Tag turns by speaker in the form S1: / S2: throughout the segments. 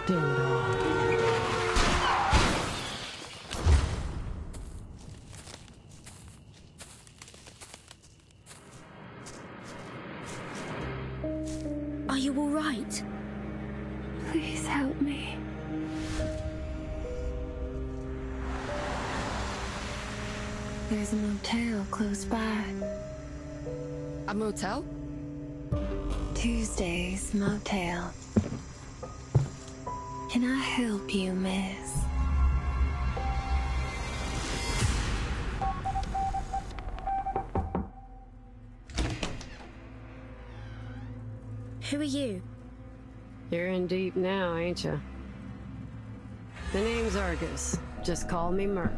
S1: Damn it all.
S2: Are you all right?
S3: Please help me. There's a motel close by.
S4: A motel?
S3: Tuesday's motel. Can I help you, miss?
S2: Who are you?
S1: You're in deep now, ain't ya? The name's Argus. Just call me Merc.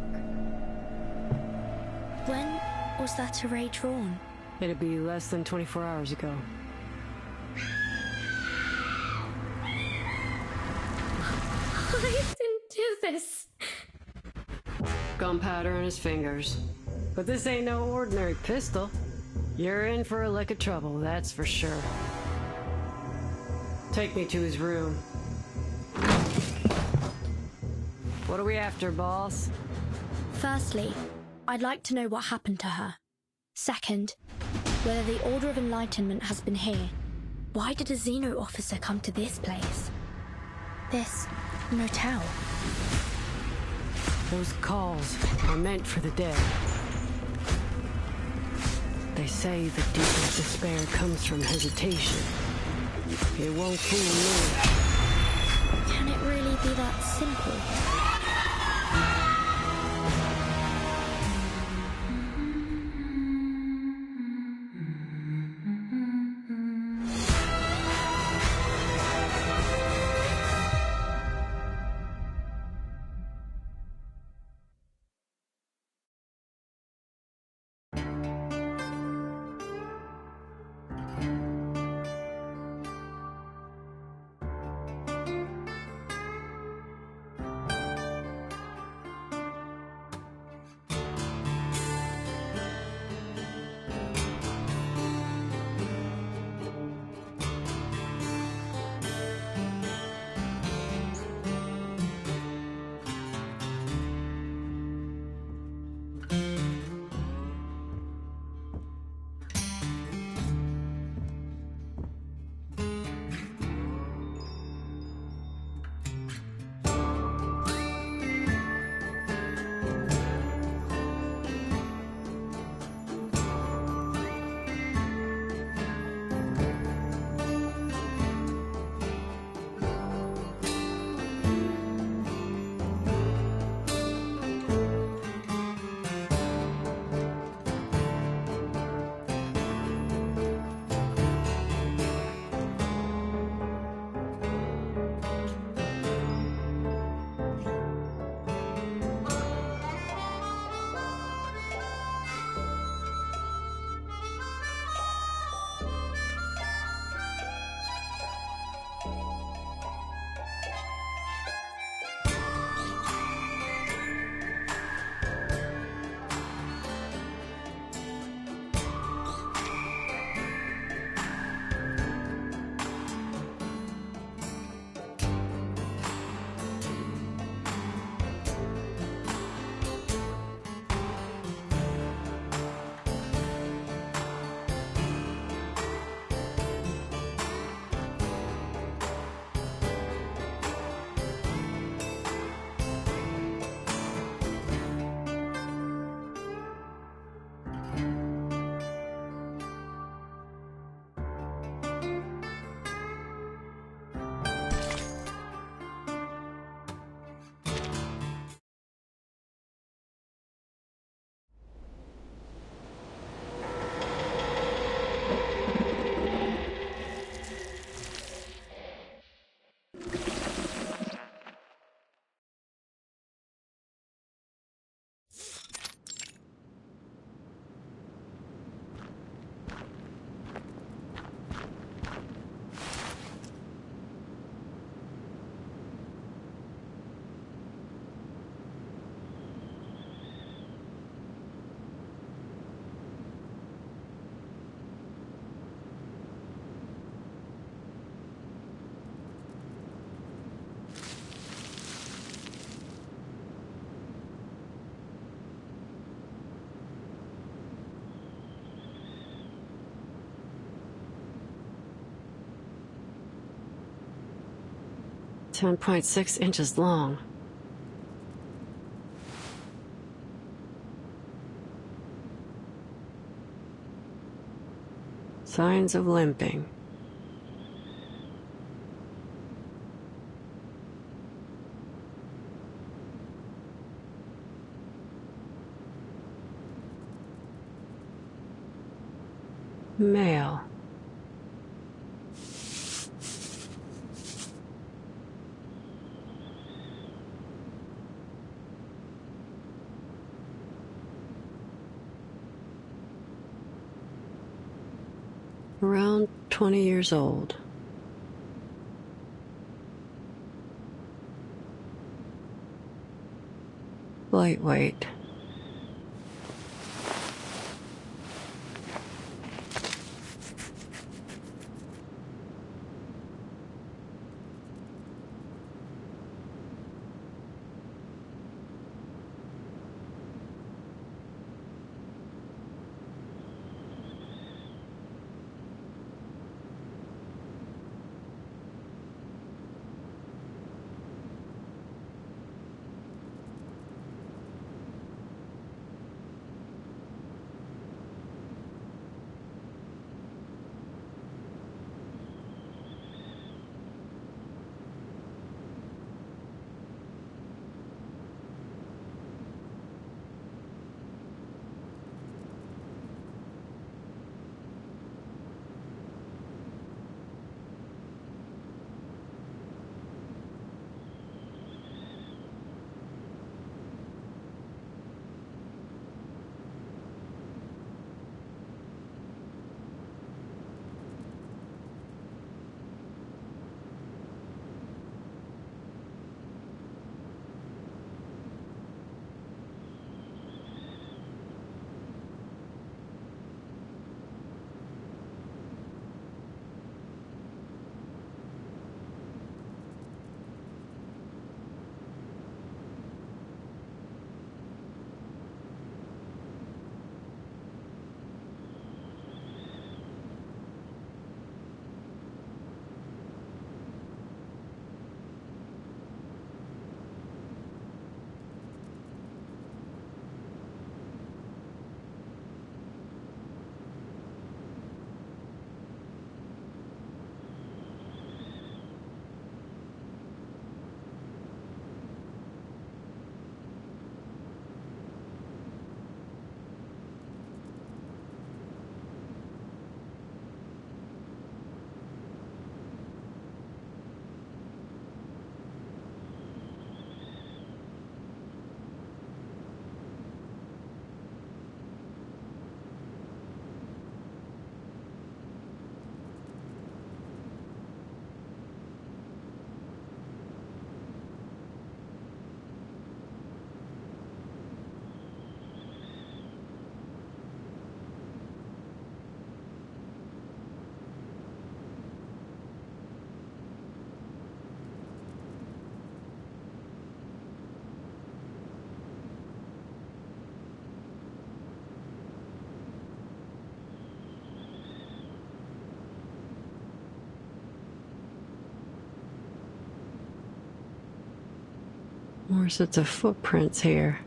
S2: When was that array drawn?
S1: It'd be less than 24 hours ago.
S2: I didn't do this.
S1: Gunpowder in his fingers. But this ain't no ordinary pistol. You're in for a lick of trouble, that's for sure. Take me to his room. What are we after, boss?
S2: Firstly, I'd like to know what happened to her. Second, whether the Order of Enlightenment has been here. Why did a Xeno officer come to this place? This motel.
S1: Those calls are meant for the dead. They say the deepest despair comes from hesitation. It won't fool me.
S2: Can it really be that simple?
S1: 10.6 inches long. Signs of limping. Male. Around 20 years old. Lightweight. More sets of footprints here.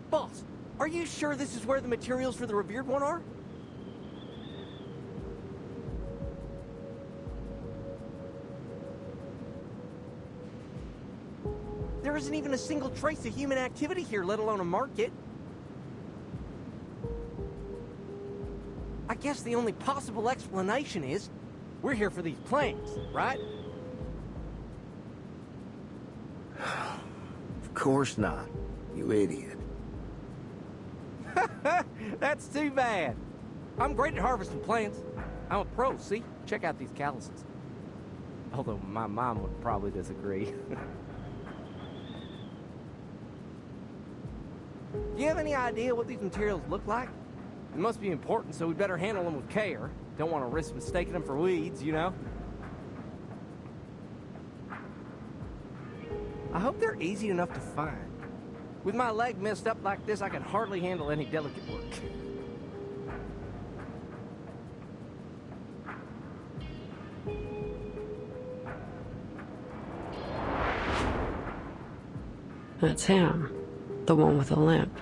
S5: Boss, are you sure this is where the materials for the revered one are? There isn't even a single trace of human activity here, let alone a market. I guess the only possible explanation is we're here for these plants, right?
S6: Of course not, you idiot.
S5: That's too bad. I'm great at harvesting plants. I'm a pro, see? Check out these calluses. Although my mom would probably disagree. Do you have any idea what these materials look like? It must be important, so we better handle them with care. Don't want to risk mistaking them for weeds, you know? I hope they're easy enough to find. With my leg messed up like this, I can hardly handle any delicate work.
S1: That's him. The one with the limp.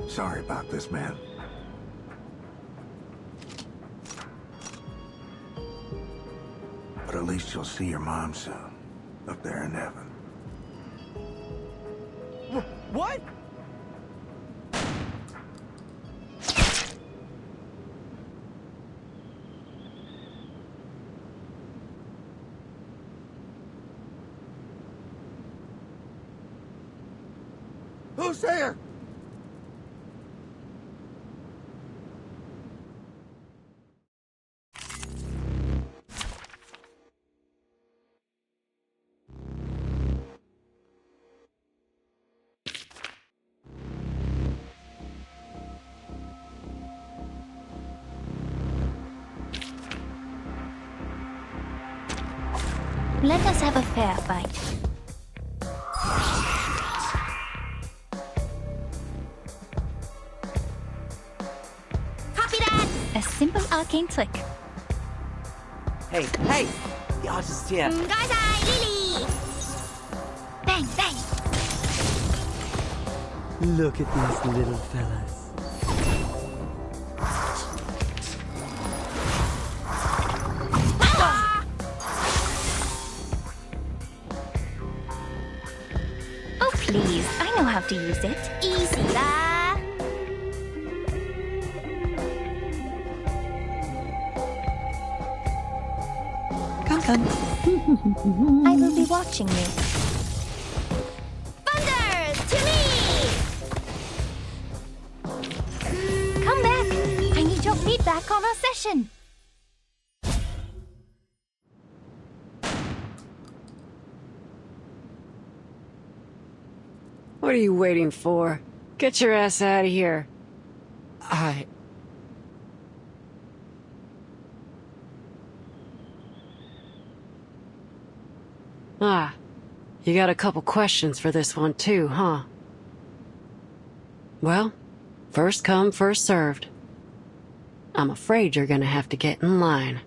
S6: Sorry about this, man. But at least you'll see your mom soon. Up there in heaven.
S5: What?
S6: Who's there?
S7: Let us have a fair fight. Copy that! A simple arcane trick.
S5: Hey! Y'all just here.
S7: Guy's eye, Lily! Bang, bang!
S5: Look at these little fellas.
S7: Oh, please, I know how to use it. Easy lah! Come. I will be watching you. Thunder! To me! Come back! I need your feedback on our session.
S1: What are you waiting for? Get your ass out of here. Ah, you got a couple questions for this one too, huh? Well, first come, first served. I'm afraid you're gonna have to get in line.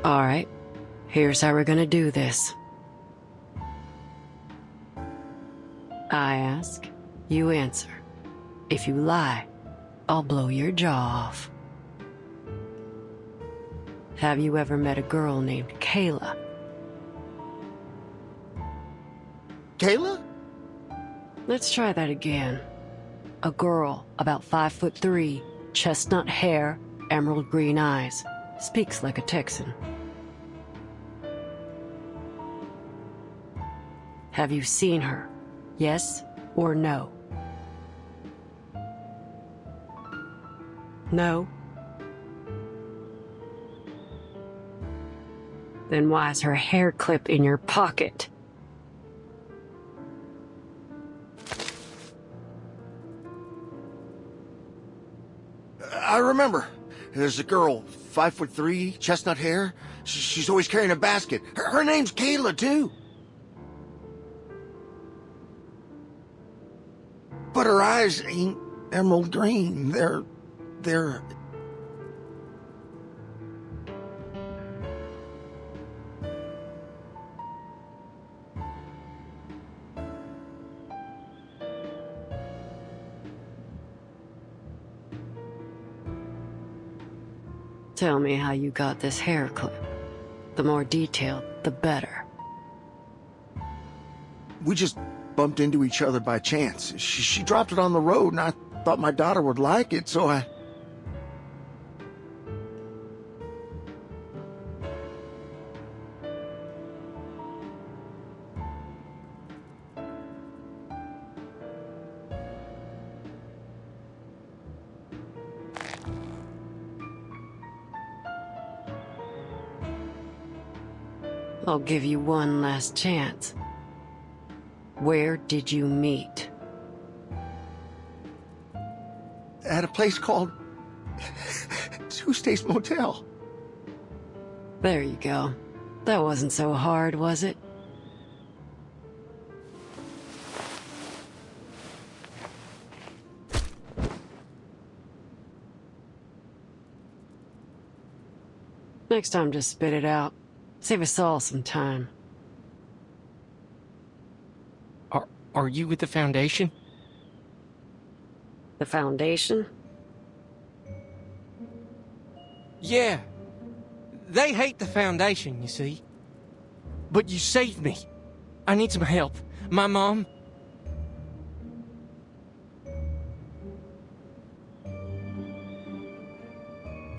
S1: Alright, here's how we're gonna do this. I ask, you answer. If you lie, I'll blow your jaw off. Have you ever met a girl named Kayla?
S6: Kayla?
S1: Let's try that again. A girl, about 5'3", chestnut hair, emerald green eyes, speaks like a Texan. Have you seen her? Yes or no? No? Then why's her hair clip in your pocket?
S6: I remember. There's a girl, 5'3", chestnut hair. She's always carrying a basket. Her name's Kayla, too. But her eyes ain't emerald green. They're...
S1: Tell me how you got this hair clip. The more detailed, the better.
S6: We just bumped into each other by chance. She dropped it on the road, and I thought my daughter would like it, so I...
S1: I'll give you one last chance. Where did you meet?
S6: At a place called... Tuesday's Motel.
S1: There you go. That wasn't so hard, was it? Next time, just spit it out. Save us all some time.
S8: Are you with the Foundation?
S1: The Foundation?
S8: Yeah. They hate the Foundation, you see. But you saved me. I need some help. My mom...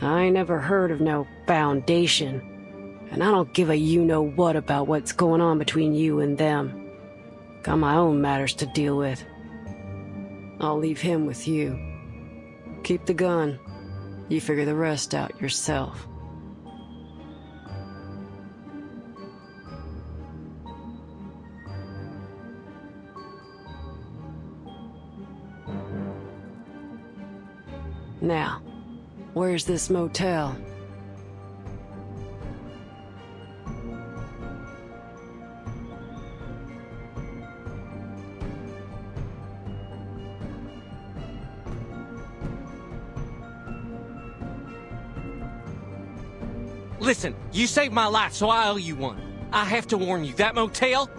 S1: I ain't never heard of no Foundation. And I don't give a you-know-what about what's going on between you and them. Got my own matters to deal with. I'll leave him with you. Keep the gun. You figure the rest out yourself. Now, where's this motel?
S8: Listen, you saved my life, so I owe you one. I have to warn you, that motel...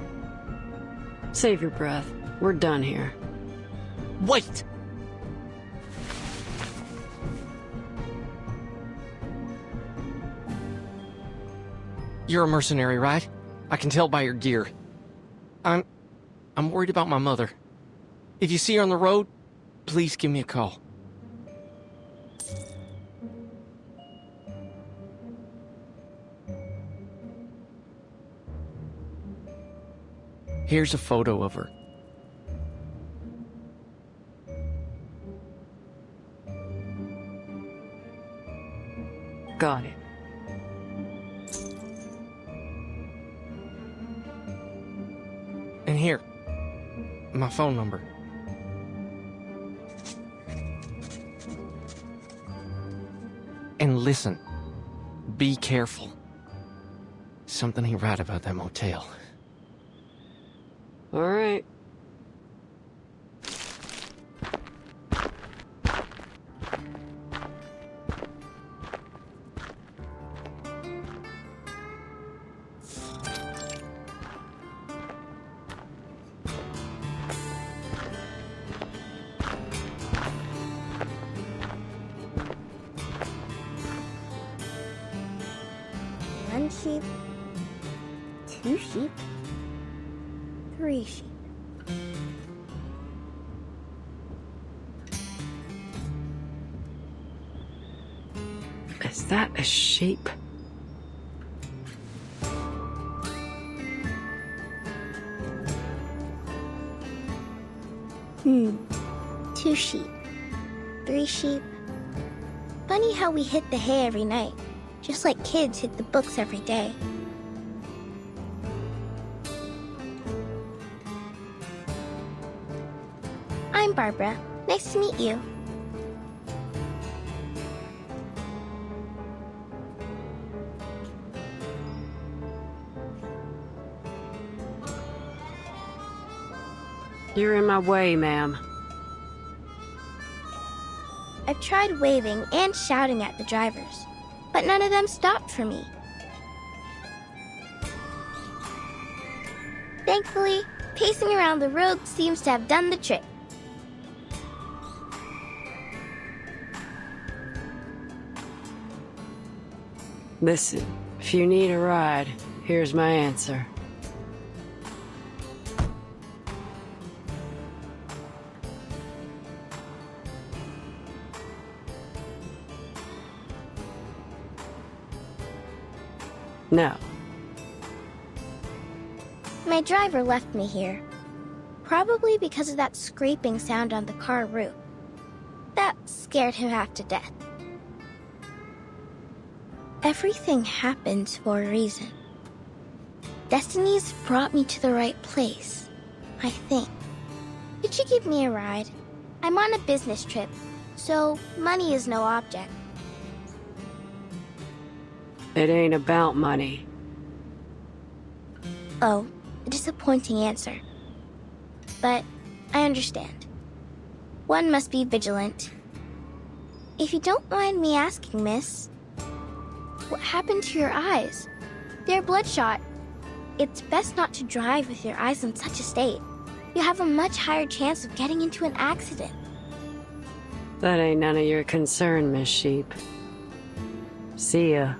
S1: Save your breath. We're done here.
S8: Wait! You're a mercenary, right? I can tell by your gear. I'm worried about my mother. If you see her on the road, please give me a call. Here's a photo of her.
S1: Got it.
S8: And here, my phone number. And listen, be careful. Something ain't right about that motel.
S1: All right.
S9: One sheep, two sheep, three sheep.
S1: Is that a sheep?
S9: Two sheep, three sheep. Funny how we hit the hay every night, just like kids hit the books every day. I'm Barbara. Nice to meet you.
S1: You're in my way, ma'am.
S9: I've tried waving and shouting at the drivers, but none of them stopped for me. Thankfully, pacing around the road seems to have done the trick.
S1: Listen, if you need a ride, here's my answer. No.
S9: My driver left me here, probably because of that scraping sound on the car roof. That scared him half to death. Everything happens for a reason. Destiny's brought me to the right place, I think. Could you give me a ride? I'm on a business trip, so money is no object.
S1: It ain't about money.
S9: Oh, a disappointing answer. But I understand. One must be vigilant. If you don't mind me asking, miss, what happened to your eyes? They're bloodshot. It's best not to drive with your eyes in such a state. You have a much higher chance of getting into an accident.
S1: That ain't none of your concern, Miss Sheep. See ya.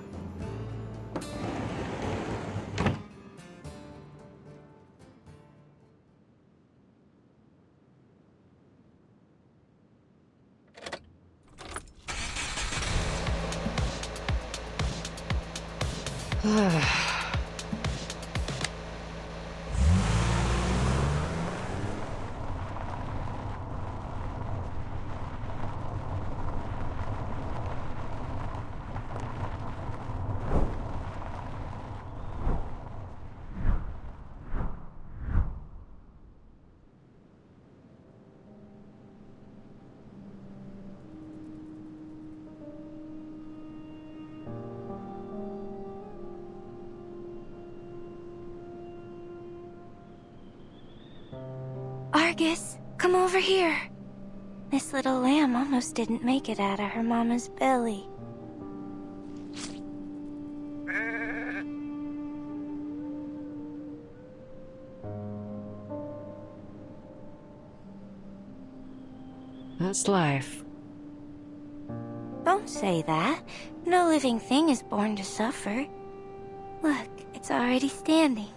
S3: Argus, come over here. This little lamb almost didn't make it out of her mama's belly.
S1: That's life.
S3: Don't say that. No living thing is born to suffer. Look, it's already standing.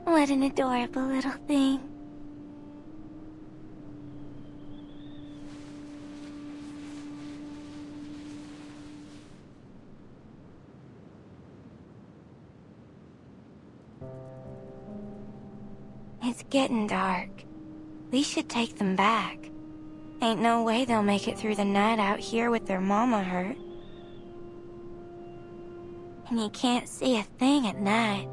S3: What an adorable little thing. It's getting dark. We should take them back. Ain't no way they'll make it through the night out here with their mama hurt. And you can't see a thing at night.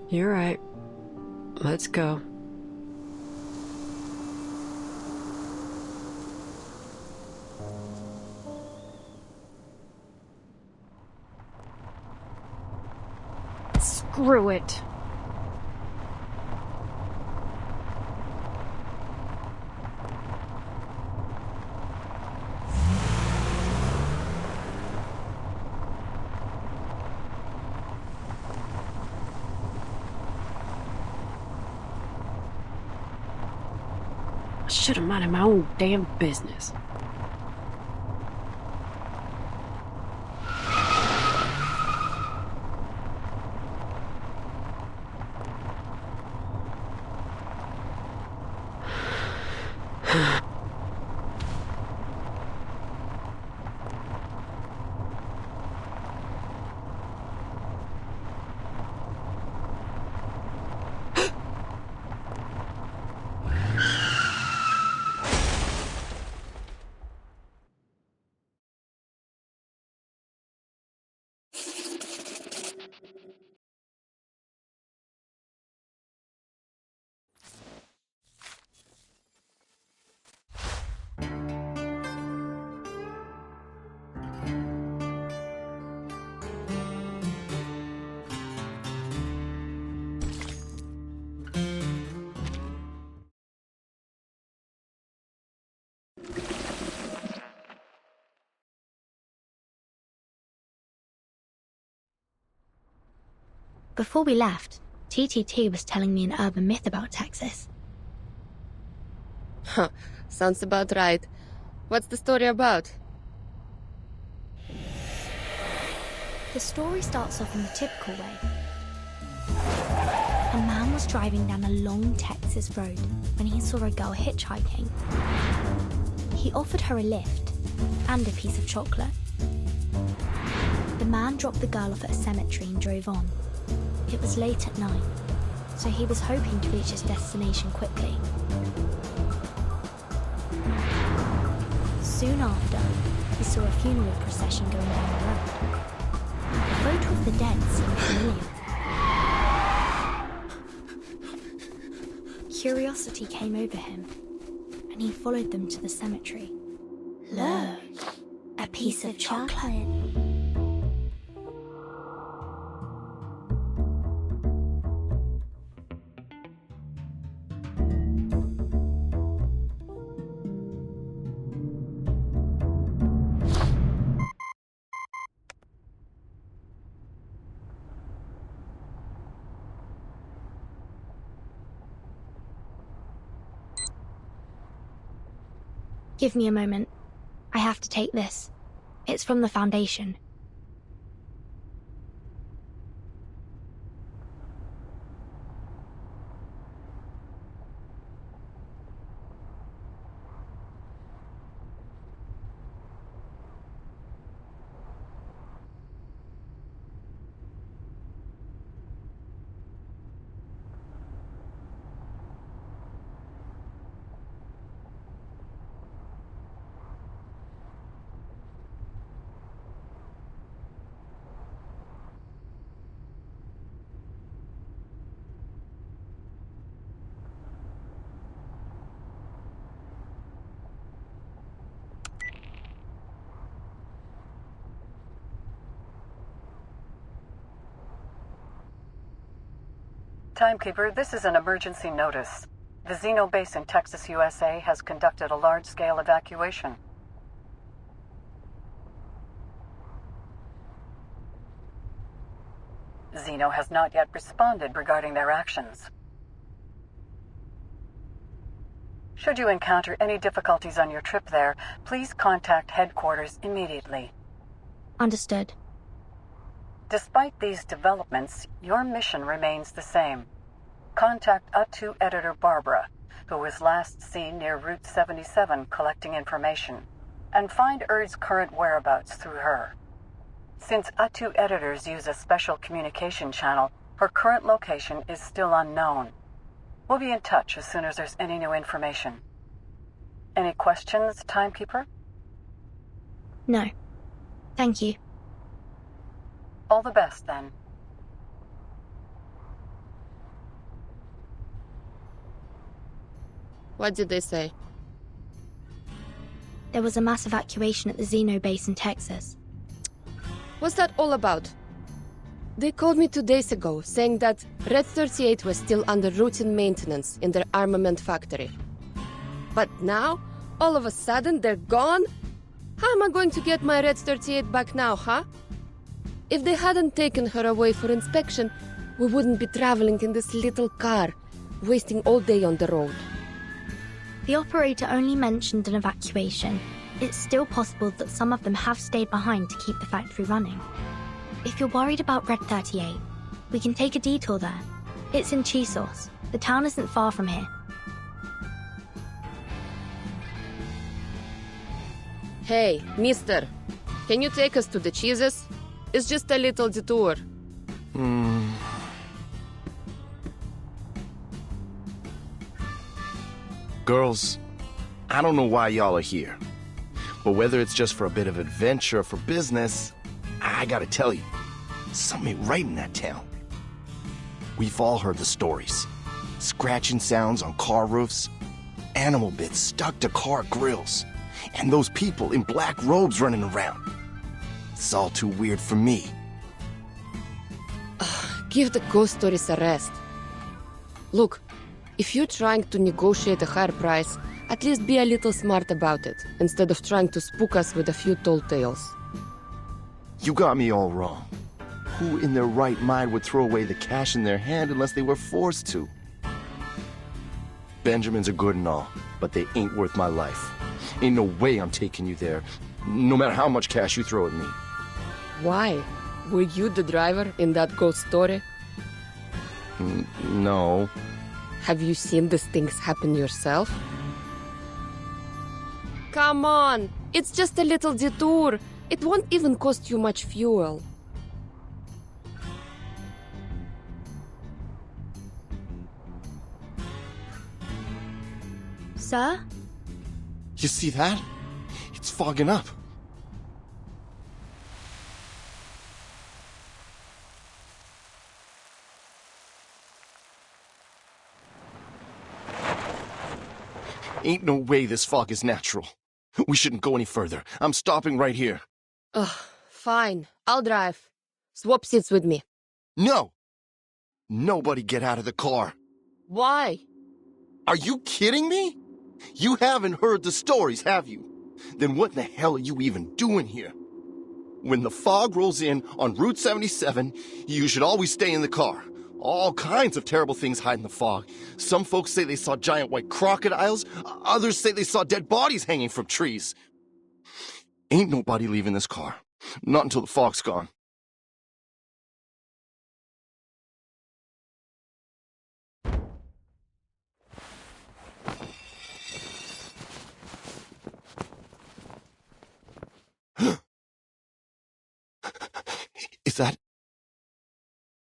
S1: You're right. Let's go. Screw it. I should have minded my own damn business.
S2: Before we left, TTT was telling me an urban myth about Texas.
S10: Huh, sounds about right. What's the story about?
S2: The story starts off in the typical way. A man was driving down a long Texas road when he saw a girl hitchhiking. He offered her a lift and a piece of chocolate. The man dropped the girl off at a cemetery and drove on. It was late at night, so he was hoping to reach his destination quickly. Soon after, he saw a funeral procession going down the road. A photo of the dead seemed familiar. Curiosity came over him, and he followed them to the cemetery. Look, a piece of chocolate. Give me a moment. I have to take this. It's from the Foundation.
S11: Timekeeper, this is an emergency notice. The Xeno base in Texas, USA has conducted a large-scale evacuation. Xeno has not yet responded regarding their actions. Should you encounter any difficulties on your trip there, please contact headquarters immediately.
S2: Understood.
S11: Despite these developments, your mission remains the same. Contact U2 editor Barbara, who was last seen near Route 77 collecting information, and find Erd's current whereabouts through her. Since U2 editors use a special communication channel, her current location is still unknown. We'll be in touch as soon as there's any new information. Any questions, Timekeeper?
S2: No. Thank you.
S11: All the best, then.
S10: What did they say?
S2: There was a mass evacuation at the Xeno base in Texas.
S10: What's that all about? They called me 2 days ago, saying that Red 38 was still under routine maintenance in their armament factory. But now, all of a sudden, they're gone? How am I going to get my Red 38 back now, huh? If they hadn't taken her away for inspection, we wouldn't be traveling in this little car, wasting all day on the road.
S2: The operator only mentioned an evacuation. It's still possible that some of them have stayed behind to keep the factory running. If you're worried about Red 38, we can take a detour there. It's in Chisos. The town isn't far from here.
S10: Hey, mister, can you take us to the cheeses? It's just a little detour.
S12: Girls, I don't know why y'all are here. But whether it's just for a bit of adventure or for business, I gotta tell you, something ain't right in that town. We've all heard the stories. Scratching sounds on car roofs, animal bits stuck to car grills, and those people in black robes running around. It's all too weird for me.
S10: Give the ghost stories a rest. Look, if you're trying to negotiate a higher price, at least be a little smart about it, instead of trying to spook us with a few tall tales.
S12: You got me all wrong. Who in their right mind would throw away the cash in their hand unless they were forced to? Benjamins are good and all, but they ain't worth my life. Ain't no way I'm taking you there, no matter how much cash you throw at me.
S10: Why? Were you the driver in that ghost story?
S12: No.
S10: Have you seen these things happen yourself? Come on! It's just a little detour. It won't even cost you much fuel.
S2: Sir?
S12: You see that? It's fogging up. Ain't no way this fog is natural. We shouldn't go any further. I'm stopping right here.
S10: Ugh, fine. I'll drive. Swap seats with me.
S12: No! Nobody get out of the car.
S10: Why?
S12: Are you kidding me? You haven't heard the stories, have you? Then what in the hell are you even doing here? When the fog rolls in on Route 77, you should always stay in the car. All kinds of terrible things hide in the fog. Some folks say they saw giant white crocodiles. Others say they saw dead bodies hanging from trees. Ain't nobody leaving this car. Not until the fog's gone.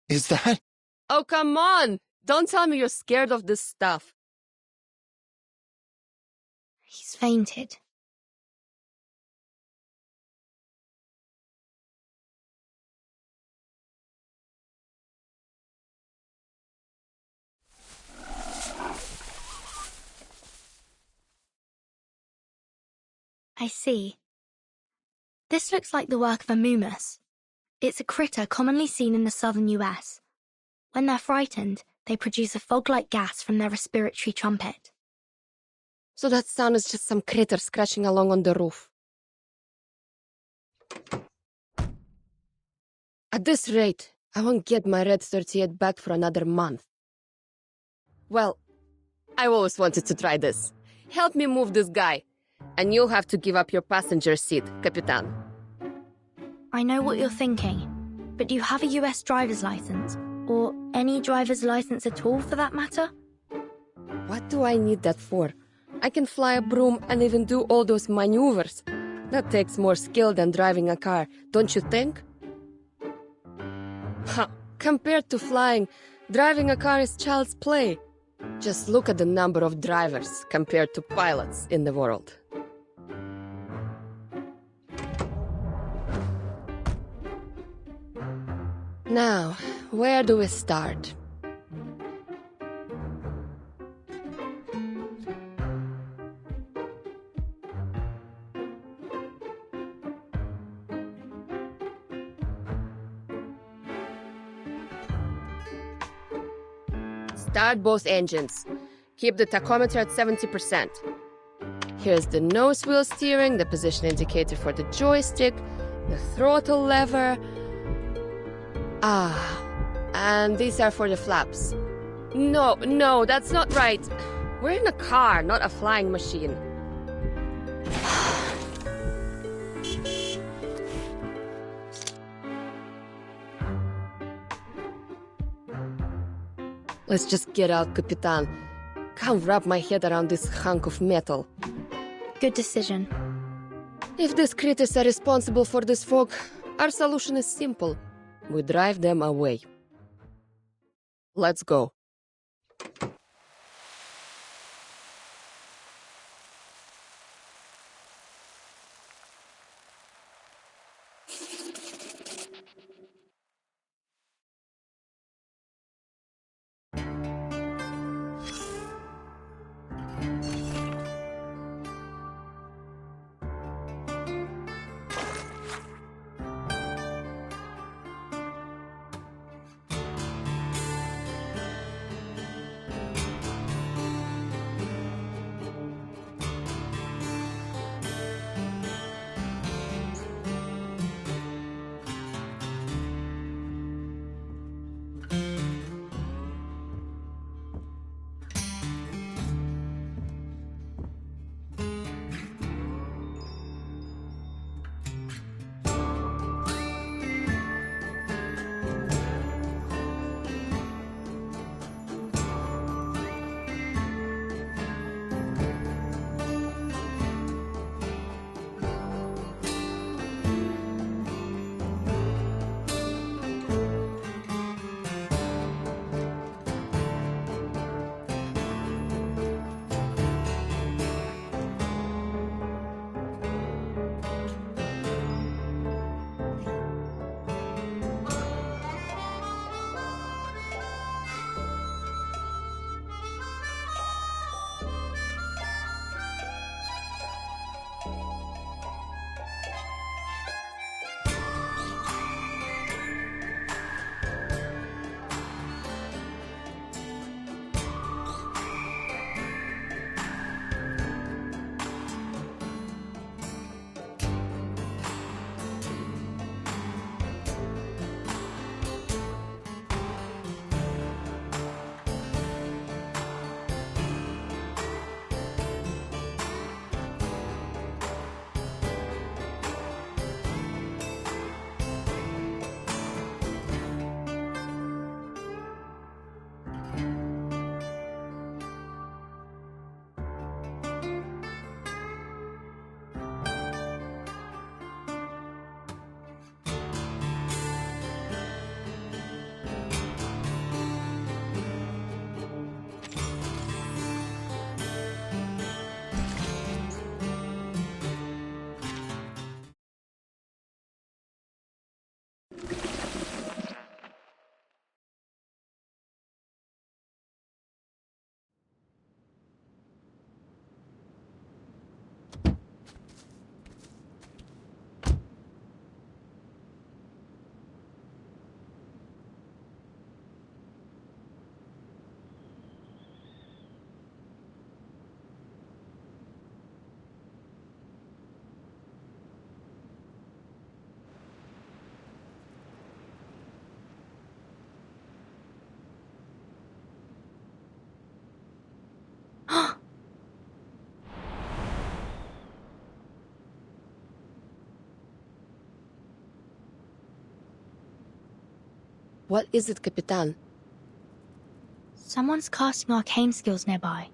S12: Is that?
S10: Oh, come on! Don't tell me you're scared of this stuff.
S2: He's fainted. I see. This looks like the work of a mumus. It's a critter commonly seen in the southern US. When they're frightened, they produce a fog-like gas from their respiratory trumpet.
S10: So that sound is just some critter scratching along on the roof. At this rate, I won't get my Red 38 back for another month. Well, I always wanted to try this. Help me move this guy, and you'll have to give up your passenger seat, Capitan.
S2: I know what you're thinking, but do you have a US driver's license? Or any driver's license at all, for that matter?
S10: What do I need that for? I can fly a broom and even do all those maneuvers. That takes more skill than driving a car, don't you think? Ha! Compared to flying, driving a car is child's play. Just look at the number of drivers compared to pilots in the world. Now, where do we start? Start both engines. Keep the tachometer at 70%. Here's the nose wheel steering, the position indicator for the joystick, the throttle lever. And these are for the flaps. No, that's not right. We're in a car, not a flying machine. Let's just get out, Capitan. Can't wrap my head around this hunk of metal.
S2: Good decision.
S10: If these critters are responsible for this fog, our solution is simple. We drive them away. Let's go. What is it, Capitan?
S2: Someone's casting arcane skills nearby.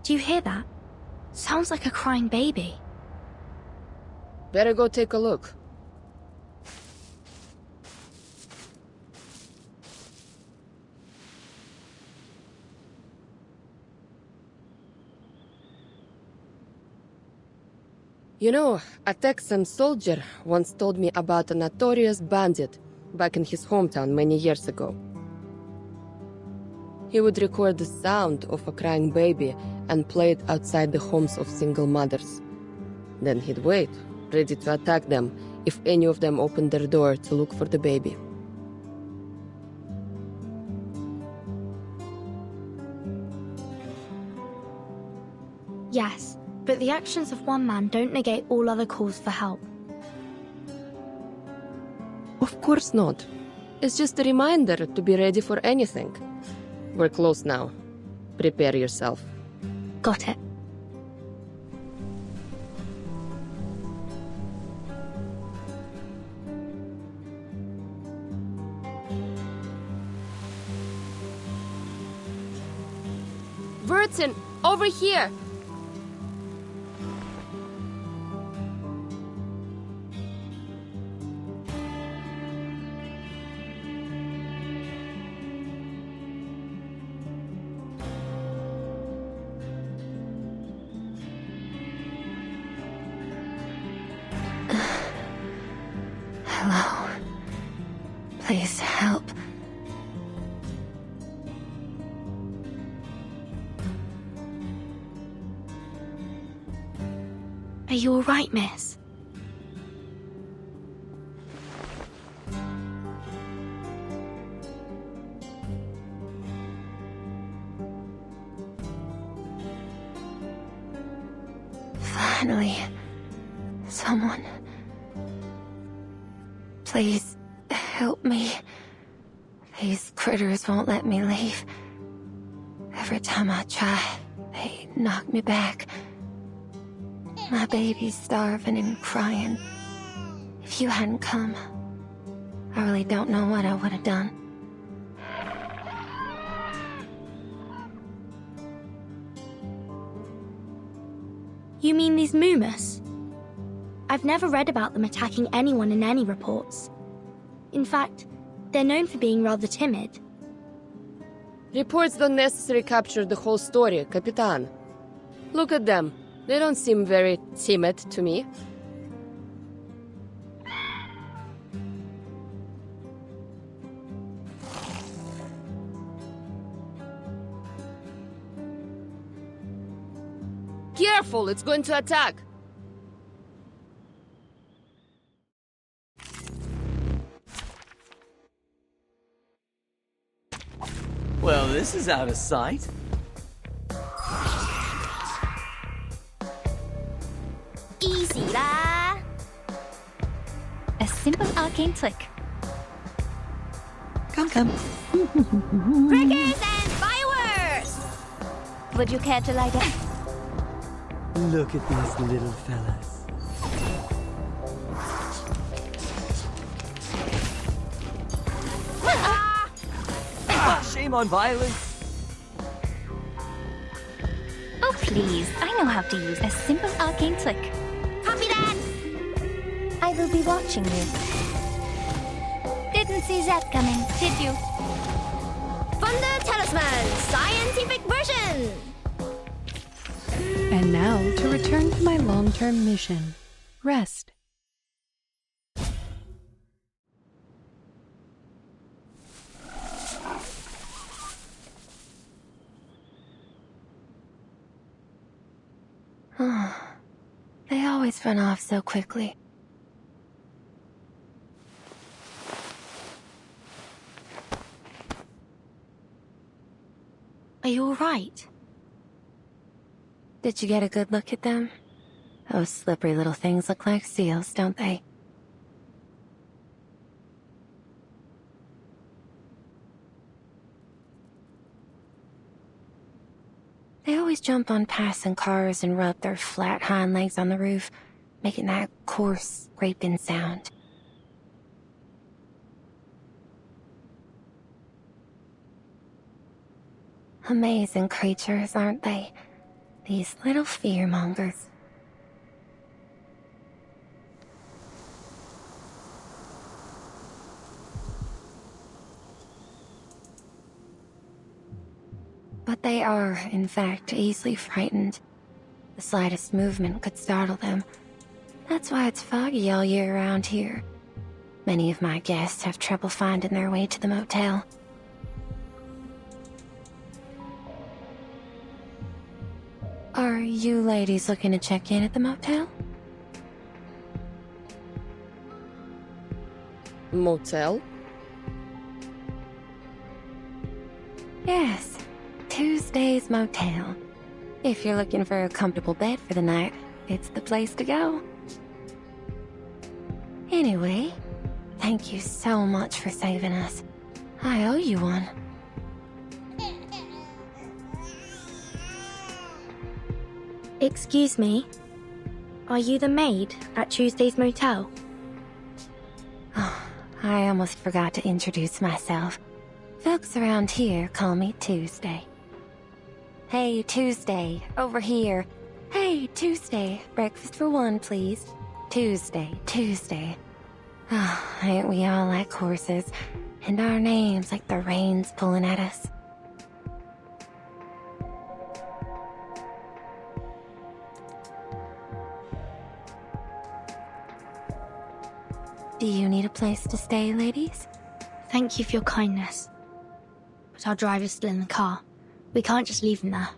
S2: Do you hear that? Sounds like a crying baby.
S10: Better go take a look. You know, a Texan soldier once told me about a notorious bandit back in his hometown many years ago. He would record the sound of a crying baby and play it outside the homes of single mothers. Then he'd wait, ready to attack them if any of them opened their door to look for the baby.
S2: Yes, but the actions of one man don't negate all other calls for help.
S10: Of course not. It's just a reminder to be ready for anything. We're close now. Prepare yourself.
S2: Got it.
S10: Vertin, over here!
S3: Hello. Please help.
S2: Are you all right, miss?
S3: Finally, someone. Please, help me. These critters won't let me leave. Every time I try, they knock me back. My baby's starving and crying. If you hadn't come, I really don't know what I would have done.
S2: You mean these Moomus? I've never read about them attacking anyone in any reports. In fact, they're known for being rather timid.
S10: Reports don't necessarily capture the whole story, Capitan. Look at them. They don't seem very timid to me. Careful, it's going to attack!
S13: Well, this is out of sight.
S7: Easy lah! A simple arcane trick.
S13: Come.
S7: Crackers and fireworks! Would you care to light up?
S13: Look at these little fellas. Shame on violence.
S7: Oh, please. I know how to use a simple arcane trick. Copy that! I will be watching you. Didn't see that coming, did you? Thunder Talisman, scientific version!
S14: return to my long-term mission. Rest.
S3: They always run off so quickly.
S2: Are you alright?
S3: Did you get a good look at them? Those slippery little things look like seals, don't they? They always jump on passing cars and rub their flat hind legs on the roof, making that coarse, scraping sound. Amazing creatures, aren't they? These little fearmongers. But they are, in fact, easily frightened. The slightest movement could startle them. That's why it's foggy all year around here. Many of my guests have trouble finding their way to the motel. Are you ladies looking to check in at the motel?
S10: Motel?
S3: Yes, Tuesday's Motel. If you're looking for a comfortable bed for the night, it's the place to go. Anyway, thank you so much for saving us. I owe you one.
S2: Excuse me? Are you the maid at Tuesday's Motel?
S3: Oh, I almost forgot to introduce myself. Folks around here call me Tuesday. Hey, Tuesday, over here. Hey, Tuesday, breakfast for one, please. Tuesday, Tuesday. Oh, ain't we all like horses? And our names like the rain's pulling at us. Do you need a place to stay, ladies?
S2: Thank you for your kindness. But our driver's still in the car. We can't just leave him there.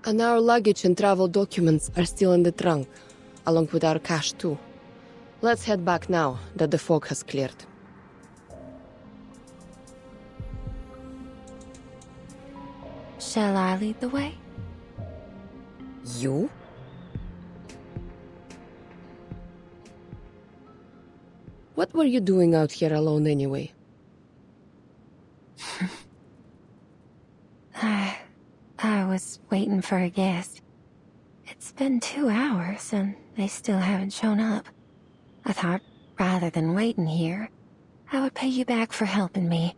S10: And our luggage and travel documents are still in the trunk, along with our cash too. Let's head back now that the fog has cleared.
S3: Shall I lead the way?
S10: You? What were you doing out here alone anyway?
S3: I was waiting for a guest. It's been 2 hours and they still haven't shown up. I thought, rather than waiting here, I would pay you back for helping me.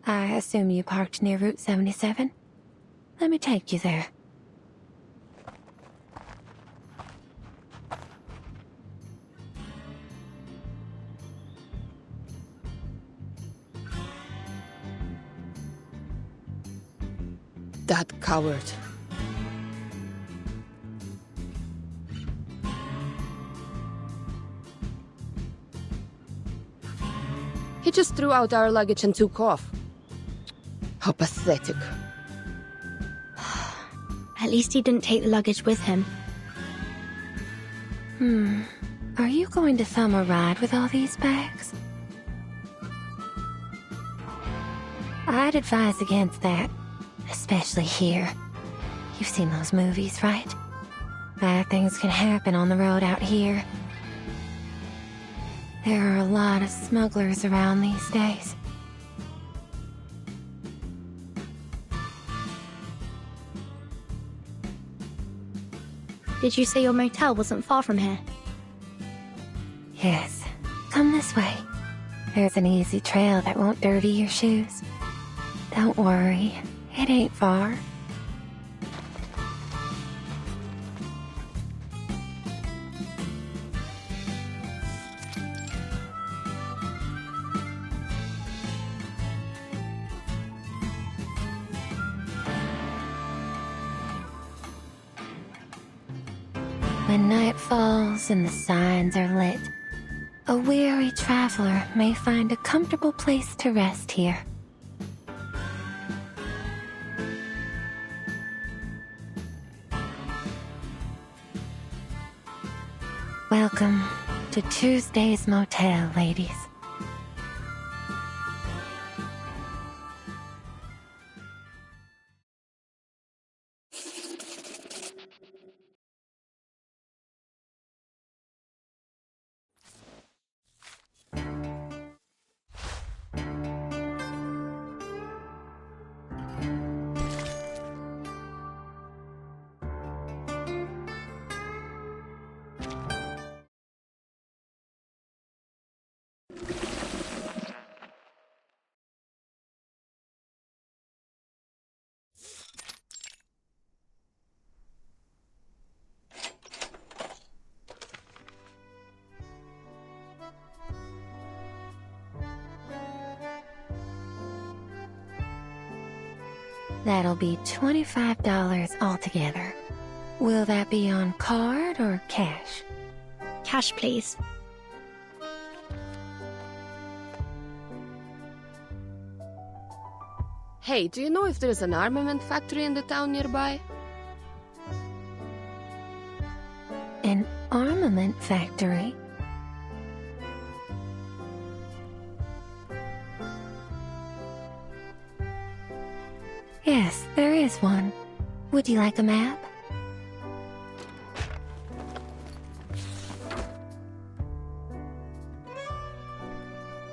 S3: I assume you parked near Route 77? Let me take you there.
S10: That coward. He just threw out our luggage and took off. How pathetic.
S2: At least he didn't take the luggage with him.
S3: Are you going to thumb a ride with all these bags? I'd advise against that. Especially here. You've seen those movies, right? Bad things can happen on the road out here. There are a lot of smugglers around these days.
S2: Did you say your motel wasn't far from here?
S3: Yes. Come this way. There's an easy trail that won't dirty your shoes. Don't worry. It ain't far. When night falls and the signs are lit, a weary traveler may find a comfortable place to rest here. Welcome to Tuesday's Motel, ladies. That'll be $25 altogether. Will that be on card or cash?
S2: Cash, please.
S10: Hey, do you know if there's an armament factory in the town nearby?
S3: An armament factory? Yes, there is one. Would you like a map?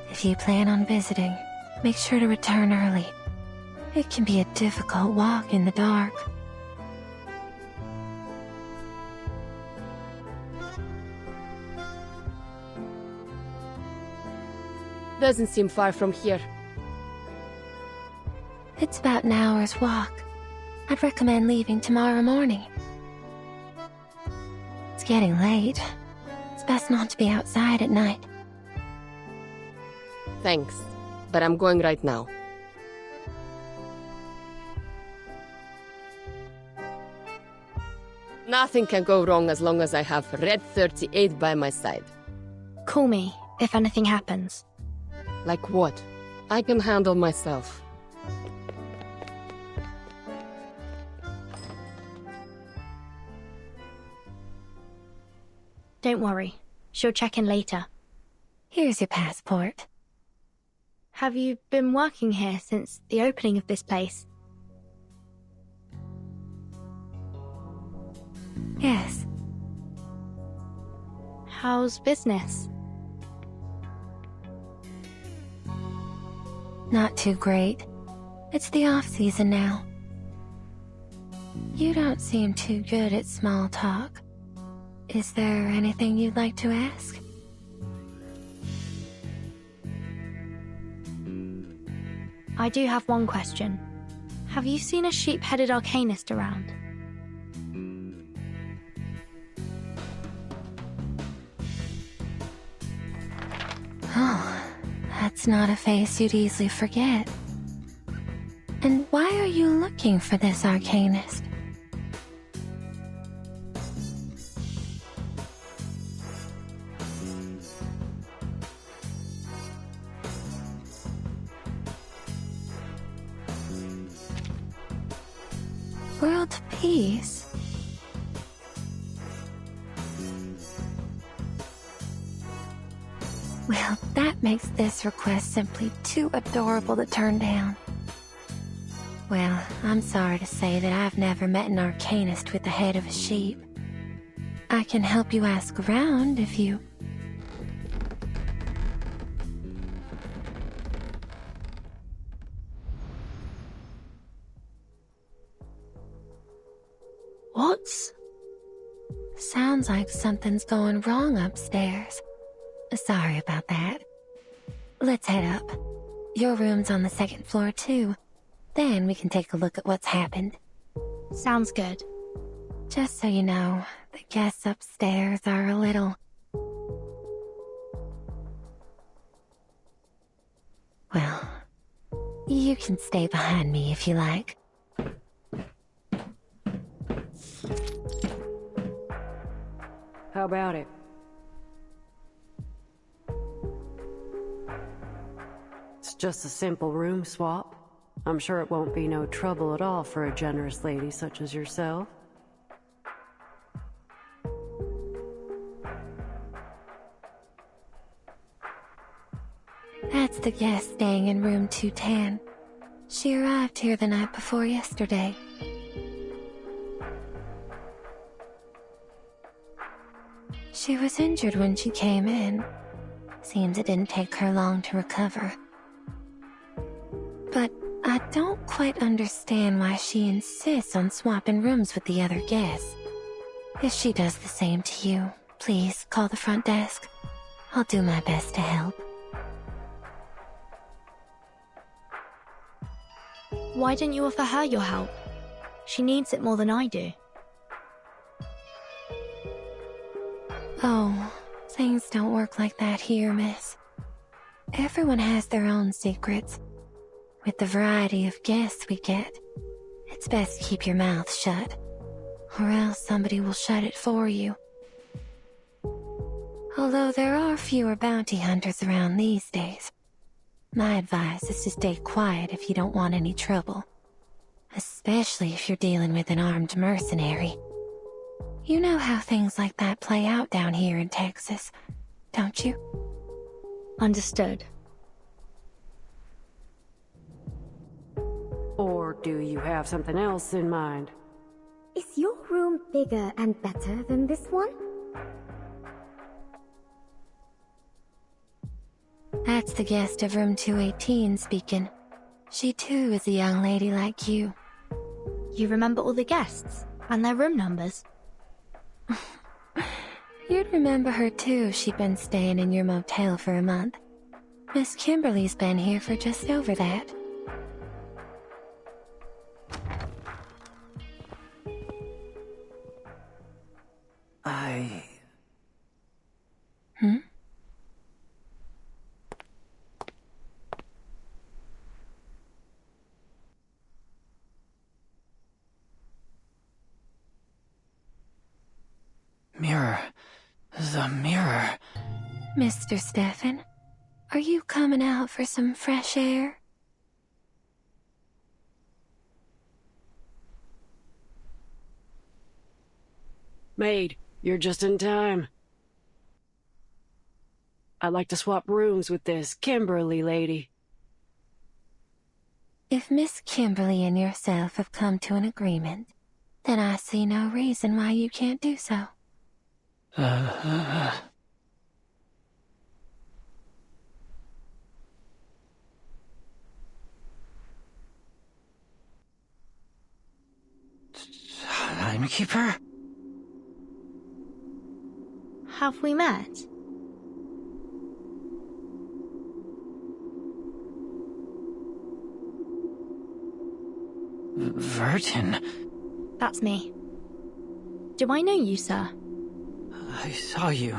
S3: If you plan on visiting, make sure to return early. It can be a difficult walk in the dark.
S10: Doesn't seem far from here.
S3: It's about an hour's walk. I'd recommend leaving tomorrow morning. It's getting late. It's best not to be outside at night.
S10: Thanks, but I'm going right now. Nothing can go wrong as long as I have Red 38 by my side.
S2: Call me if anything happens.
S10: Like what? I can handle myself.
S2: Don't worry. She'll check in later.
S3: Here's your passport.
S2: Have you been working here since the opening of this place?
S3: Yes.
S2: How's business?
S3: Not too great. It's the off-season now. You don't seem too good at small talk. Is there anything you'd like to ask?
S2: I do have one question. Have you seen a sheep-headed arcanist around?
S3: Oh, that's not a face you'd easily forget. And why are you looking for this arcanist? World peace? Well, that makes this request simply too adorable to turn down. Well, I'm sorry to say that I've never met an arcanist with the head of a sheep. I can help you ask around if you...
S2: What?
S3: Sounds like something's going wrong upstairs. Sorry about that. Let's head up. Your room's on the second floor, too. Then we can take a look at what's happened.
S2: Sounds good.
S3: Just so you know, the guests upstairs are a little... Well, you can stay behind me if you like.
S1: How about it? It's just a simple room swap. I'm sure it won't be no trouble at all for a generous lady such as yourself.
S3: That's the guest staying in room 210. She arrived here the night before yesterday. She was injured when she came in. Seems it didn't take her long to recover. But I don't quite understand why she insists on swapping rooms with the other guests. If she does the same to you, please call the front desk. I'll do my best to help.
S2: Why didn't you offer her your help? She needs it more than I do.
S3: Oh, things don't work like that here, miss. Everyone has their own secrets. With the variety of guests we get, it's best to keep your mouth shut, or else somebody will shut it for you. Although there are fewer bounty hunters around these days, my advice is to stay quiet if you don't want any trouble. Especially if you're dealing with an armed mercenary. You know how things like that play out down here in Texas, don't you?
S2: Understood.
S1: Or do you have something else in mind?
S15: Is your room bigger and better than this one?
S3: That's the guest of room 218 speaking. She too is a young lady like you.
S2: You remember all the guests and their room numbers?
S3: You'd remember her too if she'd been staying in your motel for a month. Miss Kimberly's been here for just over that. Hmm?
S8: Mirror. The mirror.
S3: Mr. Stefan, are you coming out for some fresh air?
S1: Maid, you're just in time. I'd like to swap rooms with this Kimberly lady.
S3: If Miss Kimberly and yourself have come to an agreement, then I see no reason why you can't do so.
S8: Timekeeper?
S2: Have we met?
S8: Vertin.
S2: That's me. Do I know you, sir?
S8: I saw you.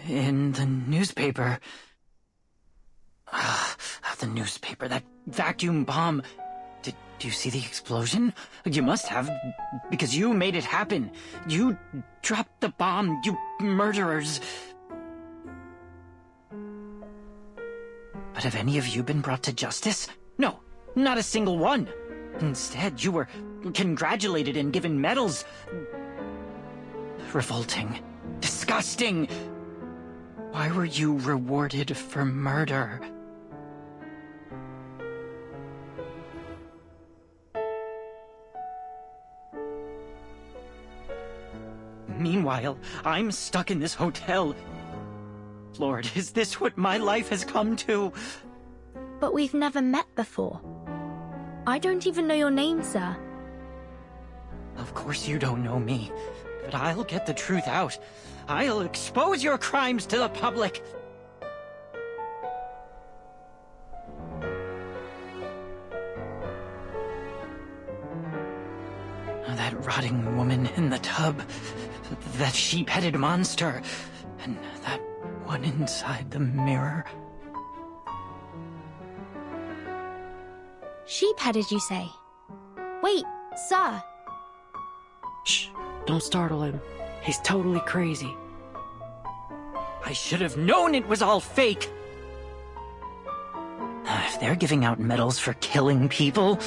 S8: In the newspaper. The newspaper, that vacuum bomb. Did you see the explosion? You must have, because you made it happen. You dropped the bomb, you murderers. But have any of you been brought to justice? No, not a single one. Instead, you were congratulated and given medals. Revolting. Disgusting. Why were you rewarded for murder? Meanwhile, I'm stuck in this hotel. Lord, is this what my life has come to?
S2: But we've never met before. I don't even know your name, sir.
S8: Of course you don't know me, but I'll get the truth out. I'll expose your crimes to the public. That rotting woman in the tub, that sheep-headed monster, and that one inside the mirror.
S2: Sheep-headed, you say? Wait, sir.
S1: Shh, don't startle him. He's totally crazy.
S16: I should have known it was all fake! If they're giving out medals for killing people,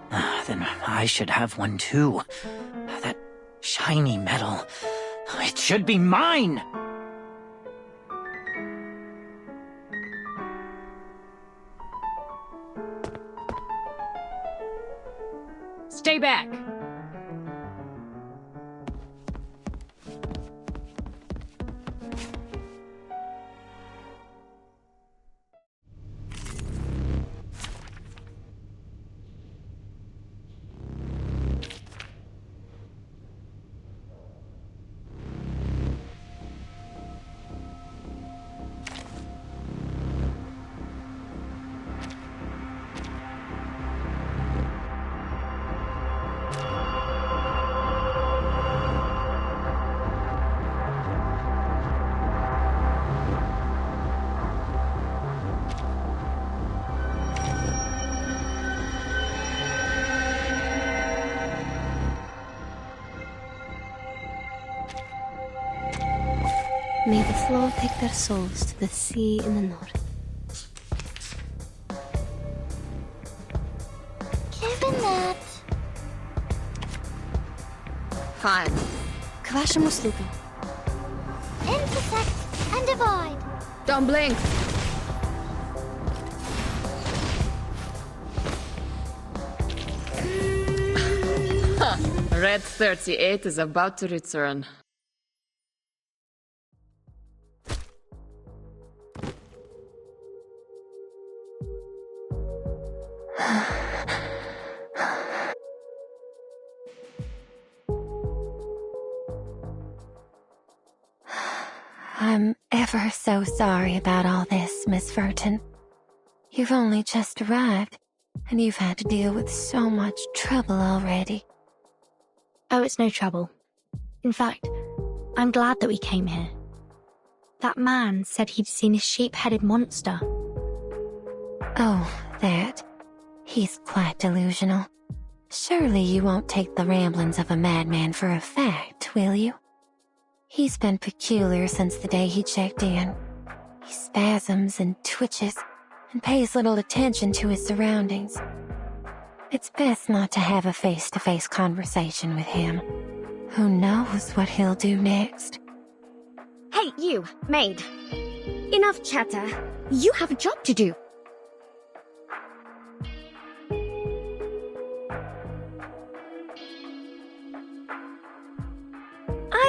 S16: then I should have one too. That shiny medal. It should be mine!
S17: Stay back!
S18: May the flow take their souls to the sea in the north.
S9: Given that...
S10: Fine.
S18: К вашим услугам.
S9: Intersect and divide.
S10: Don't blink! Red 38 is about to return.
S3: I'm ever so sorry about all this, Miss Verton. You've only just arrived, and you've had to deal with so much trouble already.
S2: Oh, it's no trouble. In fact, I'm glad that we came here. That man said he'd seen a sheep-headed monster.
S3: Oh, that. He's quite delusional. Surely you won't take the ramblings of a madman for a fact, will you? He's been peculiar since the day he checked in. He spasms and twitches, and pays little attention to his surroundings. It's best not to have a face-to-face conversation with him. Who knows what he'll do next?
S15: Hey, you, maid. Enough chatter. You have a job to do.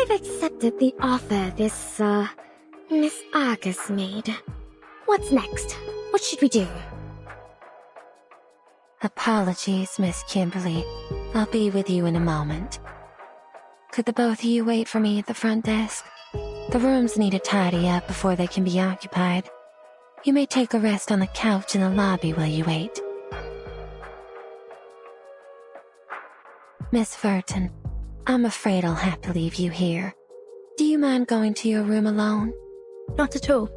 S15: I've accepted the offer this, Miss Argus made. What's next? What should we do?
S3: Apologies, Miss Kimberly. I'll be with you in a moment. Could the both of you wait for me at the front desk? The rooms need a tidy up before they can be occupied. You may take a rest on the couch in the lobby while you wait. Miss Verton, I'm afraid I'll have to leave you here. Do you mind going to your room alone?
S2: Not at all.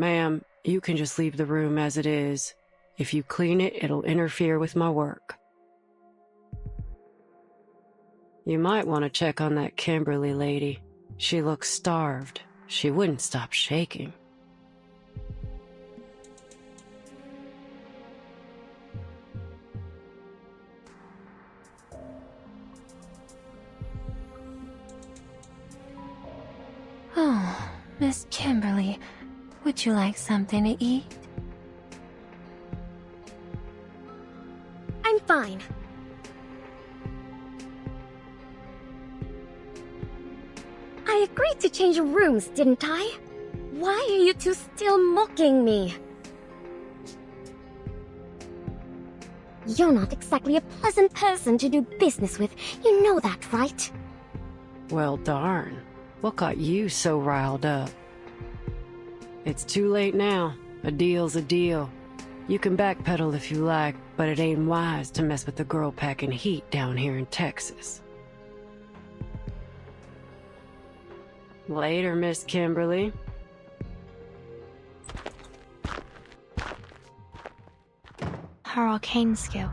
S1: Ma'am, you can just leave the room as it is. If you clean it, it'll interfere with my work. You might want to check on that Kimberly lady. She looks starved. She wouldn't stop shaking.
S3: Oh, Miss Kimberly, would you like something to eat?
S15: I'm fine. I agreed to change rooms, didn't I? Why are you two still mocking me? You're not exactly a pleasant person to do business with. You know that, right?
S1: Well, darn. What got you so riled up? It's too late now. A deal's a deal. You can backpedal if you like, but it ain't wise to mess with the girl packing heat down here in Texas. Later, Miss Kimberly.
S18: Her arcane skill.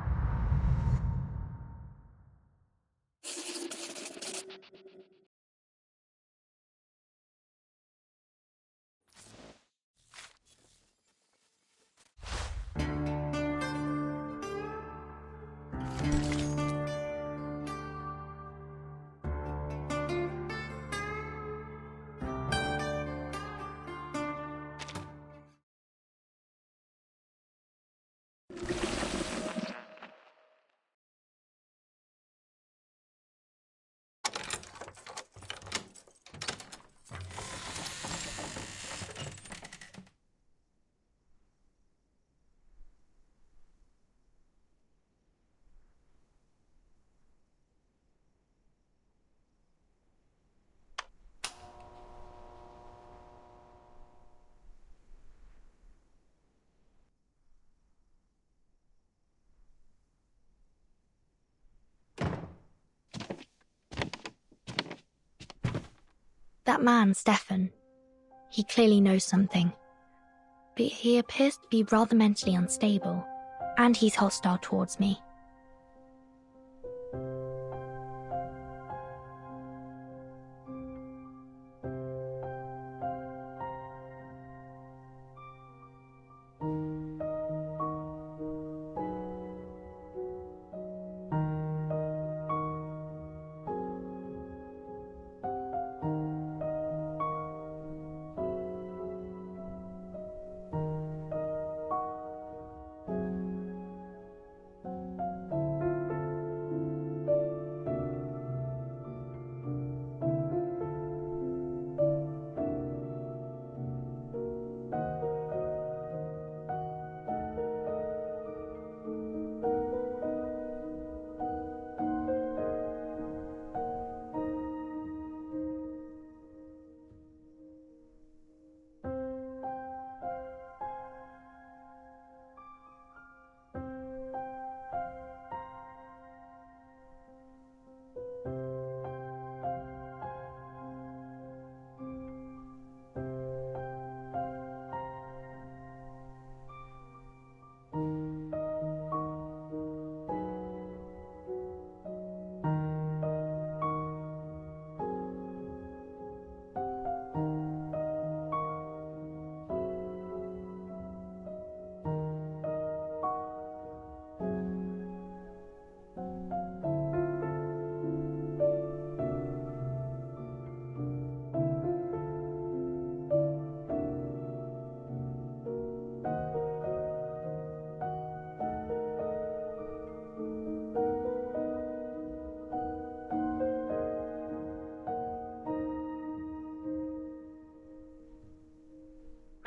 S18: That man, Stefan, he clearly knows something. But he appears to be rather mentally unstable, and he's hostile towards me.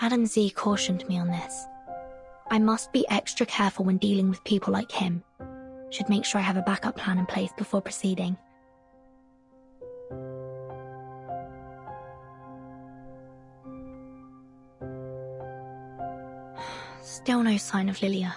S18: Madam Z cautioned me on this. I must be extra careful when dealing with people like him. Should make sure I have a backup plan in place before proceeding. Still no sign of Lilia.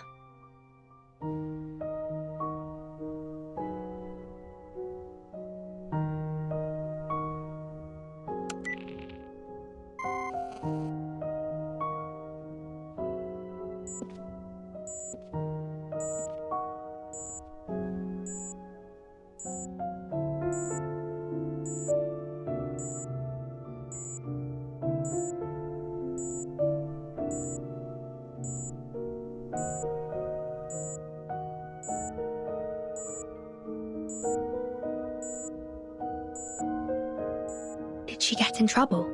S18: Did she get in trouble?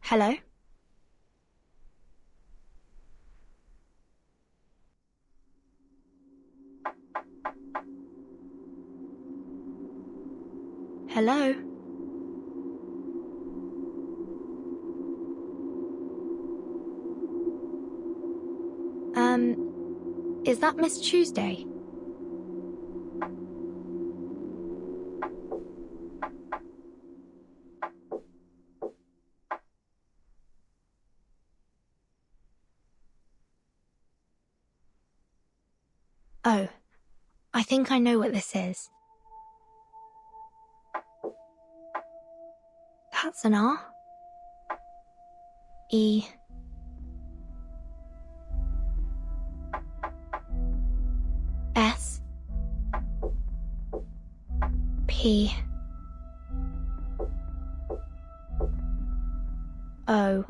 S18: Hello? Hello? Is that Miss Tuesday? Oh, I think I know what this is. That's an R. E. S. P. O.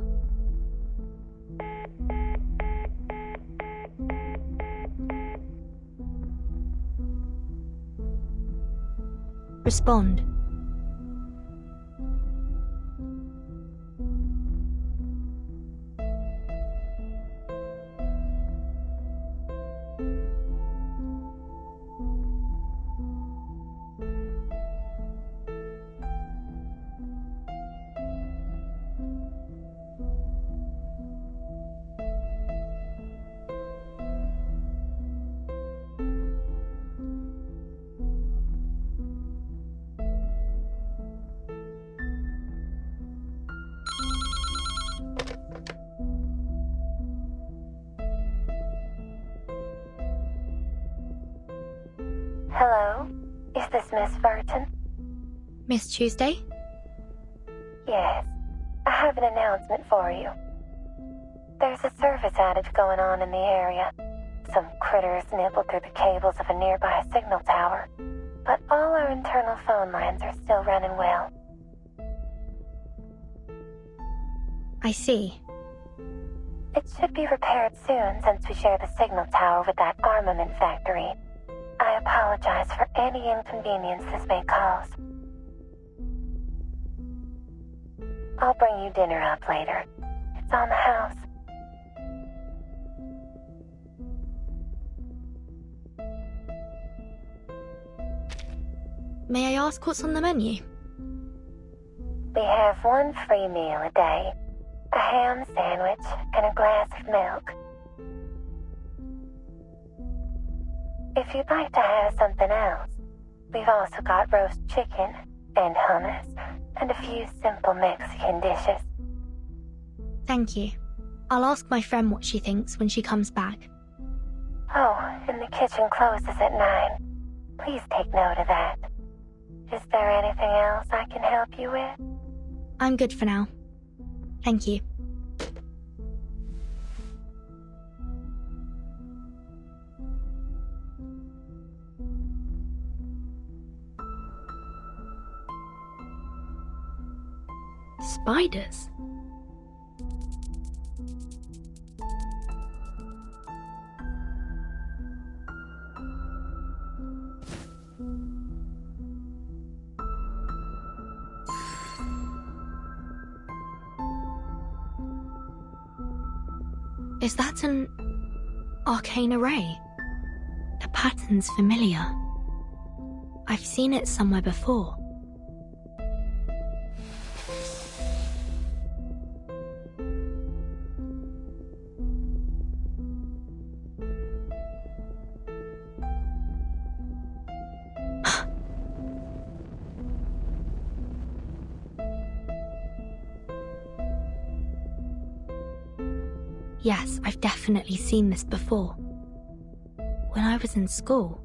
S18: Respond.
S3: Hello? Is this Miss Burton?
S18: Miss Tuesday?
S3: Yes. I have an announcement for you. There's a service outage going on in the area. Some critters nibbled through the cables of a nearby signal tower, but all our internal phone lines are still running well.
S18: I see.
S3: It should be repaired soon since we share the signal tower with that armament factory. I apologize for any inconvenience this may cause. I'll bring you dinner up later. It's on the house.
S18: May I ask what's on the menu?
S3: We have one free meal a day, a ham sandwich, and a glass of milk. If you'd like to have something else, we've also got roast chicken and hummus and a few simple Mexican dishes.
S18: Thank you. I'll ask my friend what she thinks when she comes back.
S3: Oh, and the kitchen closes at 9. Please take note of that. Is there anything else I can help you with?
S18: I'm good for now. Thank you. Spiders? Is that an arcane array? The pattern's familiar. I've seen it somewhere before. Yes, I've definitely seen this before. When I was in school.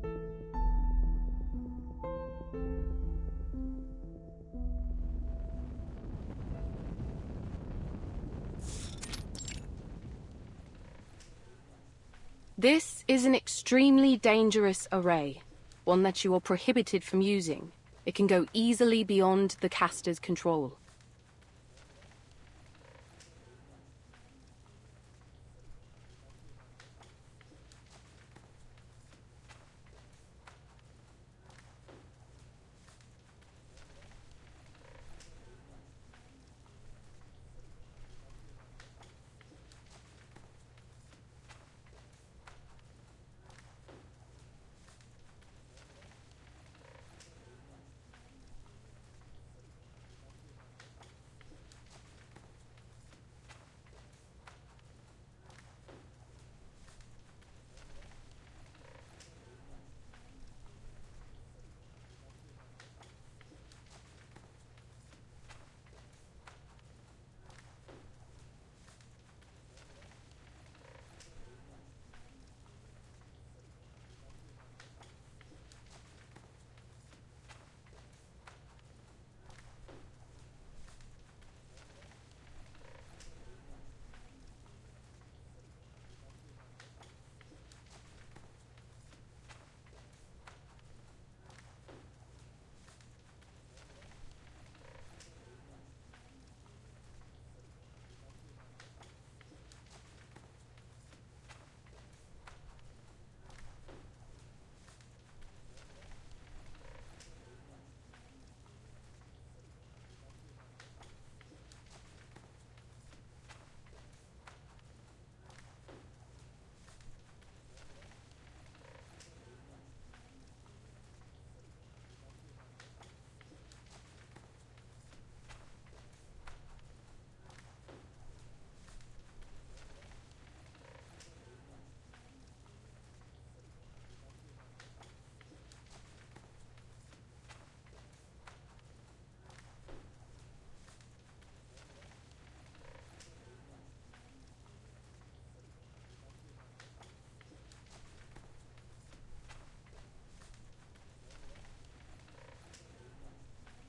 S19: This is an extremely dangerous array, one that you are prohibited from using. It can go easily beyond the caster's control.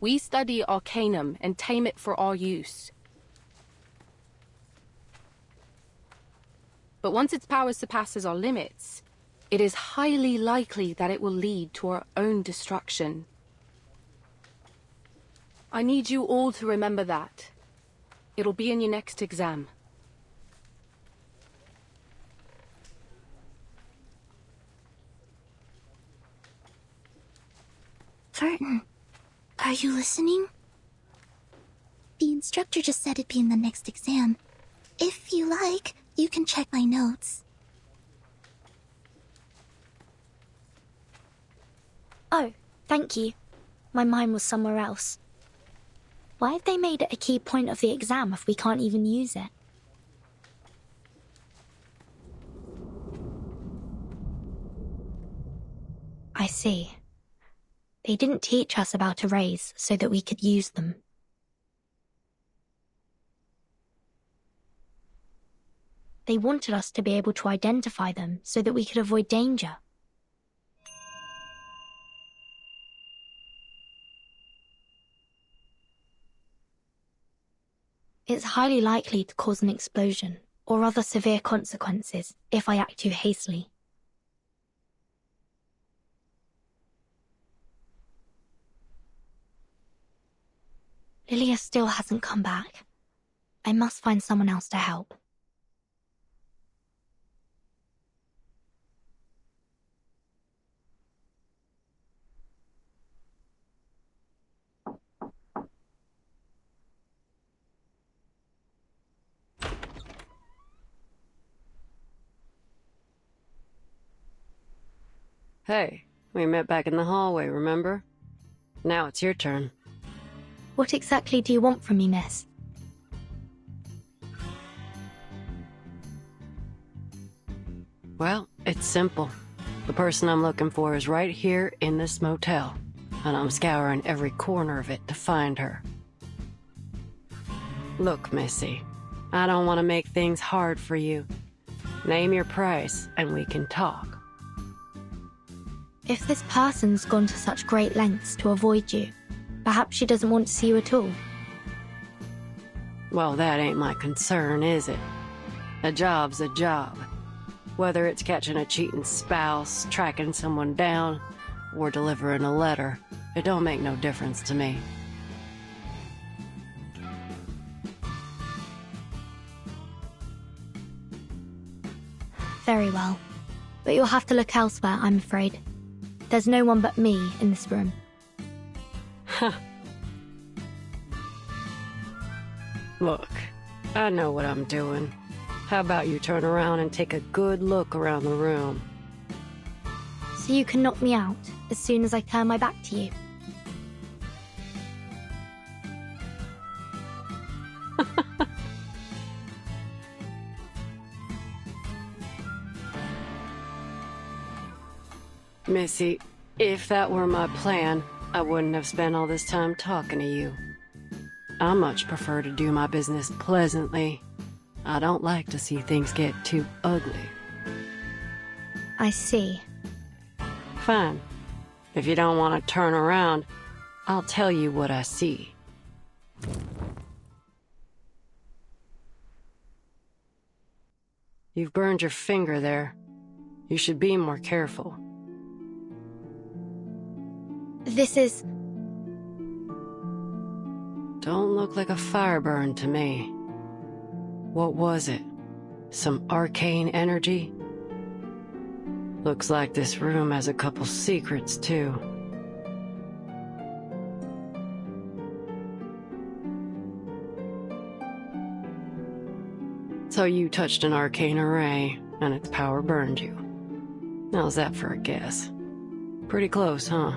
S19: We study Arcanum and tame it for our use. But once its power surpasses our limits, it is highly likely that it will lead to our own destruction. I need you all to remember that. It'll be in your next exam.
S9: Verton, are you listening? The instructor just said it'd be in the next exam. If you like, you can check my notes.
S2: Oh, thank you. My mind was somewhere else. Why have they made it a key point of the exam if we can't even use it? I see. They didn't teach us about arrays so that we could use them. They wanted us to be able to identify them so that we could avoid danger. It's highly likely to cause an explosion or other severe consequences if I act too hastily. Lilia still hasn't come back. I must find someone else to help.
S1: Hey, we met back in the hallway, remember? Now it's your turn.
S2: What exactly do you want from me, miss?
S1: Well, it's simple. The person I'm looking for is right here in this motel, and I'm scouring every corner of it to find her. Look, Missy, I don't want to make things hard for you. Name your price, and we can talk.
S2: If this person's gone to such great lengths to avoid you, perhaps she doesn't want to see you at all.
S1: Well, that ain't my concern, is it? A job's a job. Whether it's catching a cheating spouse, tracking someone down, or delivering a letter, it don't make no difference to me.
S2: Very well. But you'll have to look elsewhere, I'm afraid. There's no one but me in this room.
S1: Huh. Look, I know what I'm doing. How about you turn around and take a good look around the room?
S2: So you can knock me out as soon as I turn my back to you.
S1: Missy, if that were my plan, I wouldn't have spent all this time talking to you. I much prefer to do my business pleasantly. I don't like to see things get too ugly.
S2: I see.
S1: Fine. If you don't want to turn around, I'll tell you what I see. You've burned your finger there. You should be more careful.
S2: This is...
S1: Don't look like a fire burn to me. What was it? Some arcane energy? Looks like this room has a couple secrets, too. So you touched an arcane array, and its power burned you. How's that for a guess? Pretty close, huh?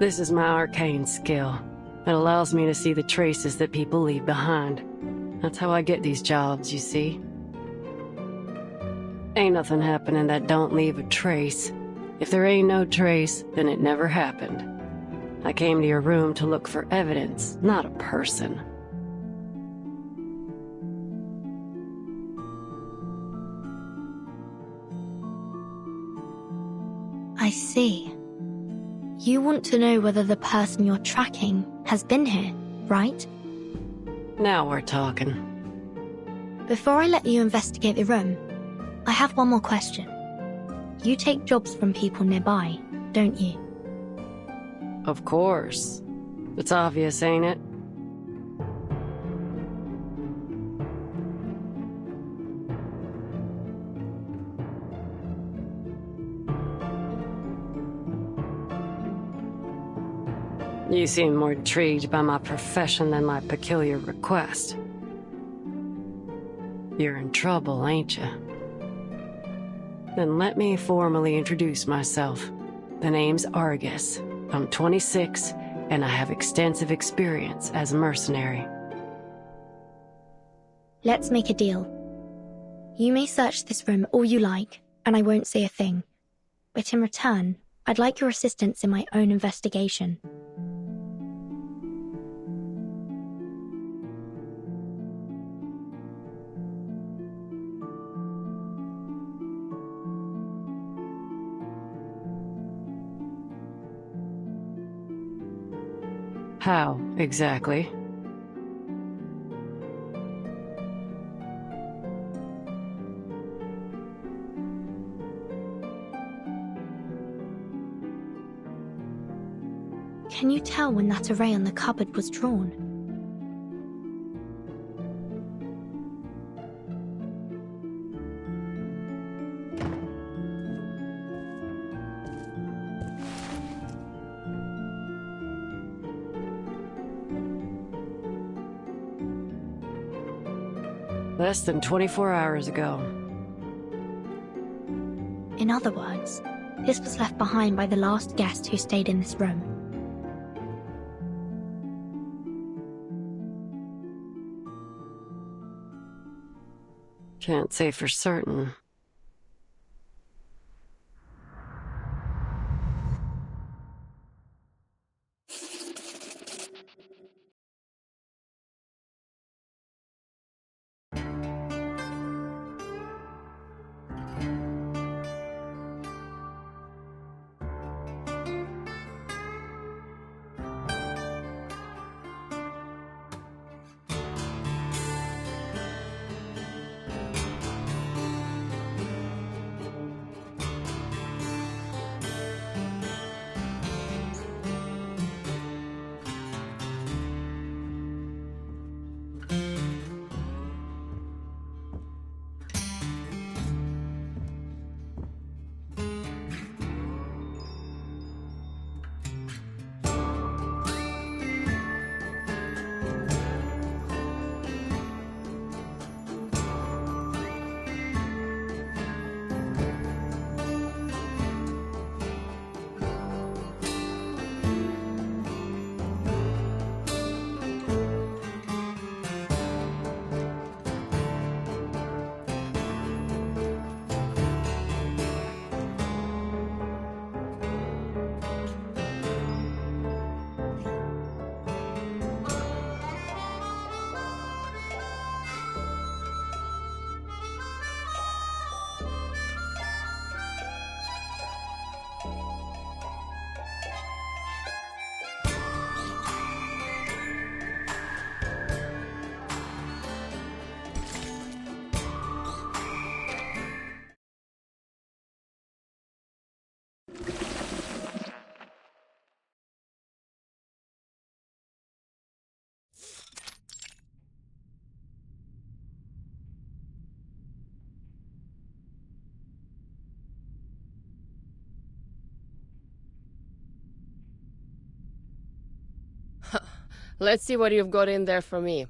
S1: This is my arcane skill. It allows me to see the traces that people leave behind. That's how I get these jobs, you see. Ain't nothing happening that don't leave a trace. If there ain't no trace, then it never happened. I came to your room to look for evidence, not a person.
S18: see. You want to know whether the person you're tracking has been here, right?
S1: Now we're talking.
S18: Before I let you investigate the room, I have one more question. You take jobs from people nearby, don't you?
S1: Of course. It's obvious, ain't it? You seem more intrigued by my profession than my peculiar request. You're in trouble, ain't you? Then let me formally introduce myself. The name's Argus. I'm 26, and I have extensive experience as a mercenary.
S18: Let's make a deal. You may search this room all you like, and I won't say a thing. But in return, I'd like your assistance in my own investigation.
S1: How, exactly?
S18: Can you tell when that array on the cupboard was drawn?
S1: Less than 24 hours ago.
S18: In other words, this was left behind by the last guest who stayed in this room.
S1: Can't say for certain.
S10: Let's see what you've got in there for me.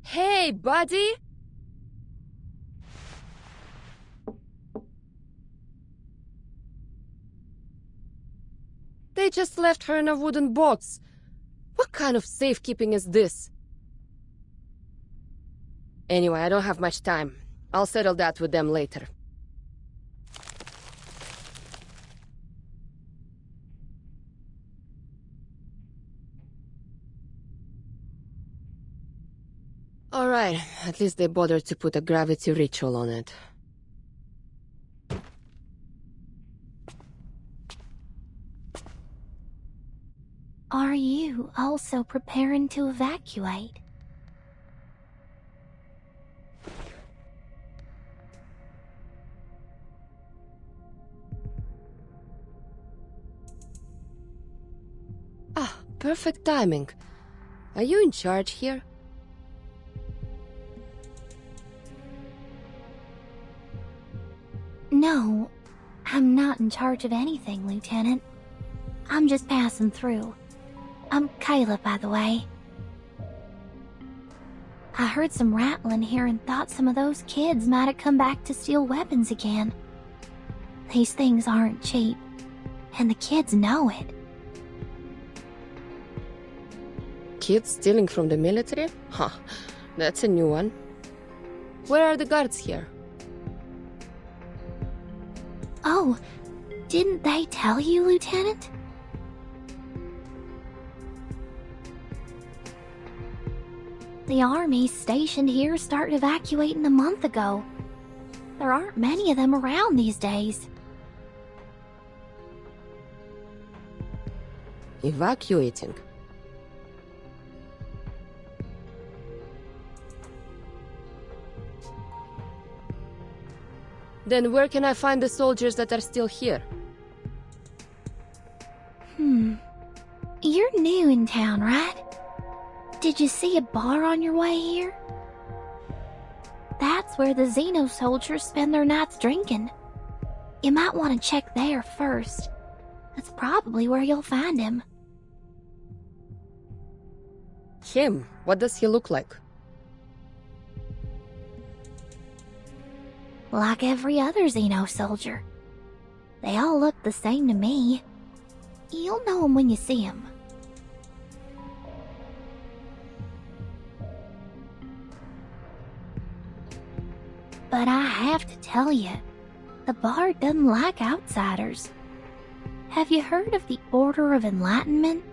S10: Hey, buddy! They just left her in a wooden box. What kind of safekeeping is this? Anyway, I don't have much time. I'll settle that with them later. Alright, at least they bothered to put a gravity ritual on it.
S18: Are you also preparing to evacuate?
S10: Ah, perfect timing. Are you in charge here?
S18: No, I'm not in charge of anything, Lieutenant. I'm just passing through. I'm Kayla, by the way. I heard some rattling here and thought some of those kids might have come back to steal weapons again. These things aren't cheap, and the kids know it.
S10: Kids stealing from the military? Huh, that's a new one. Where are the guards here?
S18: Oh, didn't they tell you, Lieutenant? The army stationed here started evacuating a month ago. There aren't many of them around these days.
S10: Evacuating? Then where can I find the soldiers that are still here?
S18: You're new in town, right? Did you see a bar on your way here? That's where the Xeno soldiers spend their nights drinking. You might want to check there first. That's probably where you'll find him.
S10: Him? What does he look like?
S18: Like every other Xeno soldier. They all look the same to me. You'll know him when you see him. But I have to tell you, the bar doesn't like outsiders. Have you heard of the Order of Enlightenment?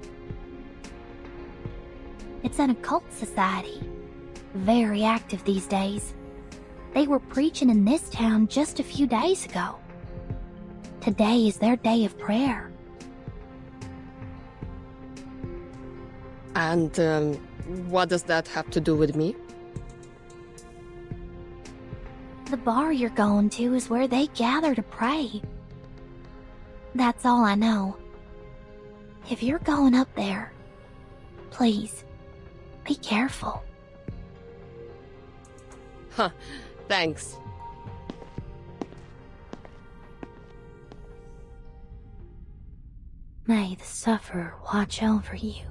S18: It's an occult society, very active these days. They were preaching in this town just a few days ago. Today is their day of prayer.
S10: And, what does that have to do with me?
S18: The bar you're going to is where they gather to pray. That's all I know. If you're going up there, please, be careful.
S10: Huh, thanks.
S18: May the sufferer watch over you.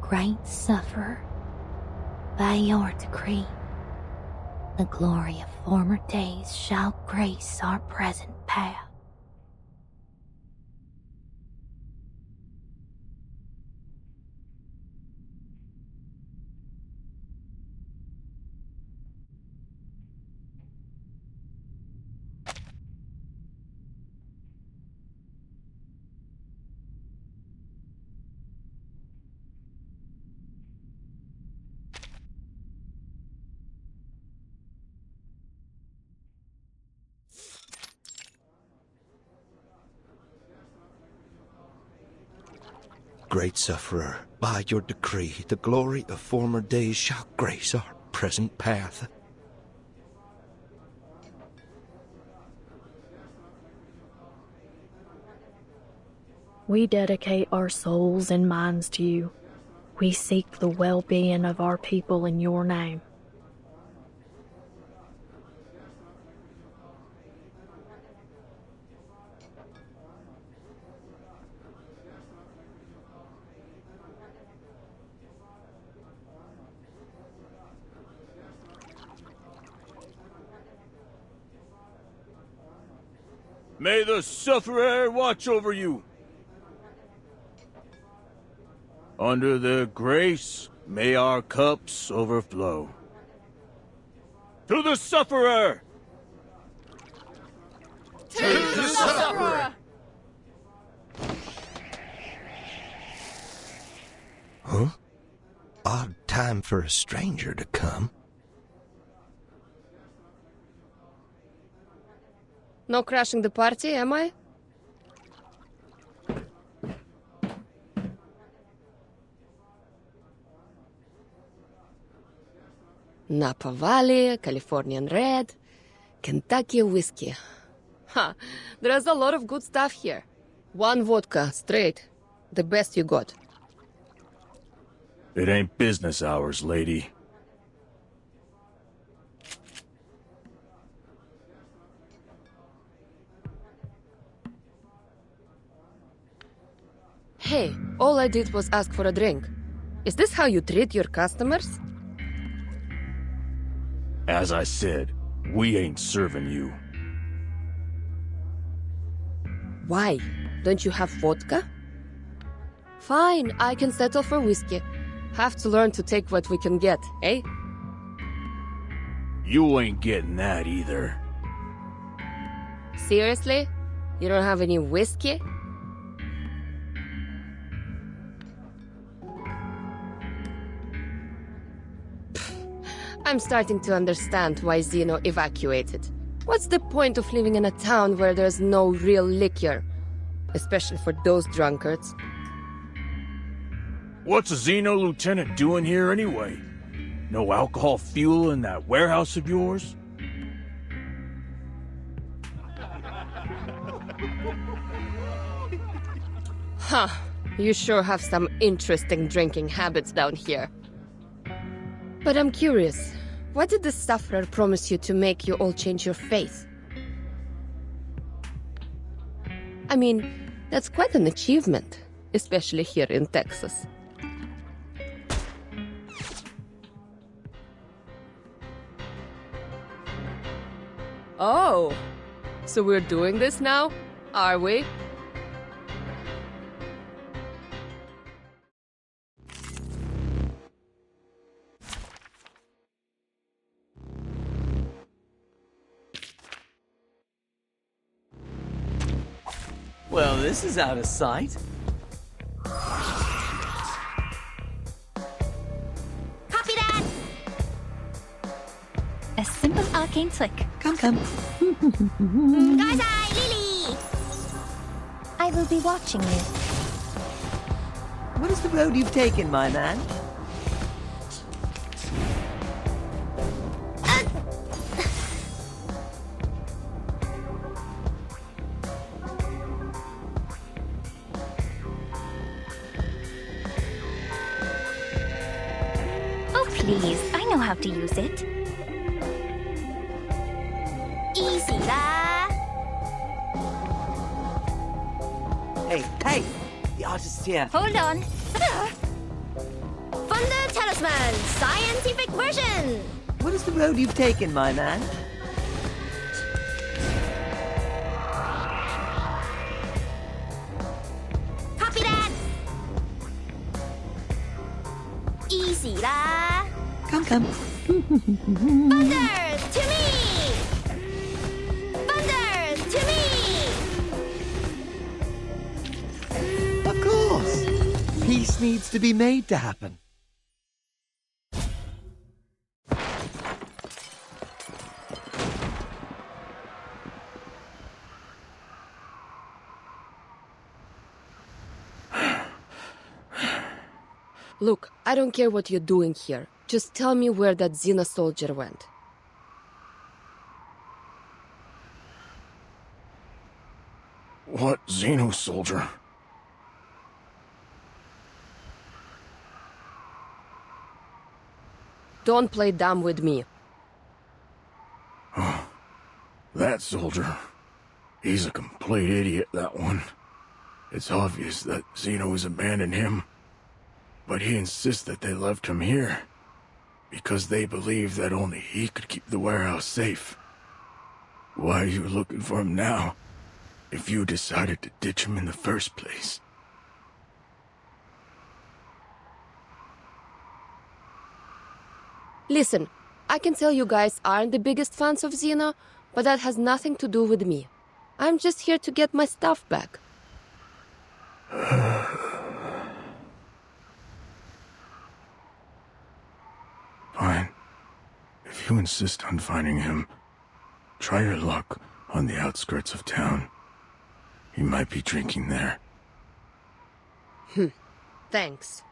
S18: Great sufferer, by your decree, the glory of former days shall grace our present path.
S6: Great sufferer, by your decree, the glory of former days shall grace our present path.
S20: We dedicate our souls and minds to you. We seek the well-being of our people in your name.
S21: May the sufferer watch over you. Under the grace, may our cups overflow. To the sufferer!
S6: To the sufferer!
S12: Huh? Odd time for a stranger to come.
S10: No crashing the party, am I? Napa Valley, Californian Red, Kentucky whiskey. Ha! There's a lot of good stuff here. 1 vodka, straight. The best you got.
S21: It ain't business hours, lady.
S10: Hey, all I did was ask for a drink. Is this how you treat your customers?
S21: As I said, we ain't serving you.
S10: Why? Don't you have vodka? Fine, I can settle for whiskey. Have to learn to take what we can get, eh?
S21: You ain't getting that either.
S10: Seriously? You don't have any whiskey? I'm starting to understand why Zeno evacuated. What's the point of living in a town where there's no real liquor? Especially for those drunkards.
S21: What's a Xeno lieutenant doing here anyway? No alcohol fuel in that warehouse of yours?
S10: Huh. You sure have some interesting drinking habits down here. But I'm curious, what did the sufferer promise you to make you all change your faith? I mean, that's quite an achievement, especially here in Texas. Oh, so we're doing this now, are we?
S13: Well, this is out of sight.
S7: Copy that! A simple arcane trick.
S14: Come, come.
S7: Guy's eye, Lily! I will be watching you.
S13: What is the road you've taken, my man?
S7: Please, I know how to use it. Easy lah.
S13: Hey, hey! The artist's here.
S7: Hold on. Thunder Talisman, scientific version.
S13: What is the road you've taken, my man?
S7: Copy that. Easy lah.
S13: Come, come.
S7: Thunder to me! Thunder to me!
S13: Of course. Peace needs to be made to happen.
S10: Look, I don't care what you're doing here. Just tell me where that Xena soldier went.
S12: What Xeno soldier?
S10: Don't play dumb with me.
S21: That soldier. He's a complete idiot, that one. It's obvious that Xeno has abandoned him. But he insists that they left him here. Because they believe that only he could keep the warehouse safe. Why are you looking for him now? if you decided to ditch him in the first place.
S10: Listen, I can tell you guys aren't the biggest fans of Xeno, but that has nothing to do with me. I'm just here to get my stuff back.
S21: Fine. If you insist on finding him, try your luck on the outskirts of town. He might be drinking there.
S10: Thanks.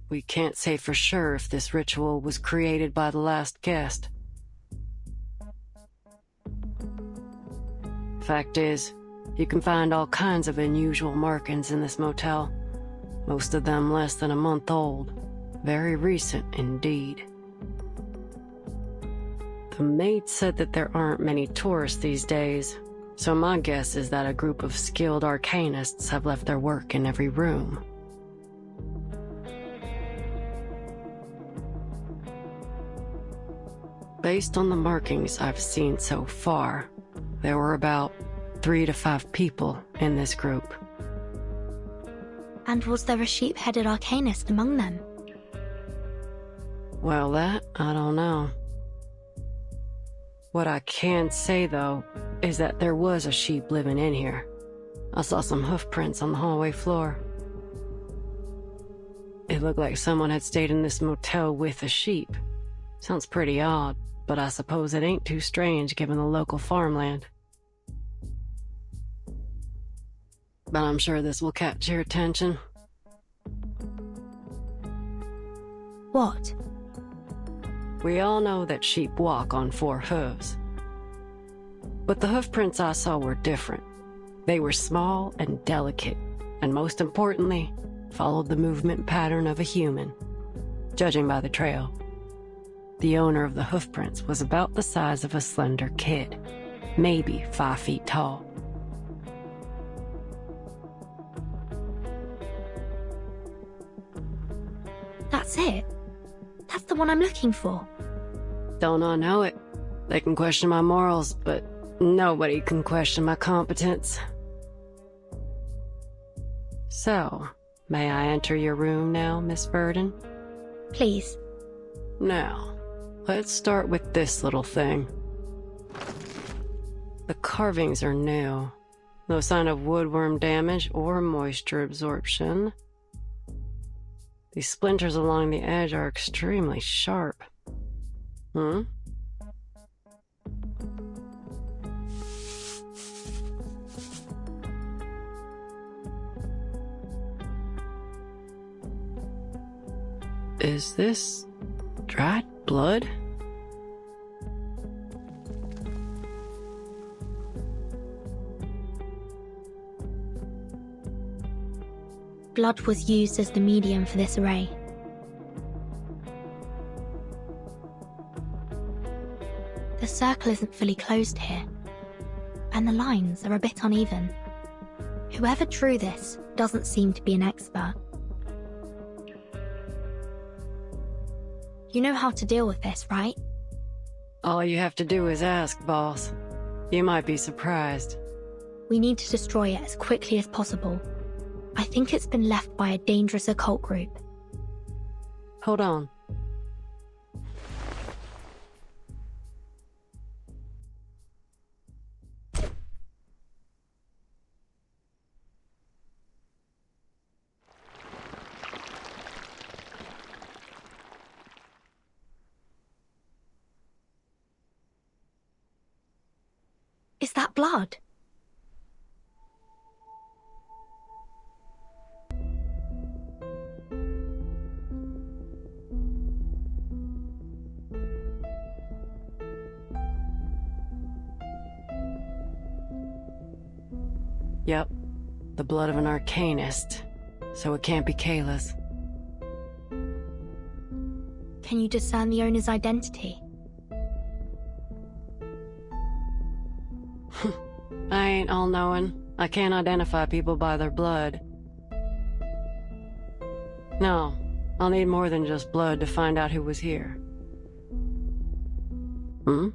S1: We can't say for sure if this ritual was created by the last guest. Fact is, you can find all kinds of unusual markings in this motel, most of them less than a month old. Very recent indeed. The maid said that there aren't many tourists these days, so my guess is that a group of skilled arcanists have left their work in every room. Based on the markings I've seen so far, there were about 3 to 5 people in this group.
S2: And was there a sheep-headed arcanist among them?
S1: Well, that I don't know. What I can say, though, is that there was a sheep living in here. I saw some hoof prints on the hallway floor. It looked like someone had stayed in this motel with a sheep. Sounds pretty odd, but I suppose it ain't too strange given the local farmland. But I'm sure this will catch your attention.
S2: What?
S1: We all know that sheep walk on 4 hooves. But the hoof prints I saw were different. They were small and delicate, and most importantly, followed the movement pattern of a human, judging by the trail. The owner of the hoof prints was about the size of a slender kid, maybe 5 feet tall.
S2: That's it? That's the one I'm looking for.
S1: Don't I know it? They can question my morals, but nobody can question my competence. So, may I enter your room now, Miss Verdon?
S2: Please.
S1: Now, let's start with this little thing. The carvings are new. No sign of woodworm damage or moisture absorption. These splinters along the edge are extremely sharp. Hmm? Is this dried blood?
S2: Blood was used as the medium for this array. The circle isn't fully closed here, and the lines are a bit uneven. Whoever drew this doesn't seem to be an expert. You know how to deal with this, right?
S1: All you have to do is ask, boss. You might be surprised.
S2: We need to destroy it as quickly as possible. I think it's been left by a dangerous occult group.
S1: Hold on.
S2: Is that blood?
S1: Yep, the blood of an arcanist, so it can't be Kayla's.
S2: Can you discern the owner's identity?
S1: I ain't all-knowing. I can't identify people by their blood. No, I'll need more than just blood to find out who was here. Hmm?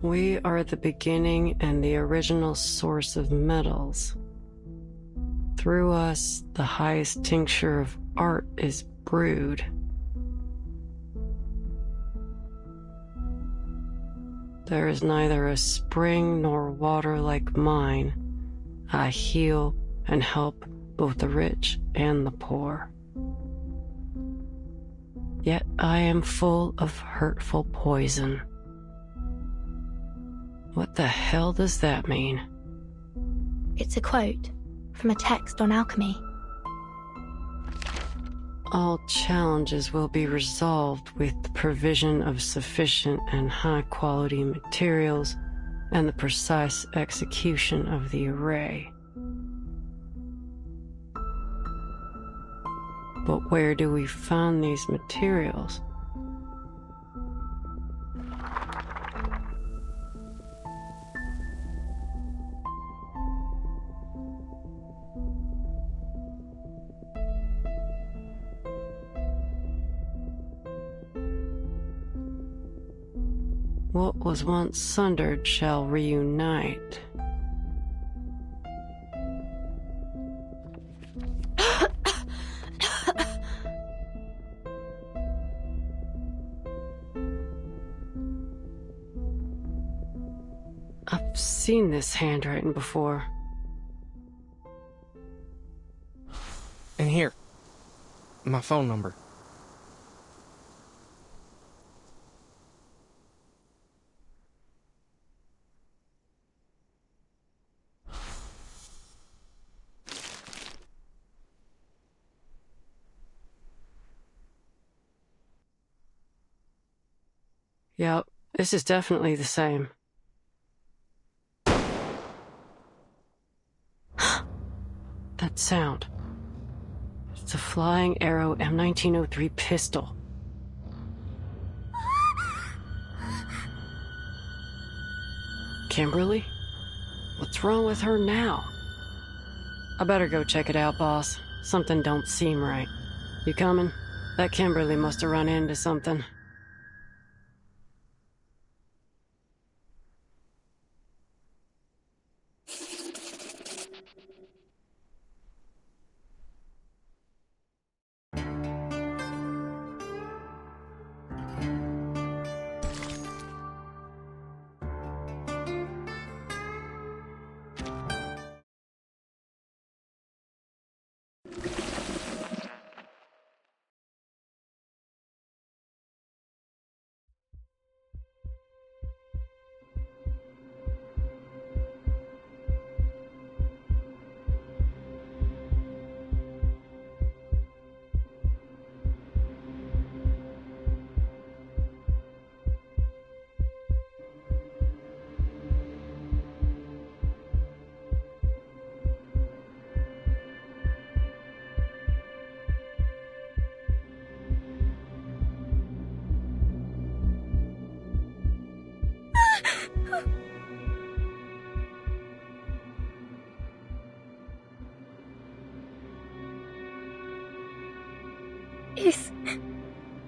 S1: We are the beginning and the original source of metals. Through us, the highest tincture of art is brewed. There is neither a spring nor water like mine. I heal and help both the rich and the poor. Yet I am full of hurtful poison. What the hell does that mean?
S2: It's a quote from a text on alchemy.
S1: All challenges will be resolved with the provision of sufficient and high-quality materials and the precise execution of the array. But where do we find these materials? What was once sundered shall reunite. I've seen this handwriting before.
S8: And here, my phone number.
S1: Yep, this is definitely the same. That sound. It's a Flying Arrow M1903 pistol. Kimberly? What's wrong with her now? I better go check it out, boss. Something don't seem right. You coming? That Kimberly must have run into something.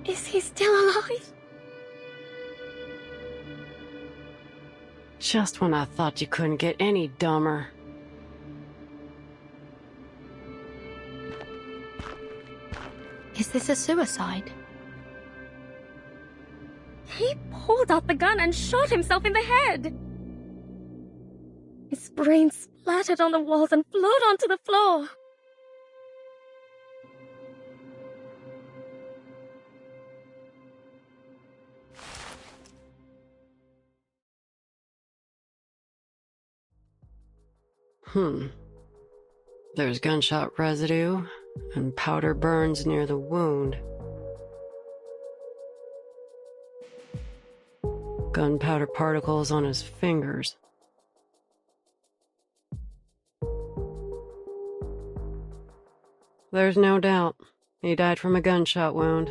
S15: Is he still alive?
S1: Just when I thought you couldn't get any dumber.
S2: Is this a suicide?
S15: He pulled out the gun and shot himself in the head. His brain splattered on the walls and flowed onto the floor.
S1: There's gunshot residue and powder burns near the wound. Gunpowder particles on his fingers. There's no doubt. He died from a gunshot wound.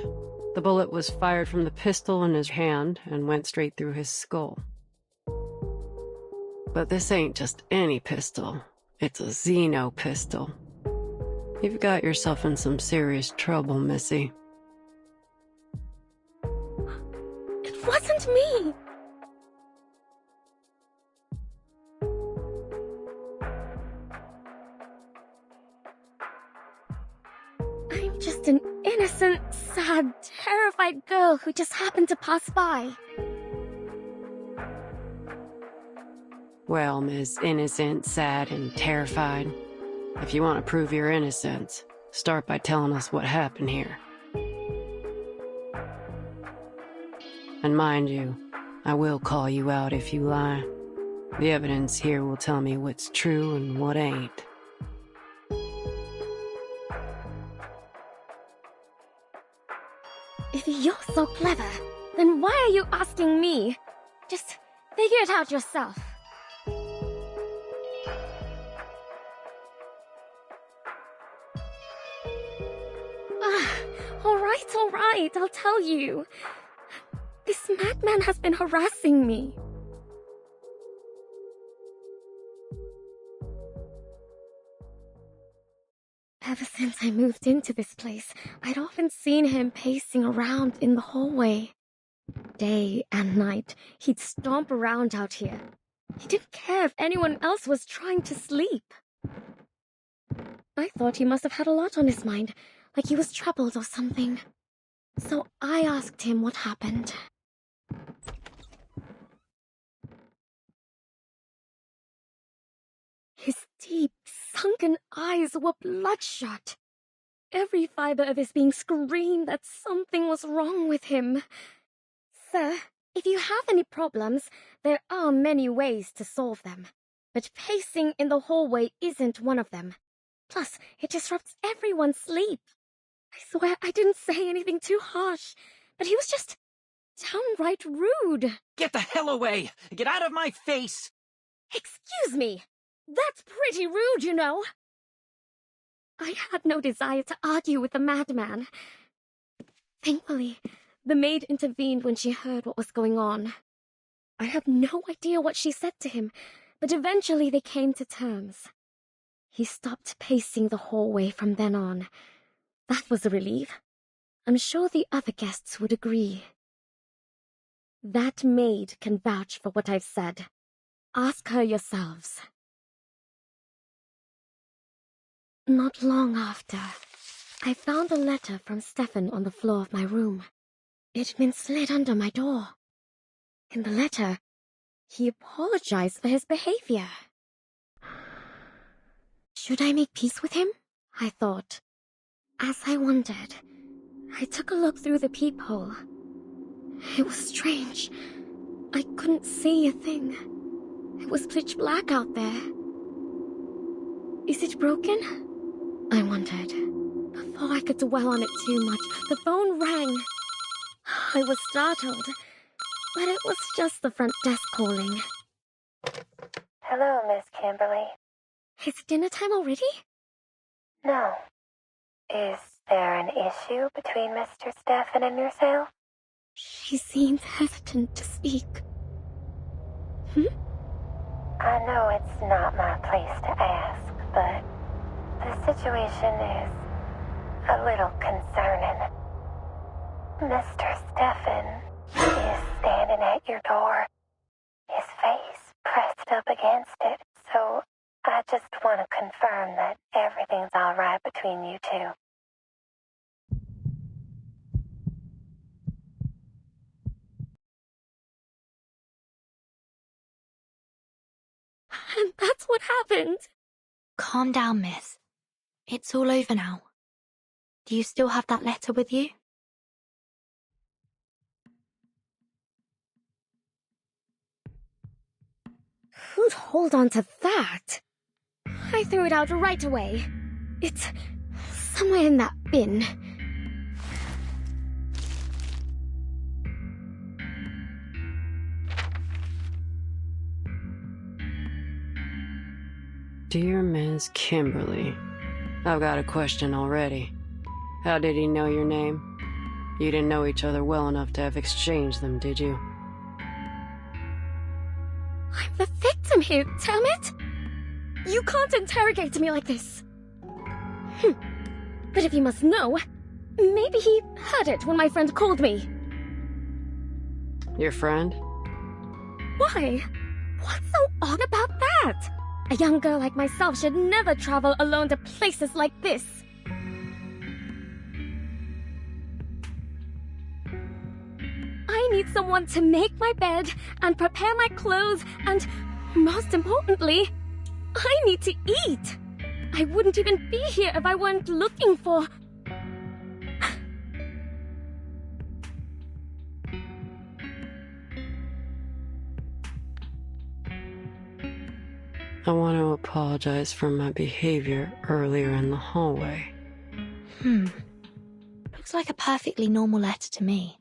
S1: The bullet was fired from the pistol in his hand and went straight through his skull. But this ain't just any pistol. It's a Xeno pistol. You've got yourself in some serious trouble, Missy.
S15: It wasn't me! I'm just an innocent, sad, terrified girl who just happened to pass by.
S1: Well, Miss Innocent, Sad, and Terrified, if you want to prove your innocence, start by telling us what happened here. And mind you, I will call you out if you lie. The evidence here will tell me what's true and what ain't.
S15: If you're so clever, then why are you asking me? Just figure it out yourself. All right, I'll tell you. This madman has been harassing me. Ever since I moved into this place, I'd often seen him pacing around in the hallway. Day and night, he'd stomp around out here. He didn't care if anyone else was trying to sleep. I thought he must have had a lot on his mind, like he was troubled or something. So I asked him what happened. His deep, sunken eyes were bloodshot. Every fiber of his being screamed that something was wrong with him. Sir, if you have any problems, there are many ways to solve them. But pacing in the hallway isn't one of them. Plus, it disrupts everyone's sleep. I swear I didn't say anything too harsh, but he was just downright rude.
S16: Get the hell away! Get out of my face!
S15: Excuse me! That's pretty rude, you know. I had no desire to argue with the madman. Thankfully, the maid intervened when she heard what was going on. I have no idea what she said to him, but eventually they came to terms. He stopped pacing the hallway from then on. That was a relief. I'm sure the other guests would agree. That maid can vouch for what I've said. Ask her yourselves. Not long after, I found a letter from Stefan on the floor of my room. It'd been slid under my door. In the letter, he apologized for his behavior. Should I make peace with him? I thought. As I wondered, I took a look through the peephole. It was strange. I couldn't see a thing. It was pitch black out there. Is it broken? I wondered. Before I could dwell on it too much, the phone rang. I was startled, but it was just the front desk calling.
S3: Hello, Miss Kimberly.
S15: Is it dinner time already?
S3: No. Is there an issue between Mr. Stefan and yourself?
S15: She seemed hesitant to speak.
S3: I know it's not my place to ask, but the situation is a little concerning. Mr. Stefan is standing at your door, his face pressed up against it, so I just want to confirm that everything's all right between you two.
S15: And that's what happened.
S2: Calm down, miss. It's all over now. Do you still have that letter with you?
S15: Who'd hold on to that? I threw it out right away. It's somewhere in that bin.
S1: Dear Ms. Kimberly, I've got a question already. How did he know your name? You didn't know each other well enough to have exchanged them, did you?
S15: I'm the victim here, damn it! You can't interrogate me like this. But if you must know, maybe he heard it when my friend called me.
S1: Your friend?
S15: Why? What's so odd about that? A young girl like myself should never travel alone to places like this. I need someone to make my bed and prepare my clothes and, most importantly, I need to eat. I wouldn't even be here if I weren't looking for...
S1: I want to apologize for my behavior earlier in the hallway.
S2: Looks like a perfectly normal letter to me.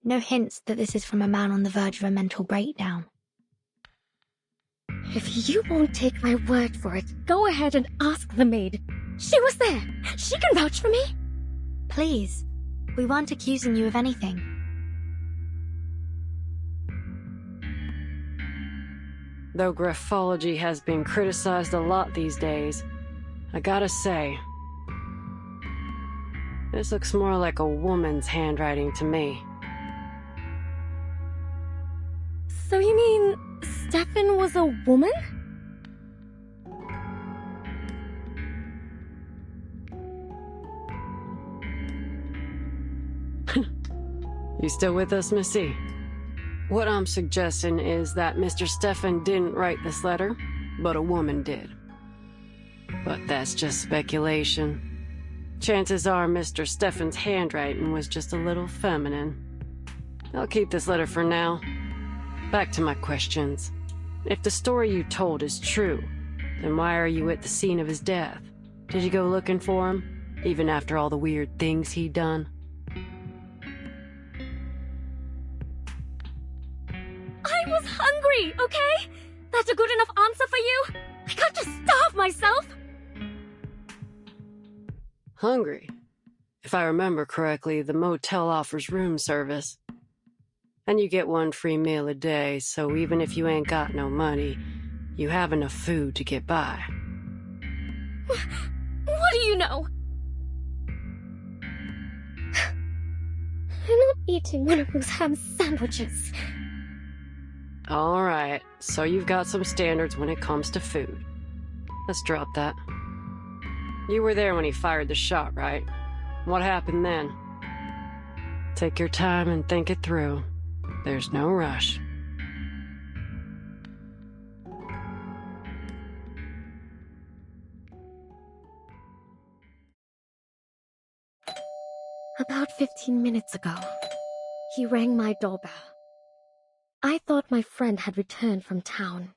S2: No hints that this is from a man on the verge of a mental breakdown.
S15: If you won't take my word for it, go ahead and ask the maid. She was there. She can vouch for me.
S2: Please, we weren't accusing you of anything.
S1: Though graphology has been criticized a lot these days, I gotta say, this looks more like a woman's handwriting to me.
S15: So you mean Stefan was a woman?
S1: You still with us, Missy? What I'm suggesting is that Mr. Stefan didn't write this letter, but a woman did. But that's just speculation. Chances are Mr. Stefan's handwriting was just a little feminine. I'll keep this letter for now. Back to my questions. If the story you told is true, then why are you at the scene of his death? Did you go looking for him, even after all the weird things he'd done?
S15: I was hungry, okay? That's a good enough answer for you? I can't just starve myself.
S1: Hungry? If I remember correctly, the motel offers room service. And you get 1 free meal a day, so even if you ain't got no money, you have enough food to get by.
S15: What do you know? I'm not eating one of those ham sandwiches.
S1: Alright, so you've got some standards when it comes to food. Let's drop that. You were there when he fired the shot, right? What happened then? Take your time and think it through. There's no rush.
S15: About 15 minutes ago, he rang my doorbell. I thought my friend had returned from town.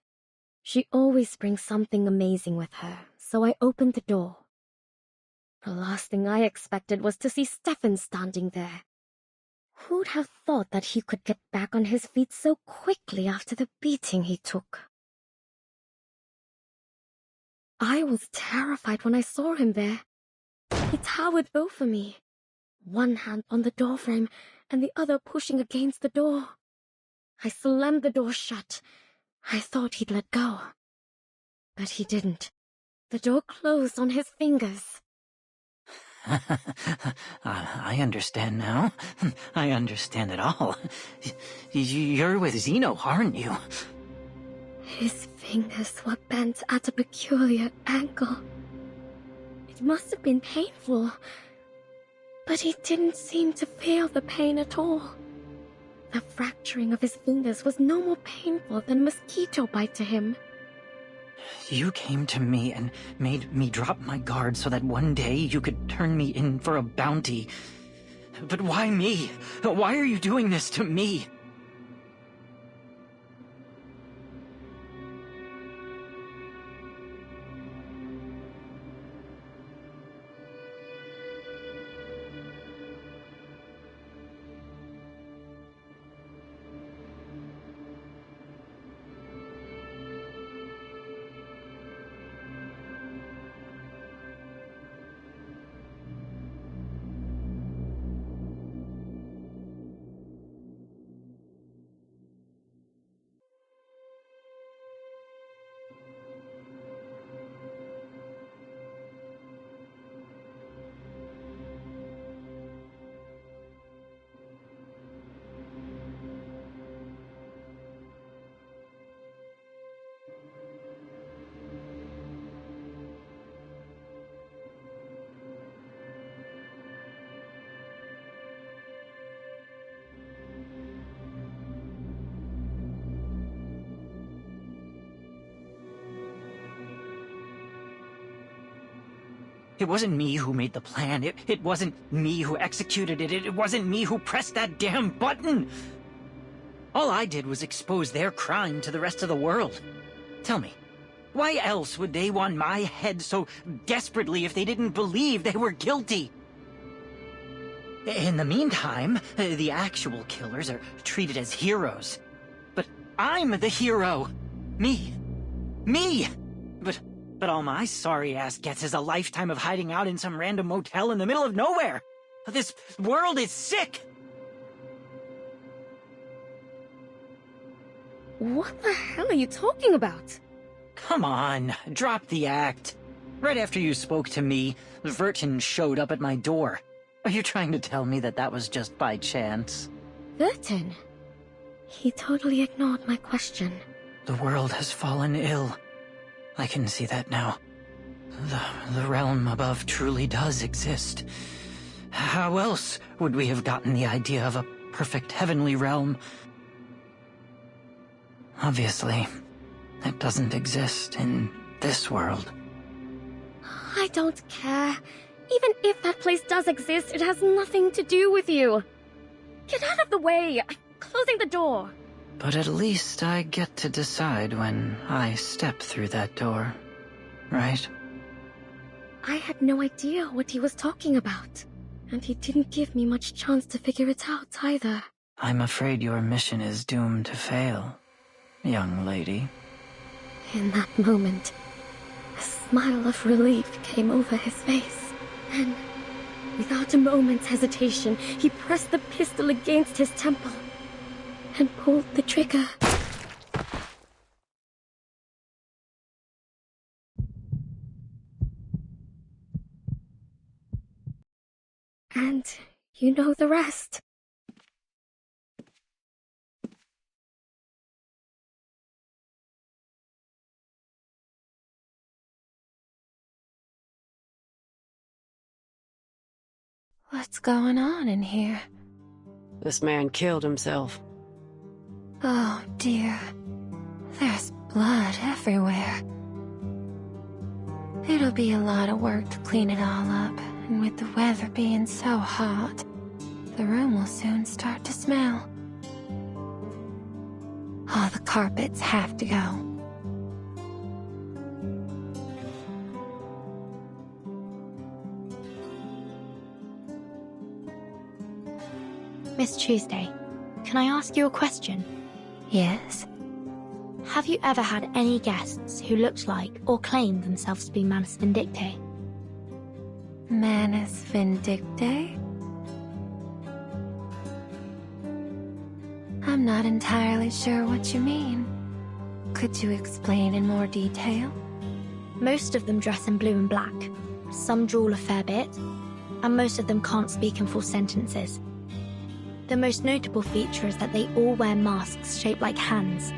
S15: She always brings something amazing with her, so I opened the door. The last thing I expected was to see Stefan standing there. Who'd have thought that he could get back on his feet so quickly after the beating he took? I was terrified when I saw him there. He towered over me, one hand on the doorframe and the other pushing against the door. I slammed the door shut I thought he'd let go. But he didn't. The door closed on his fingers.
S16: I understand now. I understand it all. You're with Zeno, aren't you?
S15: His fingers were bent at a peculiar angle. It must have been painful, but he didn't seem to feel the pain at all. The fracturing of his fingers was no more painful than a mosquito bite to him.
S16: You came to me and made me drop my guard so that one day you could turn me in for a bounty. But why me? Why are you doing this to me? It wasn't me who made the plan. It wasn't me who executed it. It wasn't me who pressed that damn button. All I did was expose their crime to the rest of the world. Tell me, why else would they want my head so desperately if they didn't believe they were guilty? In the meantime, the actual killers are treated as heroes. But I'm the hero. Me. But all my sorry ass gets is a lifetime of hiding out in some random motel in the middle of nowhere. This world is sick.
S15: What the hell are you talking about?
S16: Come on, drop the act. Right after you spoke to me, Vertin showed up at my door. Are you trying to tell me that was just by chance?
S15: Vertin? He totally ignored my question.
S16: The world has fallen ill. I can see that now. The realm above truly does exist. How else would we have gotten the idea of a perfect heavenly realm? Obviously, it doesn't exist in this world.
S15: I don't care. Even if that place does exist, it has nothing to do with you. Get out of the way! I'm closing the door.
S16: But at least I get to decide when I step through that door, right?
S15: I had no idea what he was talking about, and he didn't give me much chance to figure it out either.
S16: I'm afraid your mission is doomed to fail, young lady.
S15: In that moment, a smile of relief came over his face, and without a moment's hesitation, he pressed the pistol against his temple and pulled the trigger. And you know the rest.
S3: What's going on in here?
S1: This man killed himself.
S3: Oh dear. There's blood everywhere. It'll be a lot of work to clean it all up, and with the weather being so hot, the room will soon start to smell. All the carpets have to go.
S2: Miss Tuesday, can I ask you a question?
S3: Yes?
S2: Have you ever had any guests who looked like or claimed themselves to be Manus Vindictae?
S3: Manus Vindictae? I'm not entirely sure what you mean. Could you explain in more detail?
S2: Most of them dress in blue and black. Some drool a fair bit, and most of them can't speak in full sentences. The most notable feature is that they all wear masks shaped like hands.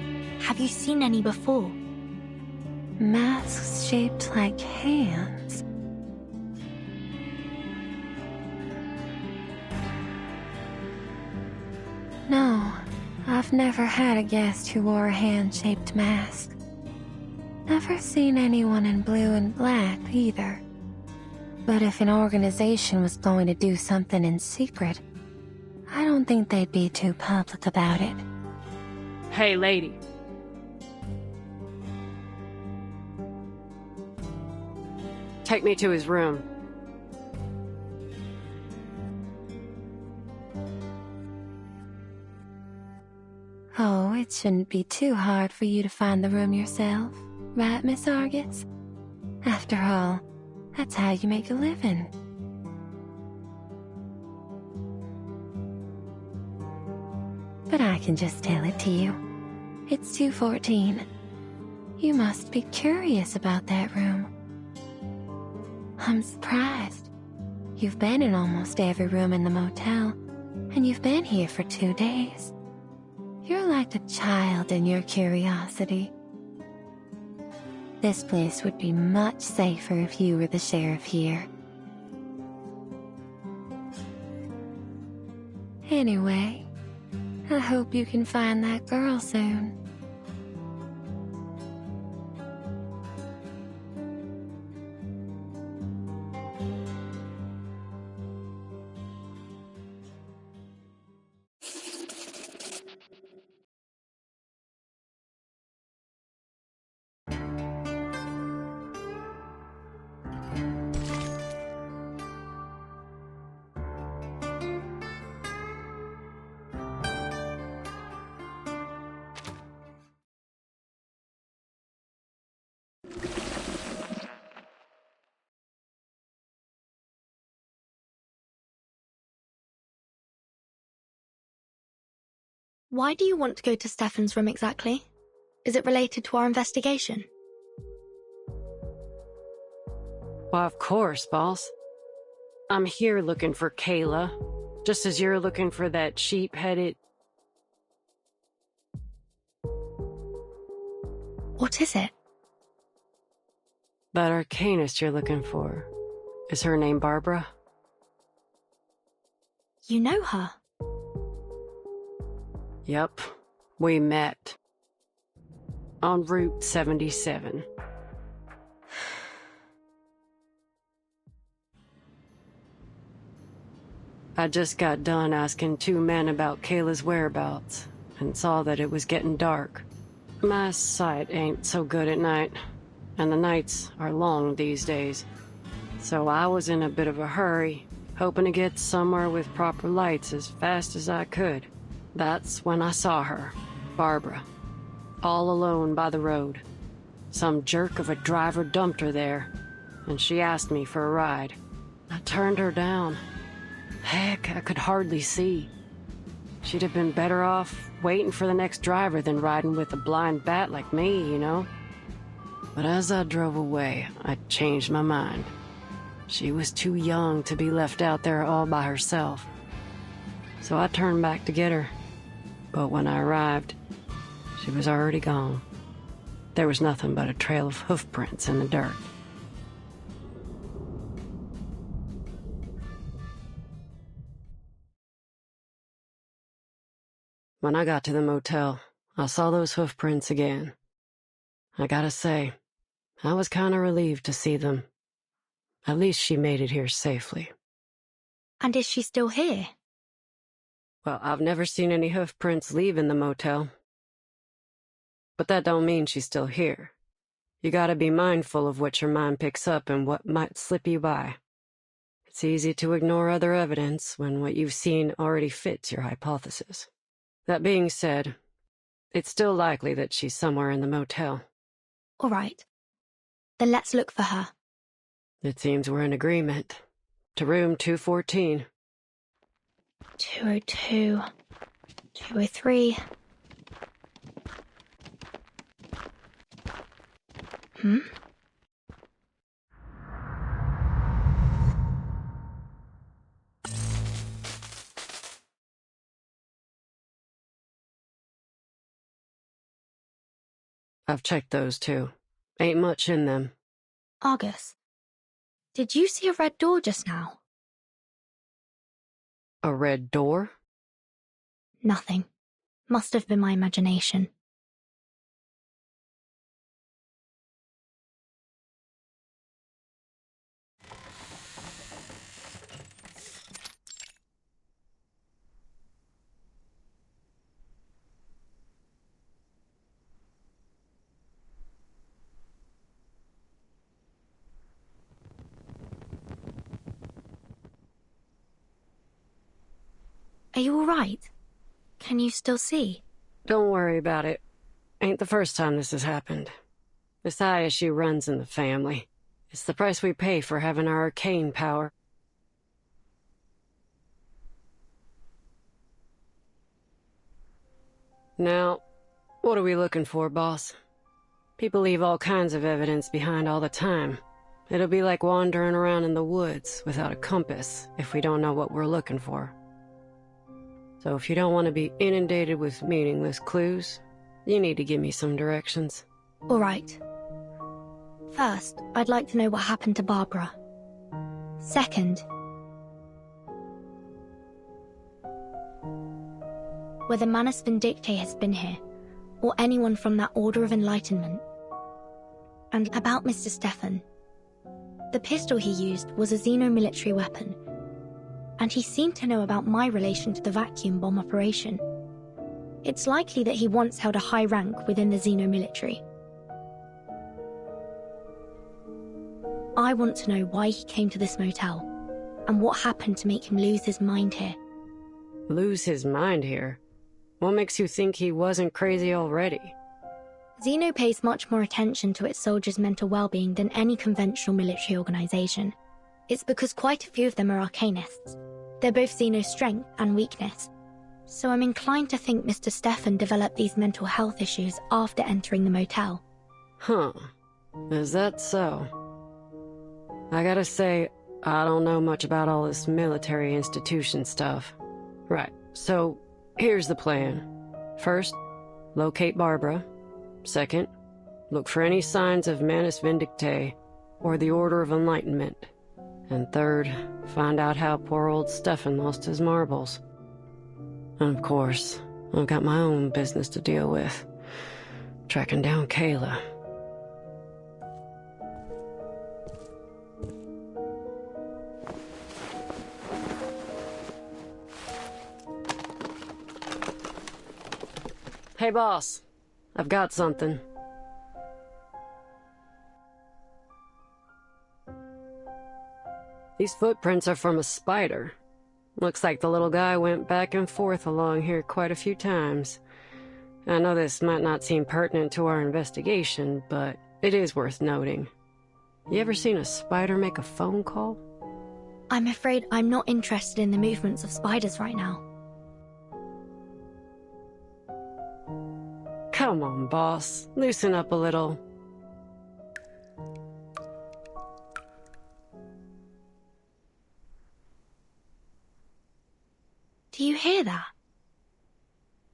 S2: Have you seen any before?
S3: Masks shaped like hands? No, I've never had a guest who wore a hand-shaped mask. Never seen anyone in blue and black either. But if an organization was going to do something in secret, I don't think they'd be too public about it.
S17: Hey, lady.
S1: Take me to his room.
S3: Oh, it shouldn't be too hard for you to find the room yourself, right, Miss Argus? After all, that's how you make a living. But I can just tell it to you. It's 214. You must be curious about that room. I'm surprised. You've been in almost every room in the motel, and you've been here for 2 days. You're like a child in your curiosity. This place would be much safer if you were the sheriff here. Anyway, I hope you can find that girl soon.
S2: Why do you want to go to Stefan's room exactly? Is it related to our investigation?
S1: Why, of course, boss. I'm here looking for Kayla, just as you're looking for that sheep-headed...
S2: What is it?
S1: That arcanist you're looking for. Is her name Barbara?
S2: You know her?
S1: Yep, we met. On Route 77. I just got done asking 2 men about Kayla's whereabouts, and saw that it was getting dark. My sight ain't so good at night, and the nights are long these days. So I was in a bit of a hurry, hoping to get somewhere with proper lights as fast as I could. That's when I saw her, Barbara, all alone by the road. Some jerk of a driver dumped her there, and she asked me for a ride. I turned her down. Heck, I could hardly see. She'd have been better off waiting for the next driver than riding with a blind bat like me, you know? But as I drove away, I changed my mind. She was too young to be left out there all by herself. So I turned back to get her. But when I arrived, she was already gone. There was nothing but a trail of hoof prints in the dirt. When I got to the motel, I saw those hoof prints again. I gotta say, I was kinda relieved to see them. At least she made it here safely.
S2: And is she still here?
S1: Well, I've never seen any hoof prints leaving the motel. But that don't mean she's still here. You gotta be mindful of what your mind picks up and what might slip you by. It's easy to ignore other evidence when what you've seen already fits your hypothesis. That being said, it's still likely that she's somewhere in the motel.
S2: All right. Then let's look for her.
S1: It seems we're in agreement. To room 214.
S2: 202. 203.
S20: Hmm?
S1: I've checked those too. Ain't much in them.
S2: Argus, did you see a red door just now?
S1: A red door?
S2: Nothing. Must have been my imagination. Are you alright? Can you still see?
S1: Don't worry about it. Ain't the first time this has happened. This eye issue runs in the family. It's the price we pay for having our arcane power. Now, what are we looking for, boss? People leave all kinds of evidence behind all the time. It'll be like wandering around in the woods without a compass if we don't know what we're looking for. So if you don't want to be inundated with meaningless clues, you need to give me some directions.
S2: Alright. First, I'd like to know what happened to Barbara. Second, whether Manus Vindictae has been here, or anyone from that Order of Enlightenment. And about Mr. Stefan. The pistol he used was a xeno-military weapon, and he seemed to know about my relation to the vacuum bomb operation. It's likely that he once held a high rank within the xeno-military. I want to know why he came to this motel, and what happened to make him lose his mind here.
S1: Lose his mind here? What makes you think he wasn't crazy already?
S2: Xeno pays much more attention to its soldiers' mental well-being than any conventional military organization. It's because quite a few of them are arcanists. They're both Xeno's strength and weakness. So I'm inclined to think Mr. Stefan developed these mental health issues after entering the motel.
S1: Huh. Is that so? I gotta say, I don't know much about all this military institution stuff. Right, so here's the plan. First, locate Barbara. Second, look for any signs of Manus Vindictae or the Order of Enlightenment. And third, find out how poor old Stefan lost his marbles. And of course, I've got my own business to deal with. Tracking down Kayla. Hey, boss. I've got something. These footprints are from a spider. Looks like the little guy went back and forth along here quite a few times. I know this might not seem pertinent to our investigation, but it is worth noting. You ever seen a spider make a phone call?
S2: I'm afraid I'm not interested in the movements of spiders right now.
S1: Come on, boss. Loosen up a little.
S2: Do you hear that?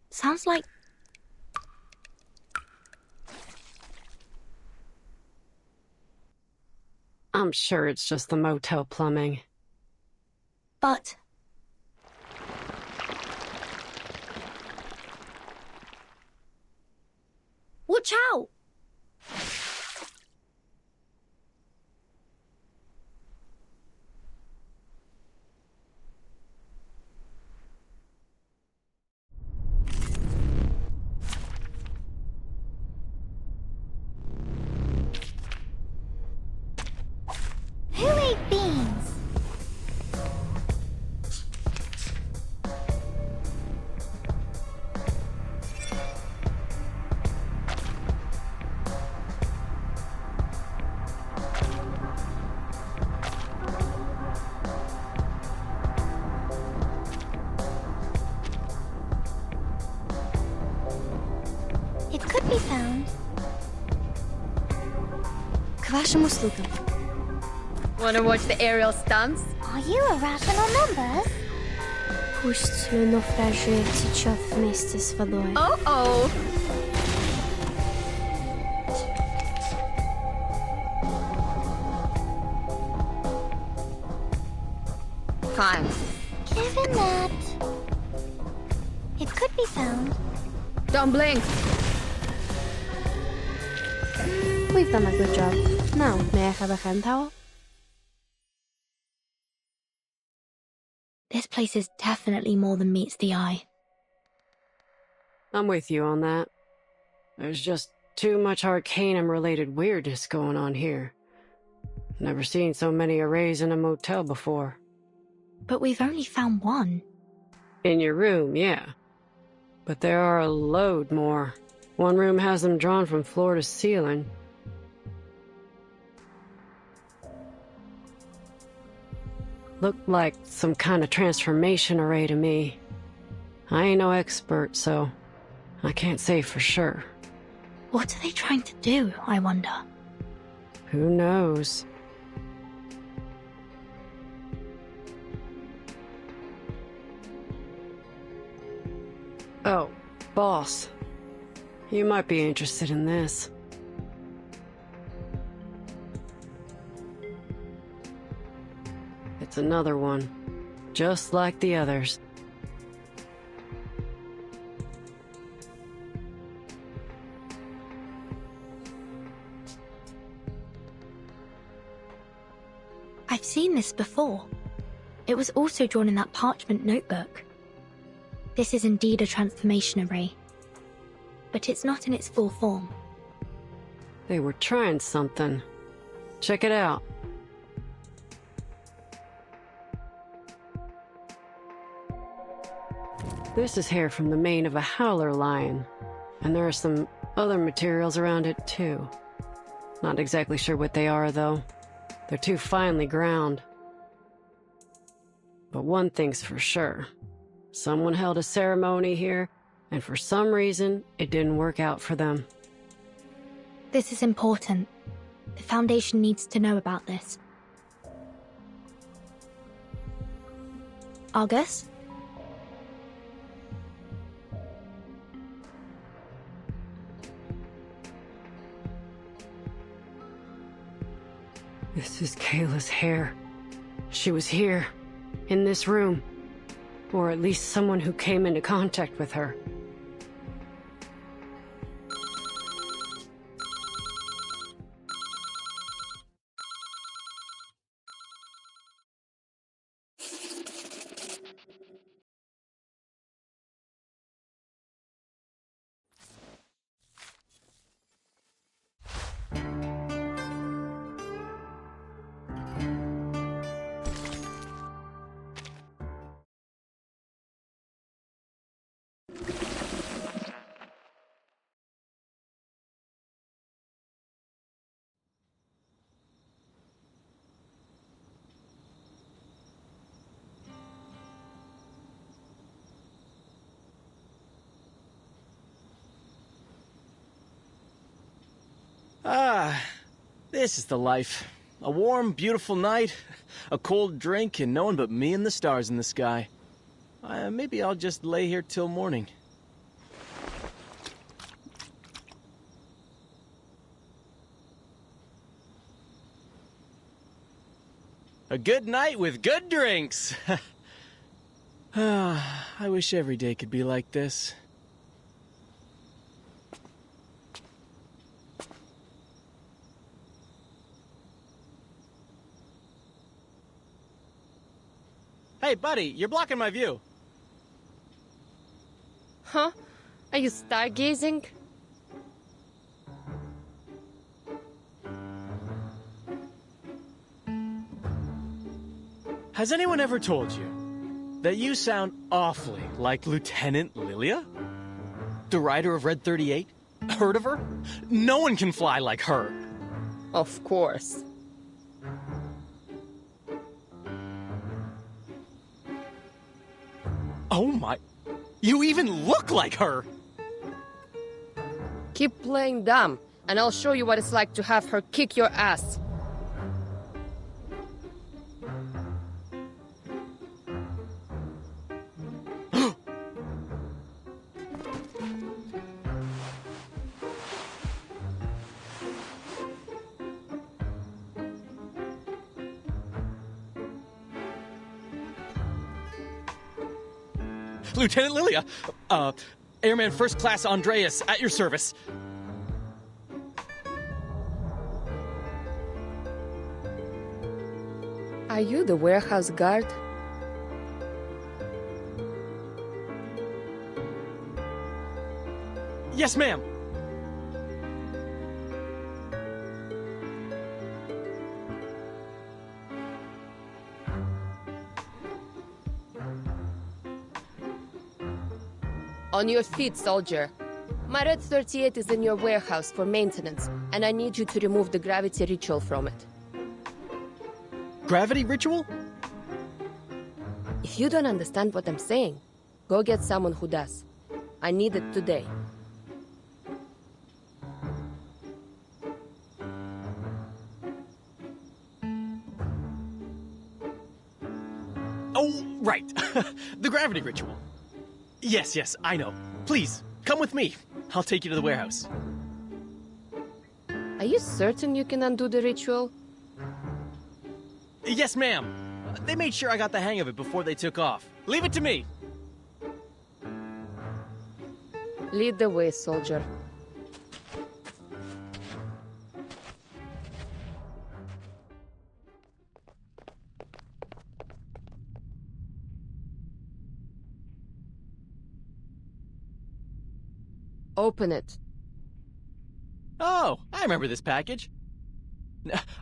S2: Sounds like...
S1: I'm sure it's just the motel plumbing.
S2: But... Watch out!
S7: Who ate beans? It could be found.
S15: вашим услугам. Wanna watch the aerial stunts?
S9: Are you a rational numbers?
S2: Пусть нафражи течет вместе с водой.
S15: Oh-oh! Fine.
S9: Given that... It could be found.
S15: Don't blink!
S2: We've done a good job. Now, may I have a hand towel? This place is definitely more than meets the eye.
S1: I'm with you on that. There's just too much Arcanum-related weirdness going on here. Never seen so many arrays in a motel before.
S2: But we've only found one.
S1: In your room, yeah. But there are a load more. One room has them drawn from floor to ceiling. Looked like some kind of transformation array to me. I ain't no expert, so I can't say for sure.
S2: What are they trying to do, I wonder?
S1: Who knows? Oh, boss. You might be interested in this. It's another one, just like the others.
S2: I've seen this before. It was also drawn in that parchment notebook. This is indeed a transformation array. But it's not in its full form.
S1: They were trying something. Check it out. This is hair from the mane of a howler lion, and there are some other materials around it too. Not exactly sure what they are, though. They're too finely ground. But one thing's for sure. Someone held a ceremony here, and for some reason, it didn't work out for them.
S2: This is important. The Foundation needs to know about this. Argus?
S1: This is Kayla's hair. She was here, in this room. Or at least someone who came into contact with her.
S12: Ah, this is the life. A warm, beautiful night, a cold drink, and no one but me and the stars in the sky. Maybe I'll just lay here till morning. A good night with good drinks! I wish every day could be like this. Hey, buddy, you're blocking my view.
S10: Huh? Are you stargazing?
S12: Has anyone ever told you that you sound awfully like Lieutenant Lilia? The rider of Red 38? Heard of her? No one can fly like her.
S10: Of course.
S12: Oh my... You even look like her!
S10: Keep playing dumb. and I'll show you what it's like to have her kick your ass.
S8: Lieutenant Lilia! Airman First Class Andreas, at your service.
S10: Are you the warehouse guard?
S8: Yes, ma'am!
S10: On your feet, soldier. My Red 38 is in your warehouse for maintenance, and I need you to remove the gravity ritual from it.
S8: Gravity ritual?
S10: If you don't understand what I'm saying, go get someone who does. I need it today.
S8: Oh, right. The gravity ritual. Yes, I know. Please, come with me. I'll take you to the warehouse.
S10: Are you certain you can undo the ritual?
S8: Yes, ma'am. They made sure I got the hang of it before they took off. Leave it to me.
S10: Lead the way, soldier. Open it.
S8: Oh, I remember this package.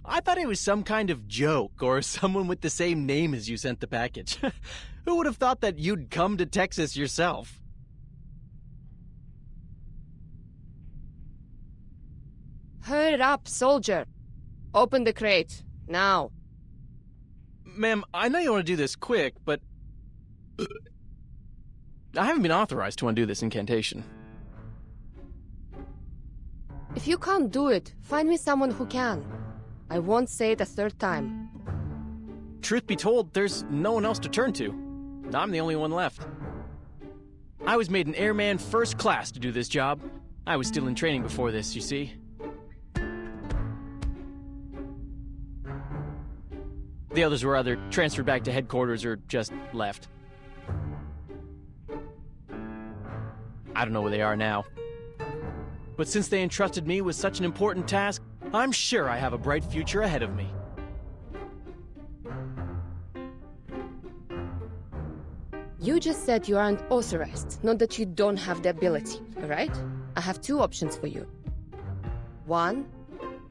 S8: I thought it was some kind of joke, or someone with the same name as you sent the package. Who would have thought that you'd come to Texas yourself?
S10: Hurry up, soldier. Open the crate, now.
S8: Ma'am, I know you want to do this quick, but I haven't been authorized to undo this incantation.
S10: If you can't do it, find me someone who can. I won't say it a third time.
S8: Truth be told, there's no one else to turn to. I'm the only one left. I was made an airman first class to do this job. I was still in training before this, you see. The others were either transferred back to headquarters or just left. I don't know where they are now. But since they entrusted me with such an important task, I'm sure I have a bright future ahead of me.
S10: You just said you aren't authorized, not that you don't have the ability, right? I have two options for you. 1,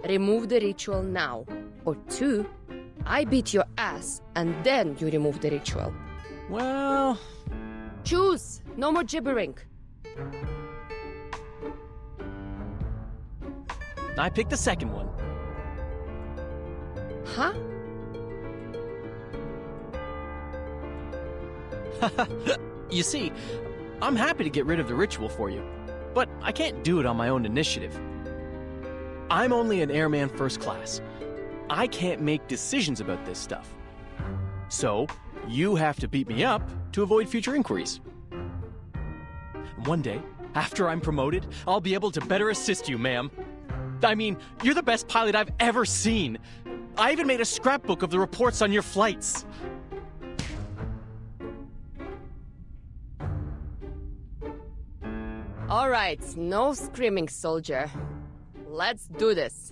S10: remove the ritual now. Or 2, I beat your ass and then you remove the ritual.
S8: Well...
S10: Choose! No more gibbering.
S8: I picked the second one.
S10: Huh?
S8: You see, I'm happy to get rid of the ritual for you, but I can't do it on my own initiative. I'm only an airman first class. I can't make decisions about this stuff. So, you have to beat me up to avoid future inquiries. One day, after I'm promoted, I'll be able to better assist you, ma'am. I mean, you're the best pilot I've ever seen. I even made a scrapbook of the reports on your flights.
S10: All right, no screaming, soldier. Let's do this.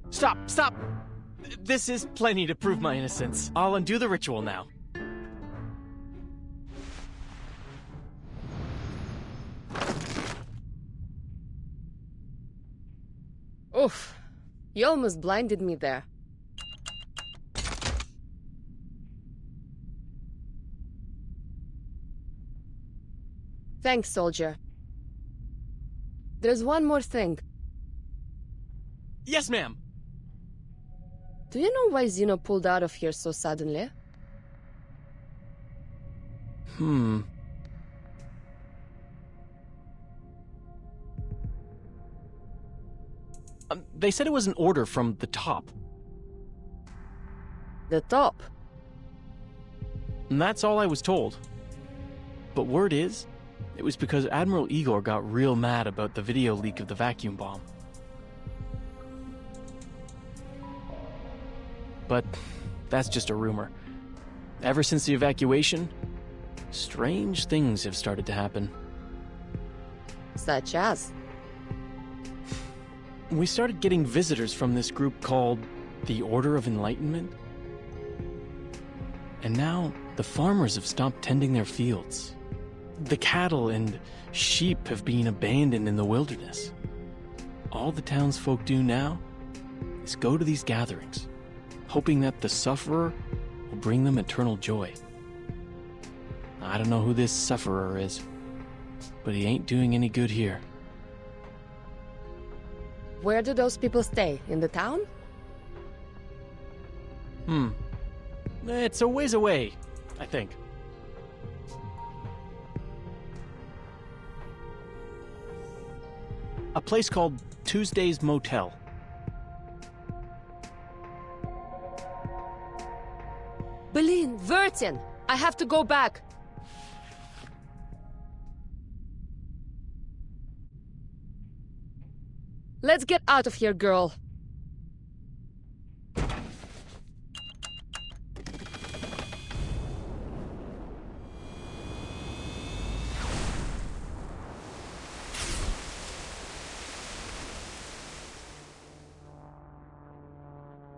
S8: Stop! This is plenty to prove my innocence. I'll undo the ritual now.
S10: Oof, you almost blinded me there. Thanks, soldier. There's one more thing.
S8: Yes, ma'am.
S10: Do you know why Zeno pulled out of here so suddenly?
S8: They said it was an order from the top.
S10: The top?
S8: And that's all I was told. But word is, it was because Admiral Igor got real mad about the video leak of the vacuum bomb. But that's just a rumor. Ever since the evacuation, strange things have started to happen.
S10: Such as?
S8: We started getting visitors from this group called the Order of Enlightenment. And now the farmers have stopped tending their fields. The cattle and sheep have been abandoned in the wilderness. All the townsfolk do now is go to these gatherings, hoping that the sufferer will bring them eternal joy. I don't know who this sufferer is, but he ain't doing any good here.
S10: Where do those people stay? In the town?
S8: It's a ways away, I think. A place called Tuesday's Motel.
S10: Berlin, Vertin! I have to go back! Let's get out of here, girl.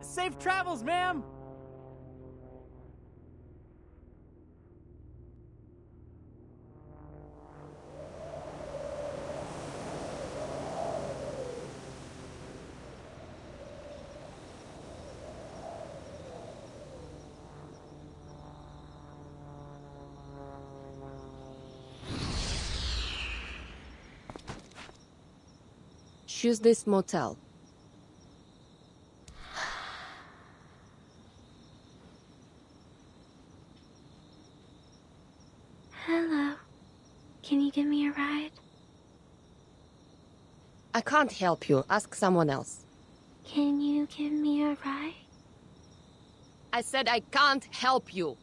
S8: Safe travels, ma'am!
S10: Choose this motel.
S18: Hello. Can you give me a ride?
S10: I can't help you. Ask someone else.
S18: Can you give me a ride?
S10: I said I can't help you.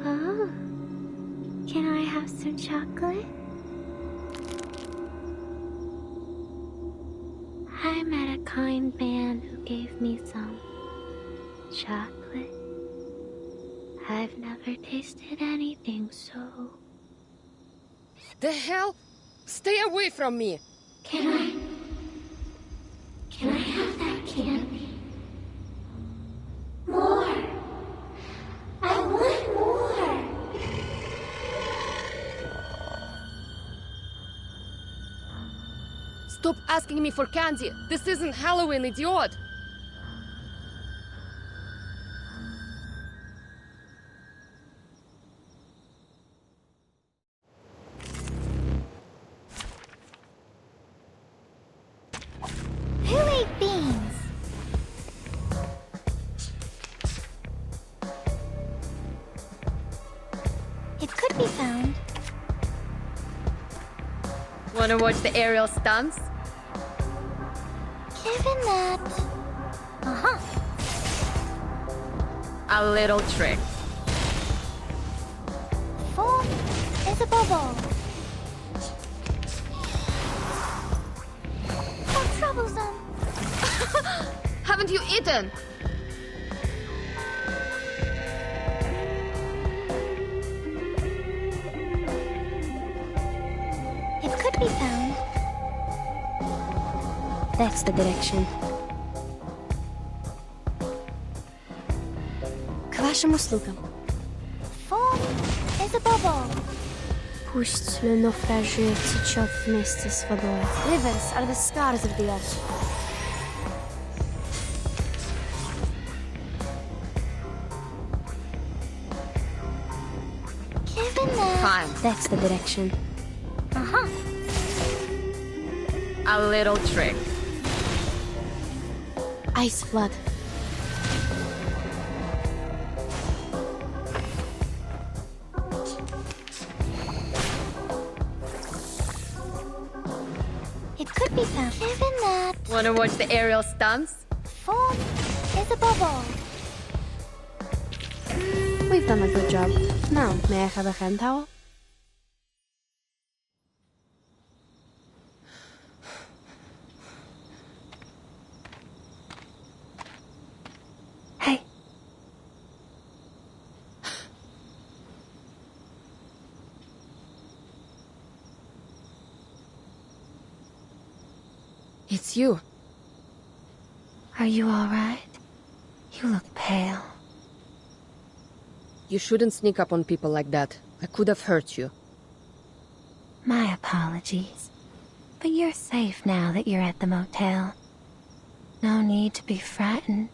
S18: Oh. Can I have some chocolate? I met a kind man who gave me some chocolate. I've never tasted anything so...
S10: The hell? Stay away from me!
S18: Can I have that candy? More! I want more!
S10: Stop asking me for candy! This isn't Halloween, idiot!
S18: Who ate beans? It could be found.
S10: Wanna watch the aerial stunts?
S18: Given that... Uh-huh.
S10: A little trick.
S18: Foam is a bubble. How troublesome.
S10: Haven't you eaten?
S18: It could be found.
S10: That's the direction. К вашим услугам.
S18: Foam is a bubble.
S2: Пусть le naufragé течет вместе с водой.
S10: Rivers are the scars of the earth.
S18: Given that...
S10: Fine. That's the direction.
S15: Uh-huh.
S19: A little trick.
S10: Ice flood.
S18: It could be found. Given that
S10: Wanna watch the aerial stunts?
S18: form is a bubble.
S4: We've done a good job. Nou, may I have a hand towel?
S3: Hey.
S10: It's you.
S3: Are you all right? You look pale.
S10: You shouldn't sneak up on people like that. I could have hurt you.
S3: My apologies. But you're safe now that you're at the motel. No need to be frightened.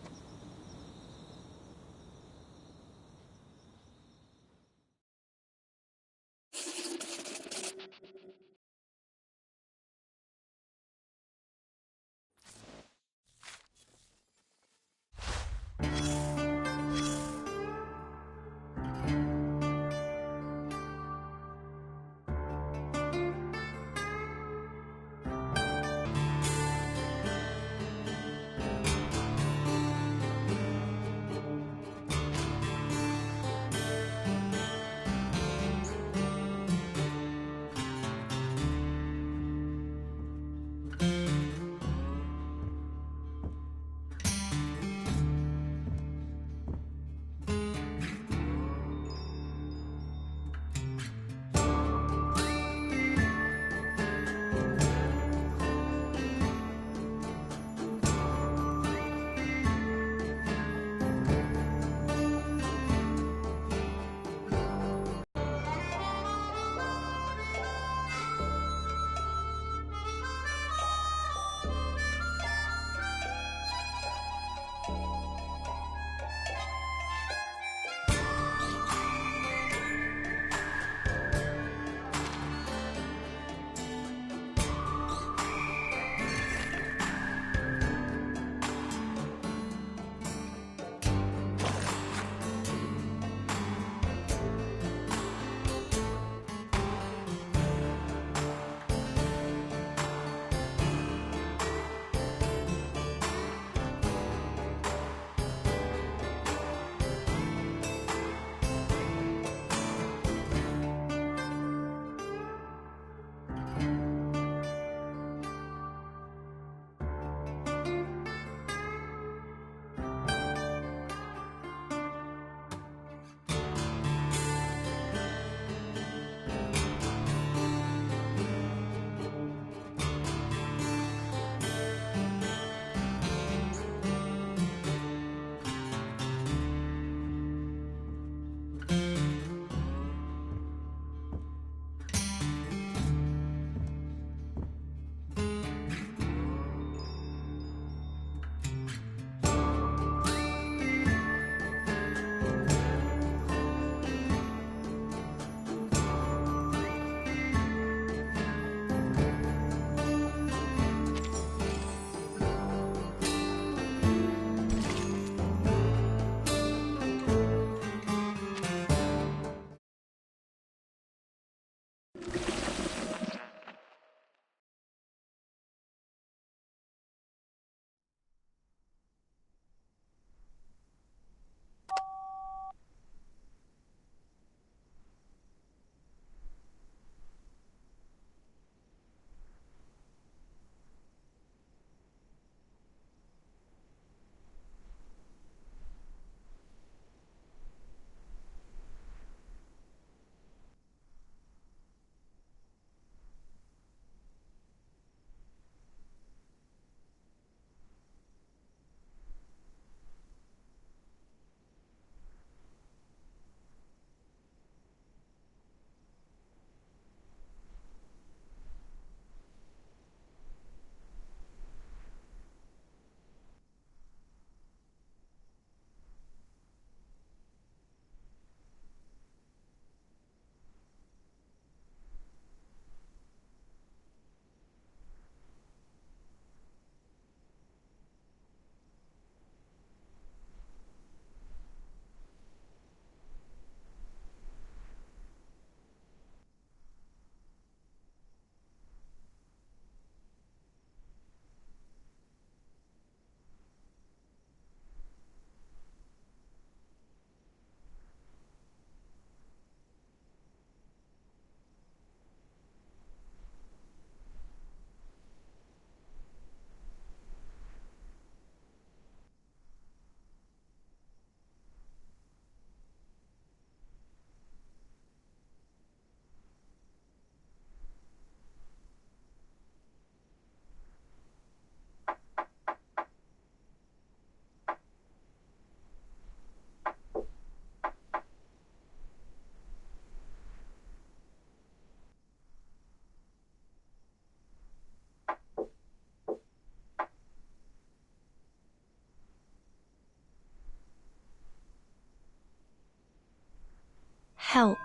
S18: help.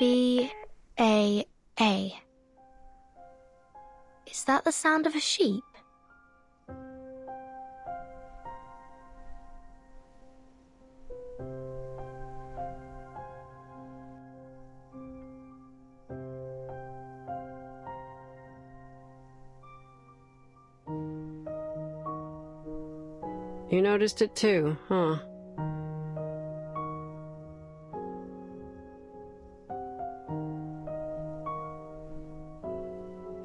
S18: B-A-A. Is that the sound of a sheep?
S1: You noticed it too, huh?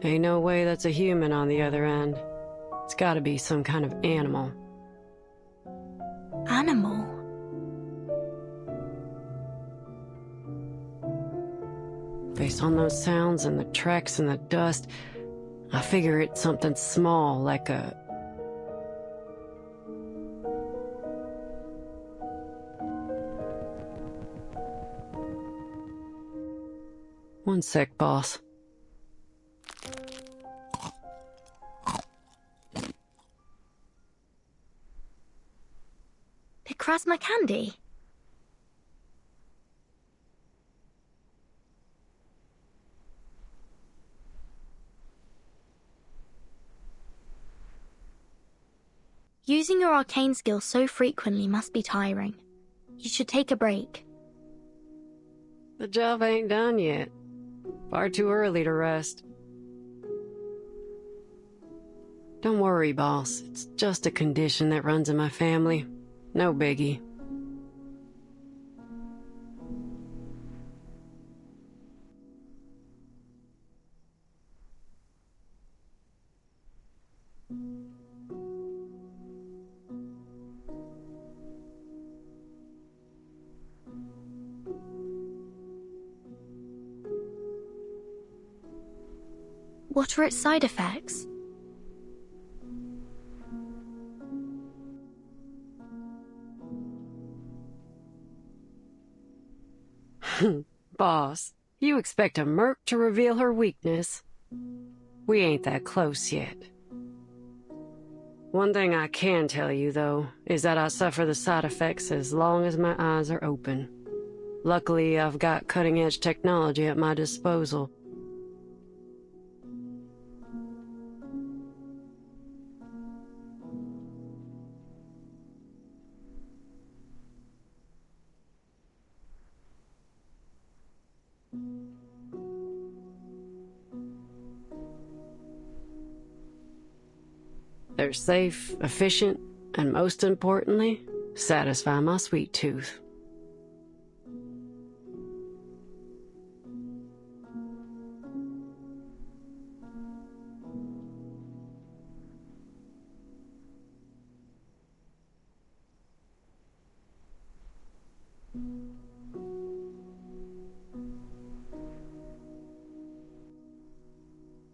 S1: Ain't no way that's a human on the other end. It's gotta be some kind of animal.
S18: Animal?
S1: Based on those sounds and the tracks and the dust, I figure it's something small, like a... One sec, boss.
S18: Picrasma candy? Using your arcane skill so frequently must be tiring. You should take a break.
S1: The job ain't done yet. Far too early to rest. Don't worry, boss. It's just a condition that runs in my family. No biggie.
S18: What are its side effects?
S1: Boss, you expect a merc to reveal her weakness? We ain't that close yet. One thing I can tell you, though, is that I suffer the side effects as long as my eyes are open. Luckily, I've got cutting-edge technology at my disposal. They're safe, efficient, and most importantly, satisfy my sweet tooth.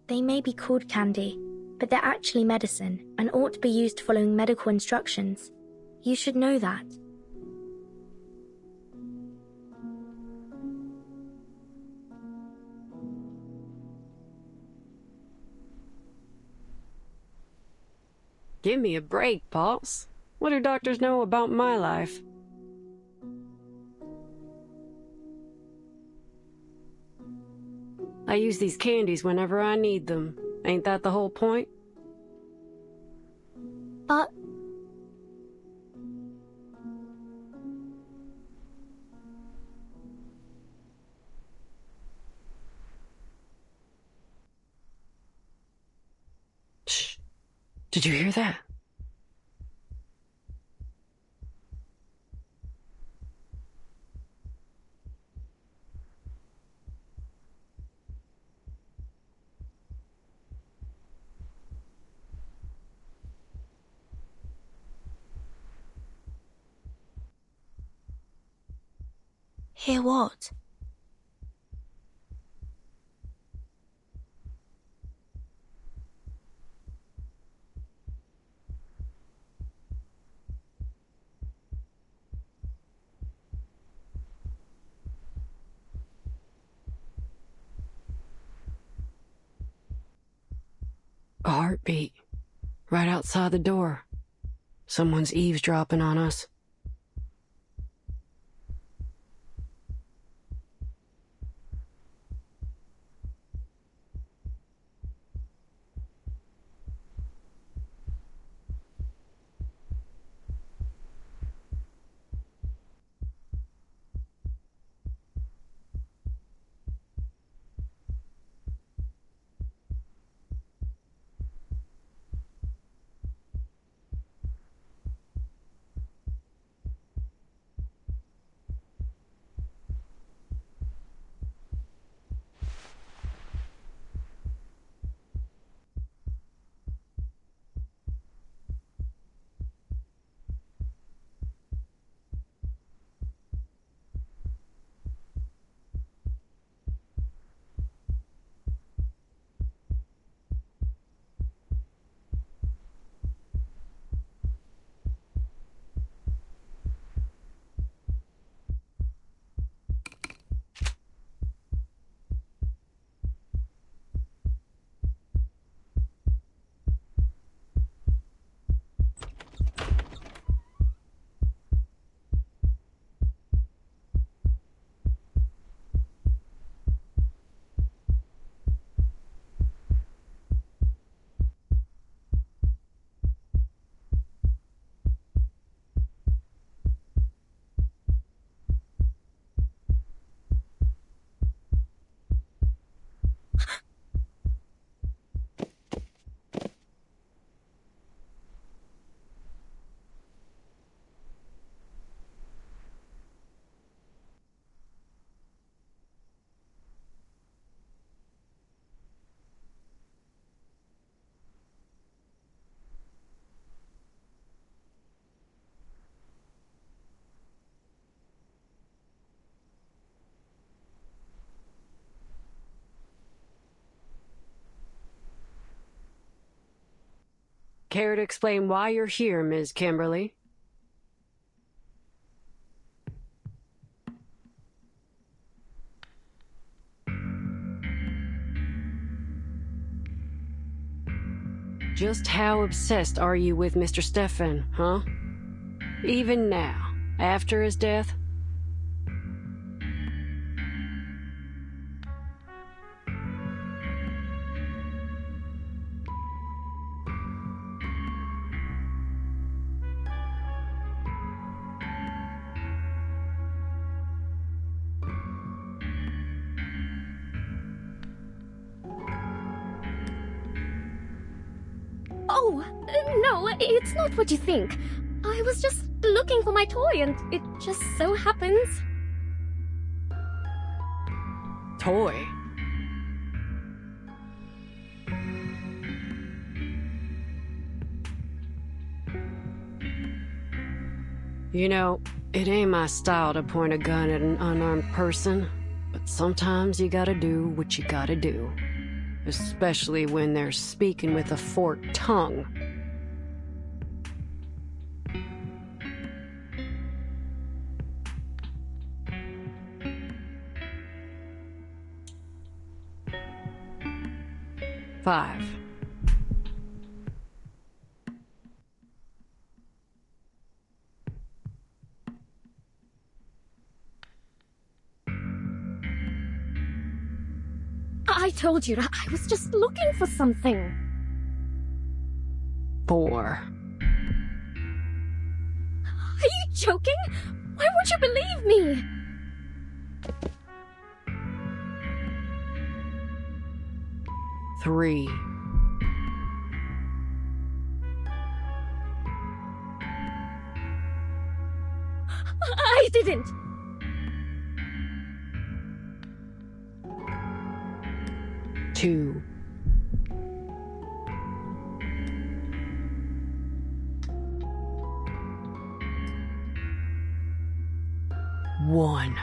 S2: They may be called candy, but they're actually medicine and ought to be used following medical instructions. You should know that.
S1: Give me a break, boss. What do doctors know about my life? I use these candies whenever I need them. Ain't that the whole point?
S18: But...
S1: Shh. Did you hear that?
S18: Hear what?
S1: heartbeat. Right outside the door. Someone's eavesdropping on us. Care to explain why you're here, Ms. Kimberly? Just how obsessed are you with Mr. Stefan, huh? Even now, after his death?
S15: Oh, no, it's not what you think. I was just looking for my toy and it just so happens.
S1: Toy? You know, it ain't my style to point a gun at an unarmed person, but sometimes you gotta do what you gotta do. Especially when they're speaking with a forked tongue. Five.
S15: I told you, I was just looking for something.
S1: 4.
S15: Are you joking? Why won't you believe me?
S1: Three.
S15: I didn't.
S1: 2. 1.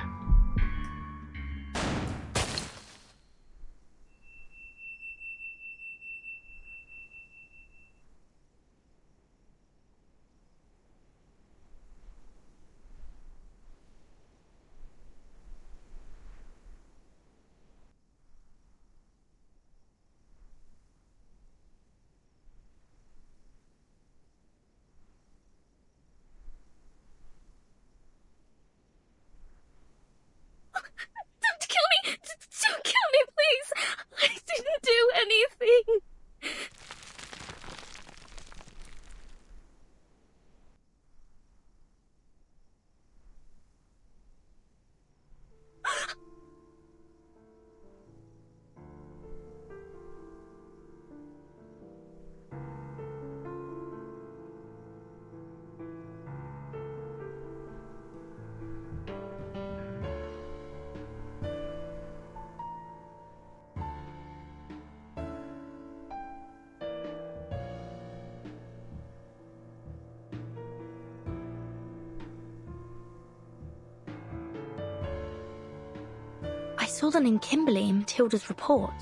S2: saw the name Kimberly in Matilda's report.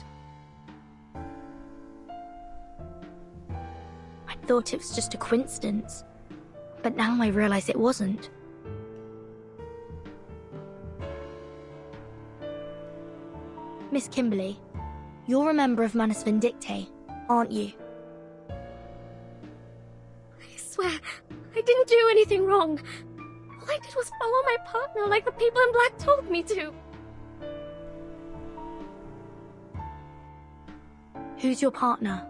S2: I thought it was just a coincidence, but now I realize it wasn't. Miss Kimberly, you're a member of Manus Vindictae, aren't you?
S15: I swear, I didn't do anything wrong. All I did was follow my partner like the people in black told me to.
S2: Who's your partner?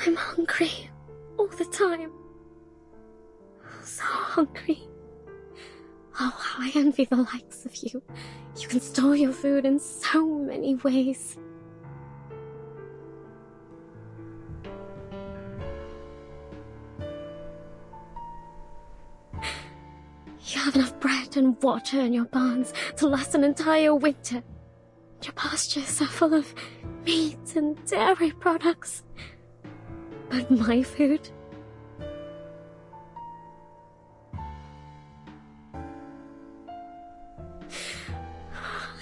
S15: I'm hungry all the time. So hungry. Oh, how I envy the likes of you. You can store your food in so many ways. You have enough bread and water in your barns to last an entire winter. Your pastures are full of meat and dairy products. But my food?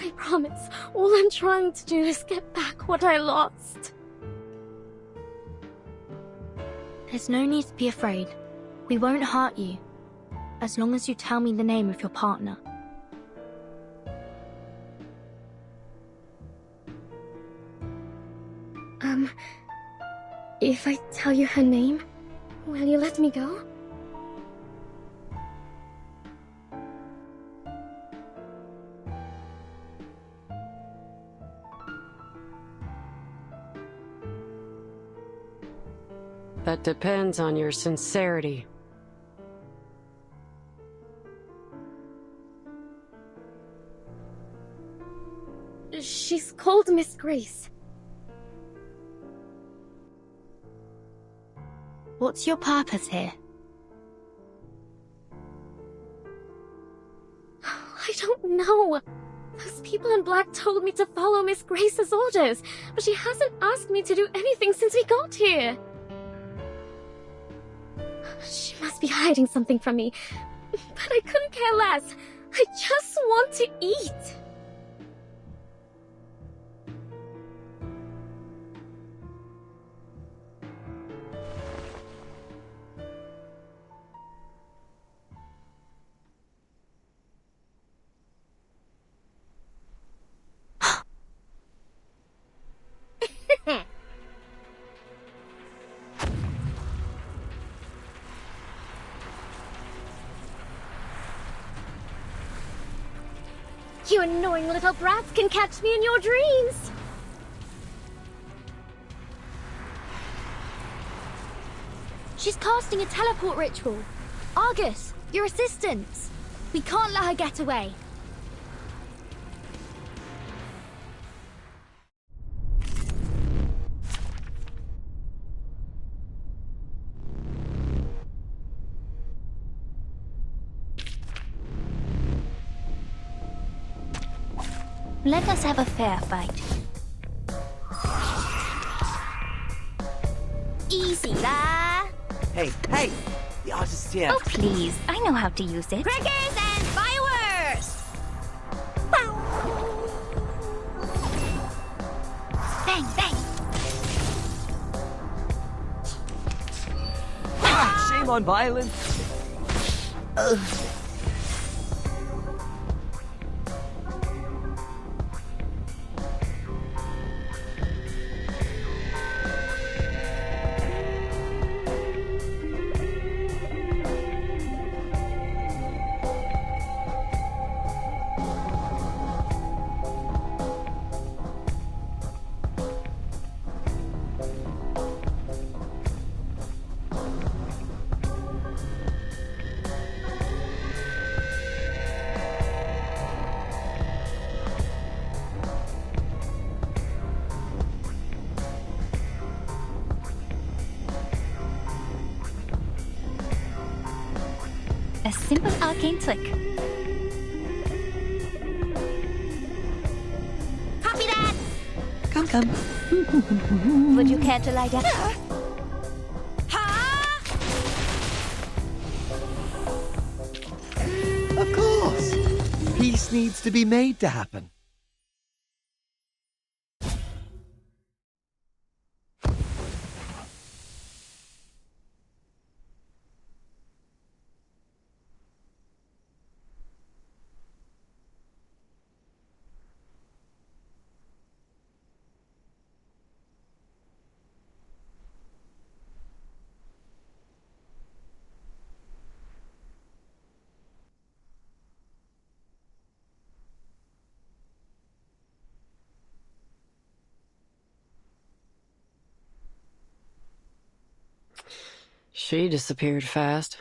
S15: I promise, all I'm trying to do is get back what I lost.
S2: There's no need to be afraid. We won't hurt you, as long as you tell me the name of your partner.
S15: If I tell you her name, will you let me go?
S1: That depends on your sincerity.
S15: She's called Miss Grace.
S2: What's your purpose here?
S15: I don't know. Those people in black told me to follow Miss Grace's orders, but she hasn't asked me to do anything since we got here. She must be hiding something from me, but I couldn't care less. I just want to eat. You annoying little brats can catch me in your dreams!
S2: She's casting a teleport ritual. Argus, your assistant. We can't let her get away.
S7: Let us have a fair fight.
S9: Easy lah.
S5: Hey, the artist's here.
S7: Oh, please. I know how to use it.
S9: Crackers and fireworks!
S7: Bang, bang.
S5: Shame on violence.
S7: a simple arcane trick.
S9: Copy that!
S7: Come. Would you care to lie down?
S13: Of course. Peace needs to be made to happen.
S1: She disappeared fast.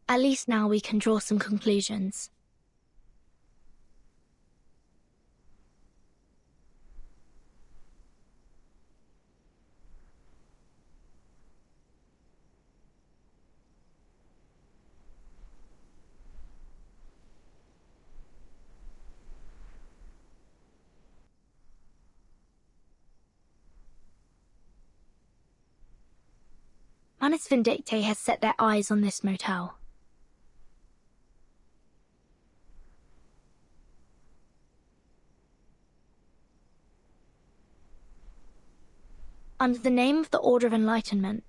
S2: At least now we can draw some conclusions. Manus Vindictae has set their eyes on this motel. Under the name of the Order of Enlightenment,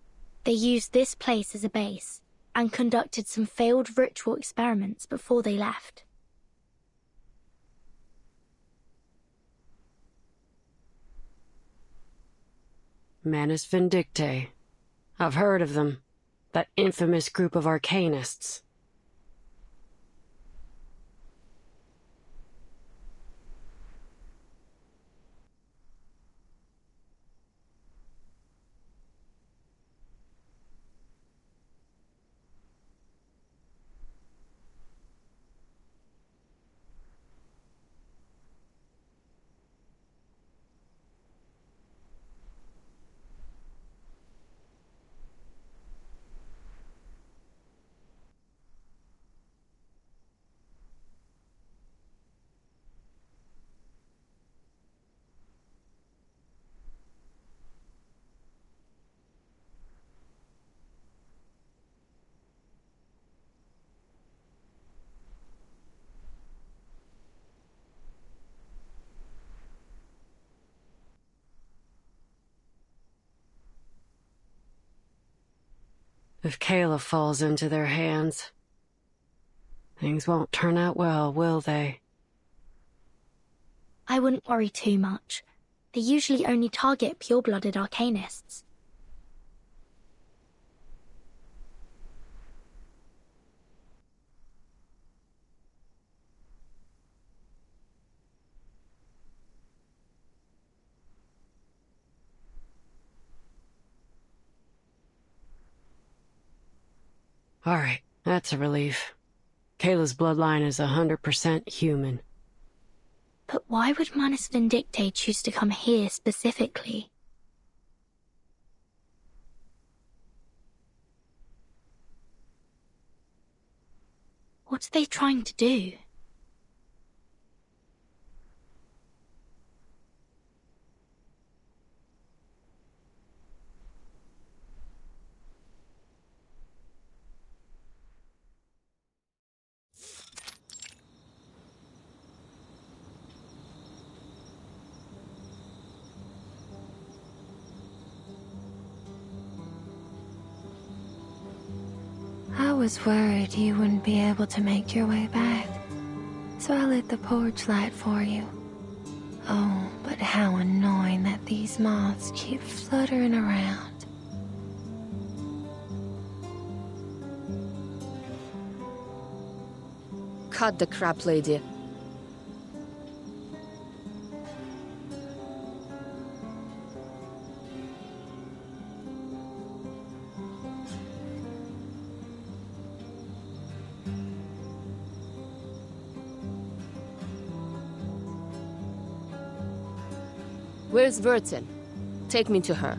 S2: they used this place as a base and conducted some failed ritual experiments before they left.
S1: Manus Vindictae. I've heard of them. That infamous group of arcanists. If Kayla falls into their hands, things won't turn out well, will they?
S2: I wouldn't worry too much. They usually only target pure-blooded arcanists.
S1: All right, that's a relief. Kayla's bloodline is 100% human.
S2: But why would Manus Vindictae choose to come here specifically? What are they trying to do?
S3: I was worried you wouldn't be able to make your way back, so I lit the porch light for you. Oh, but how annoying that these moths keep fluttering around.
S10: Cut the crap, lady. Where's Vertin? Take me to her.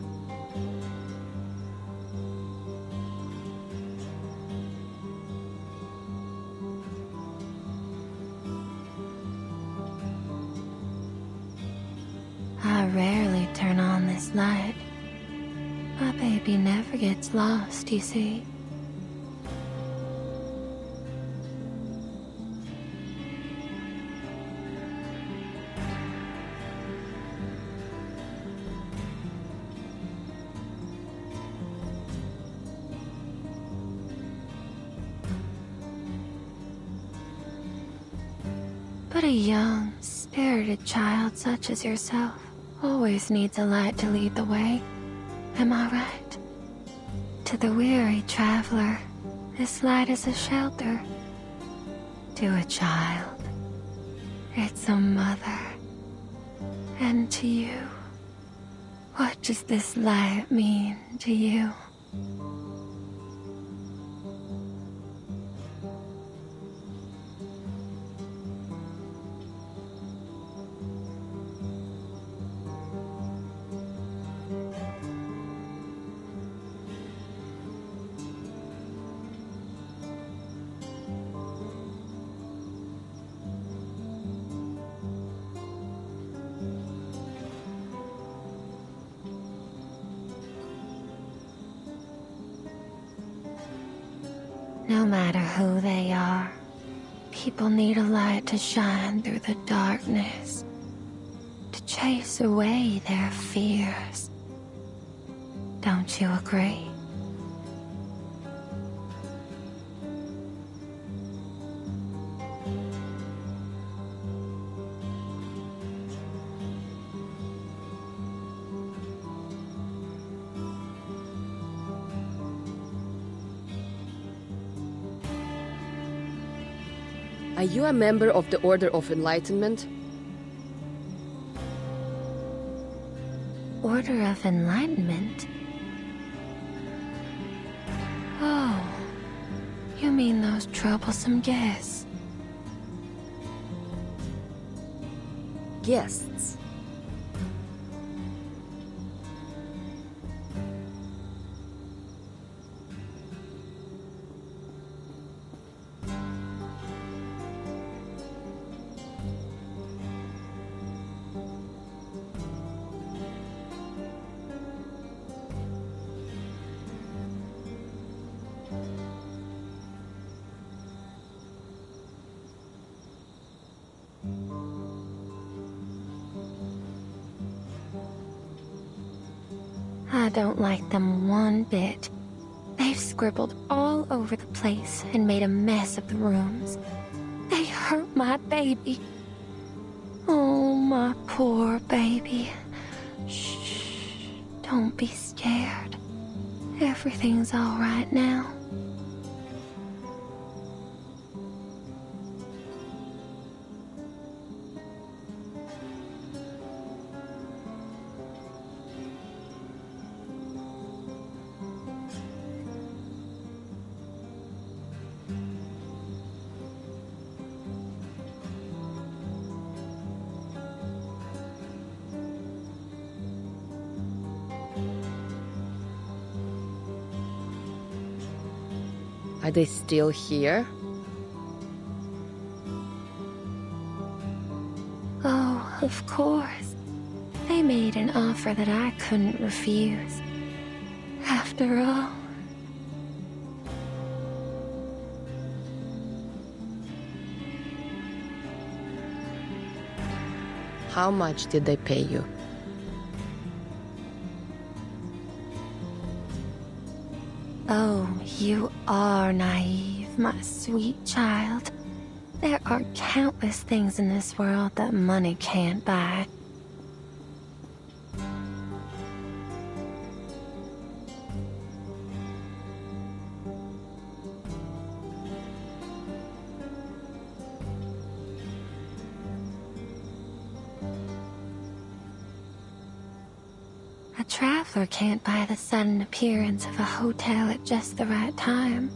S3: I rarely turn on this light. My baby never gets lost, you see. But a young, spirited child such as yourself always needs a light to lead the way. Am I right? To the weary traveler, this light is a shelter. To a child, it's a mother. And to you, what does this light mean to you? No matter who they are, people need a light to shine through the darkness, to chase away their fears. Don't you agree?
S10: Are you a member of the Order of Enlightenment?
S3: Order of Enlightenment? Oh, you mean those troublesome guests?
S10: Guests?
S3: I don't like them one bit. They've scribbled all over the place and made a mess of the rooms. They hurt my baby. Oh, my poor baby. Shh, don't be scared. Everything's all right now.
S10: Are they still here?
S3: Oh, of course. They made an offer that I couldn't refuse. After all...
S10: How much did they pay you?
S3: Oh, you are naive, my sweet child. There are countless things in this world that money can't buy. A traveler can't buy the sudden appearance of a hotel at just the right time.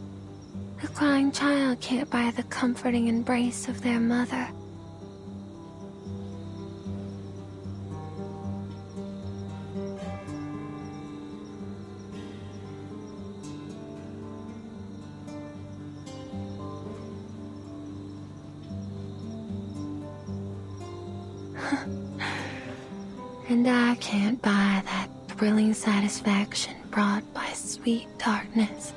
S3: A crying child can't buy the comforting embrace of their mother. And I can't buy that thrilling satisfaction brought by sweet darkness.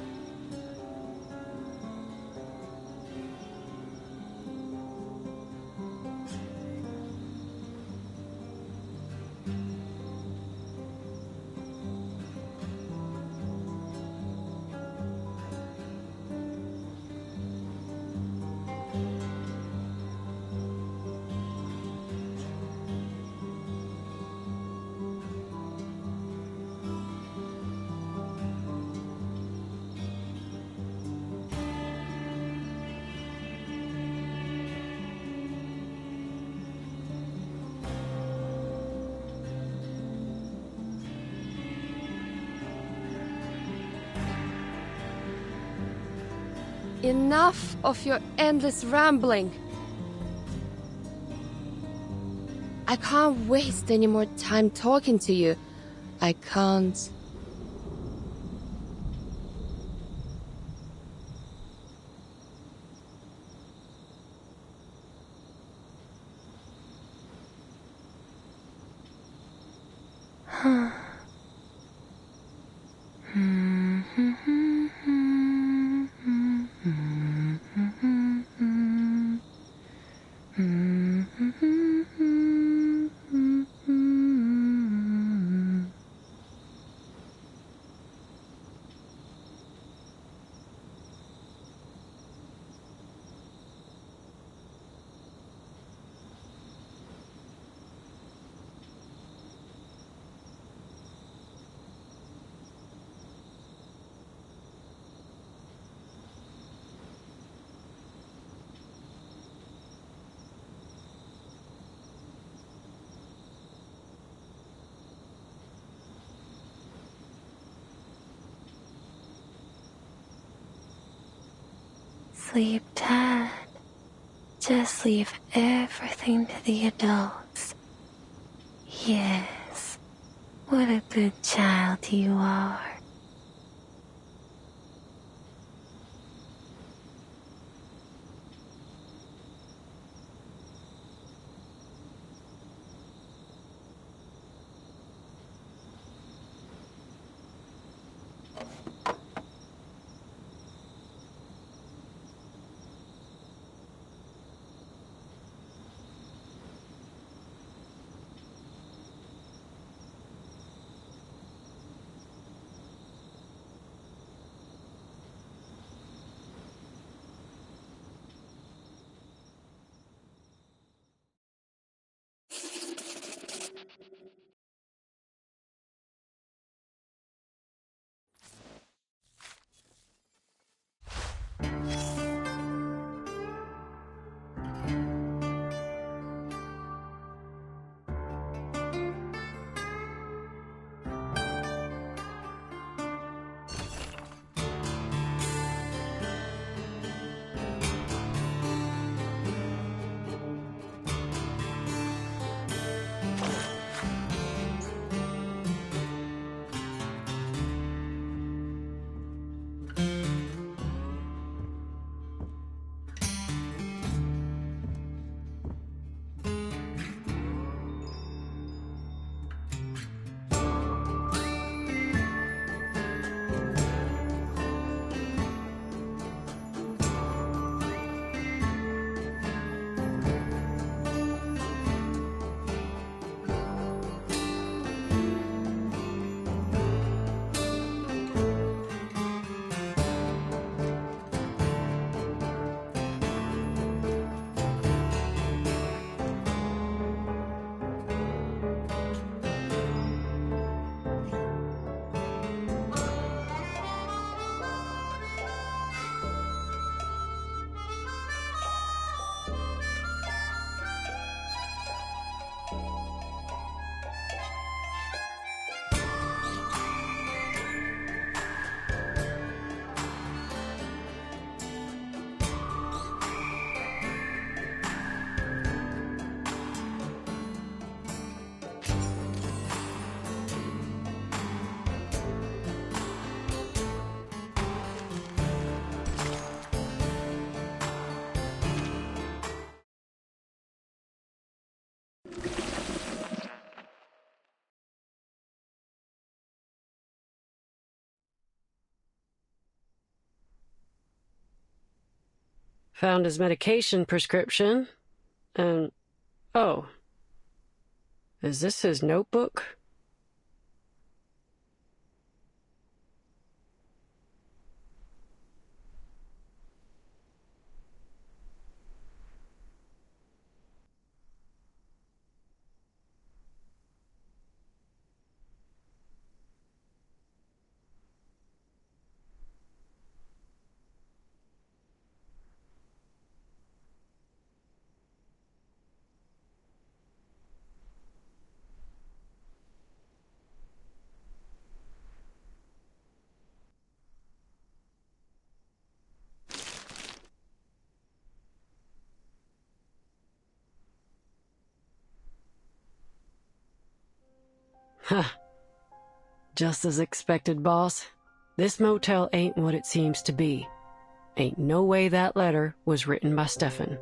S10: Enough of your endless rambling. I can't waste any more time talking to you. I can't.
S3: Huh. Sleep tight. Just leave everything to the adults. Yes, what a good child you are.
S1: Found his medication prescription, and... oh. Is this his notebook? Huh. Just as expected, boss. This motel ain't what it seems to be. Ain't no way that letter was written by Stefan.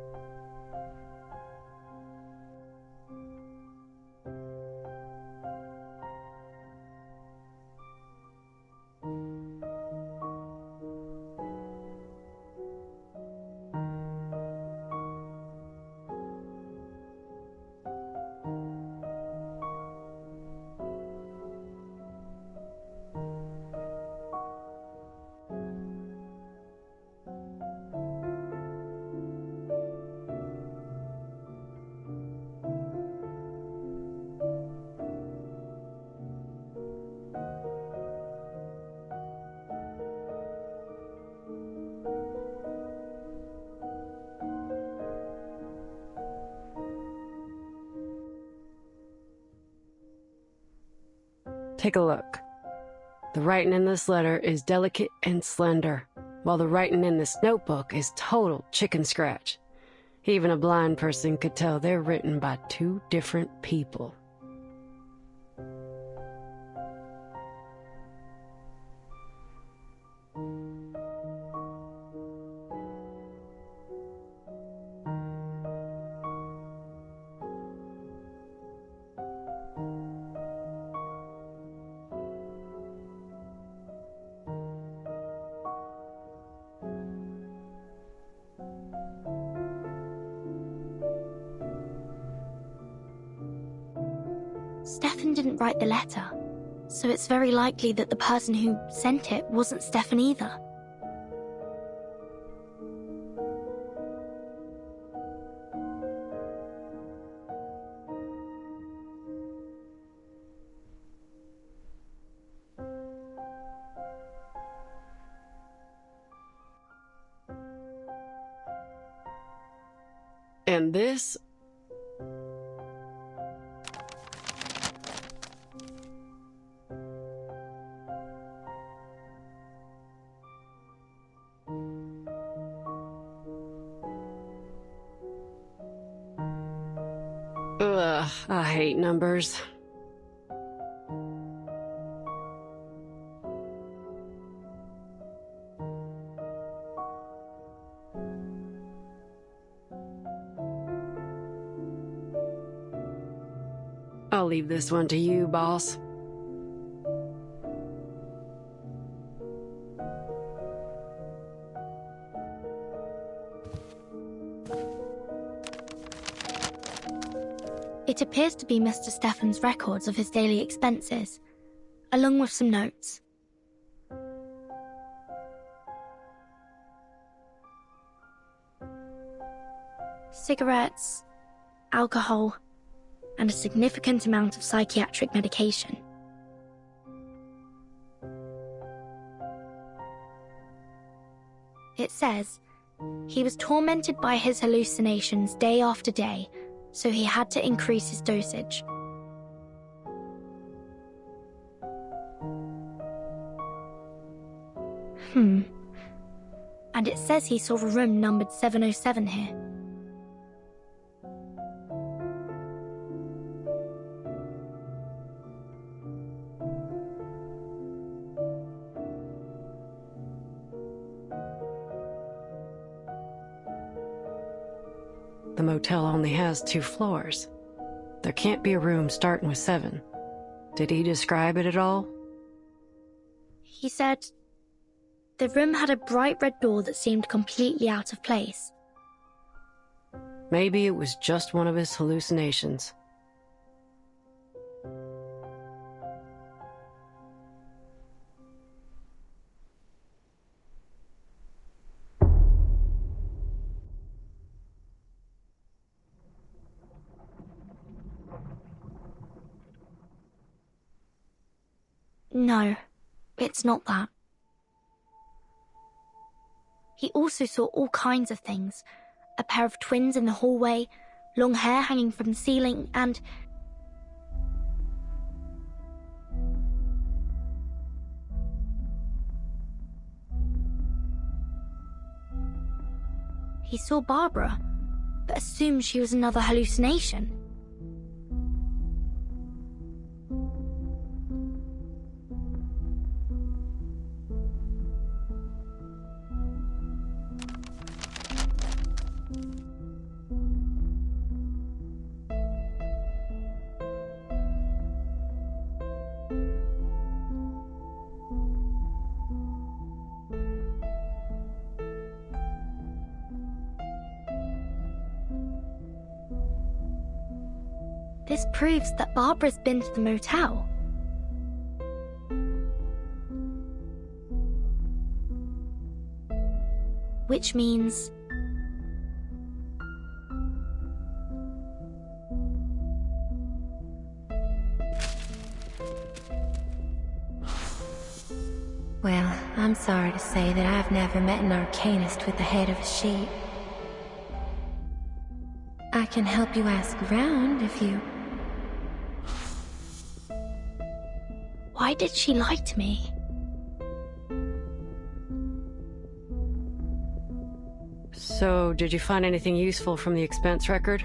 S1: Take a look. The writing in this letter is delicate and slender, while the writing in this notebook is total chicken scratch. Even a blind person could tell they're written by two different people.
S2: Stefan didn't write the letter, so it's very likely that the person who sent it wasn't Stefan either.
S1: And this... ugh, I hate numbers. I'll leave this one to you, boss.
S2: It appears to be Mr. Stefan's records of his daily expenses, along with some notes. Cigarettes, alcohol, and a significant amount of psychiatric medication. It says, he was tormented by his hallucinations day after day, so he had to increase his dosage. And it says he saw a room numbered 707 here.
S1: The motel only has 2 floors. There can't be a room starting with 7. Did he describe it at all?
S2: He said the room had a bright red door that seemed completely out of place,
S1: Maybe it was just one of his hallucinations.
S2: No, it's not that. He also saw all kinds of things. A pair of twins in the hallway, long hair hanging from the ceiling, and... he saw Barbara, but assumed she was another hallucination. This proves that Barbara's been to the motel. Which means...
S3: Well, I'm sorry to say that I've never met an arcanist with the head of a sheep. I can help you ask around if you...
S2: Why did she lie to me?
S1: So, did you find anything useful from the expense record?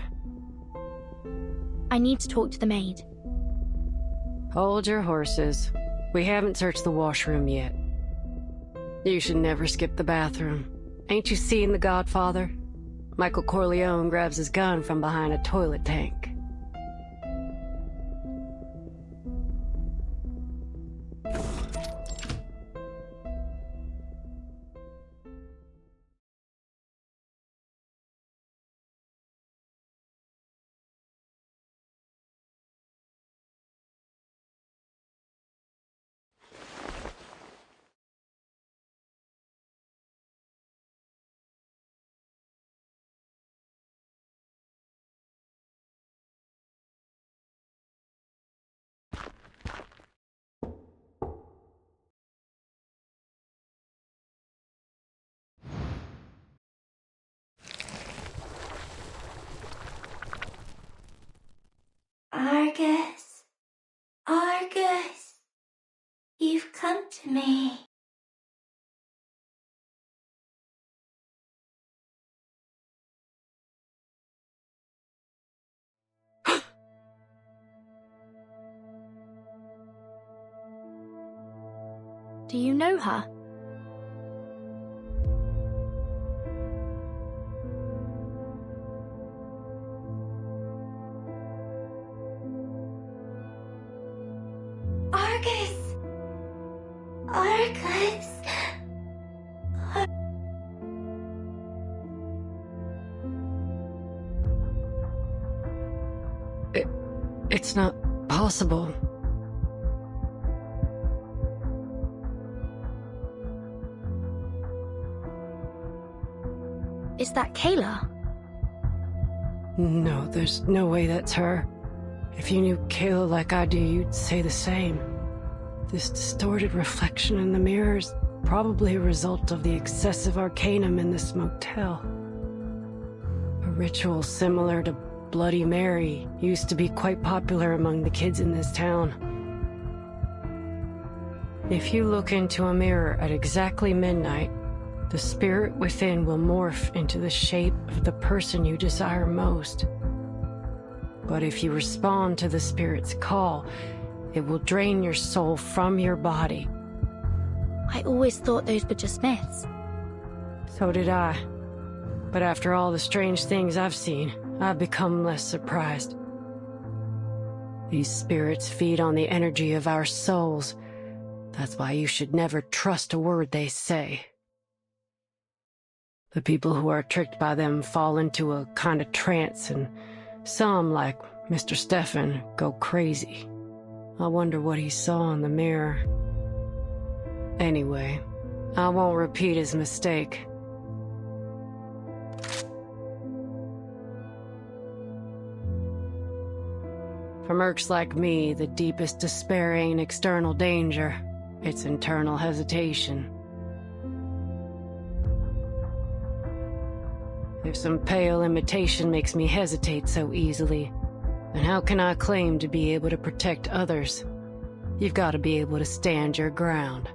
S2: I need to talk to the maid.
S1: Hold your horses. We haven't searched the washroom yet. You should never skip the bathroom. Ain't you seen The Godfather? Michael Corleone grabs his gun from behind a toilet tank.
S3: Argus, Argus, you've come to me.
S2: Do you know her?
S3: Argus! Argus!
S1: It's not possible.
S2: Is that Kayla?
S1: No, there's no way that's her. If you knew Kayla like I do, you'd say the same. This distorted reflection in the mirror is probably a result of the excessive arcanum in this motel. A ritual similar to Bloody Mary used to be quite popular among the kids in this town. If you look into a mirror at exactly midnight, the spirit within will morph into the shape of the person you desire most. But if you respond to the spirit's call, it will drain your soul from your body.
S2: I always thought those were just myths.
S1: So did I. But after all the strange things I've seen, I've become less surprised. These spirits feed on the energy of our souls. That's why you should never trust a word they say. The people who are tricked by them fall into a kind of trance, and some, like Mr. Stefan, go crazy. I wonder what he saw in the mirror. Anyway, I won't repeat his mistake. For mercs like me, the deepest despair ain't external danger, it's internal hesitation. If some pale imitation makes me hesitate so easily, then how can I claim to be able to protect others? You've got to be able to stand your ground.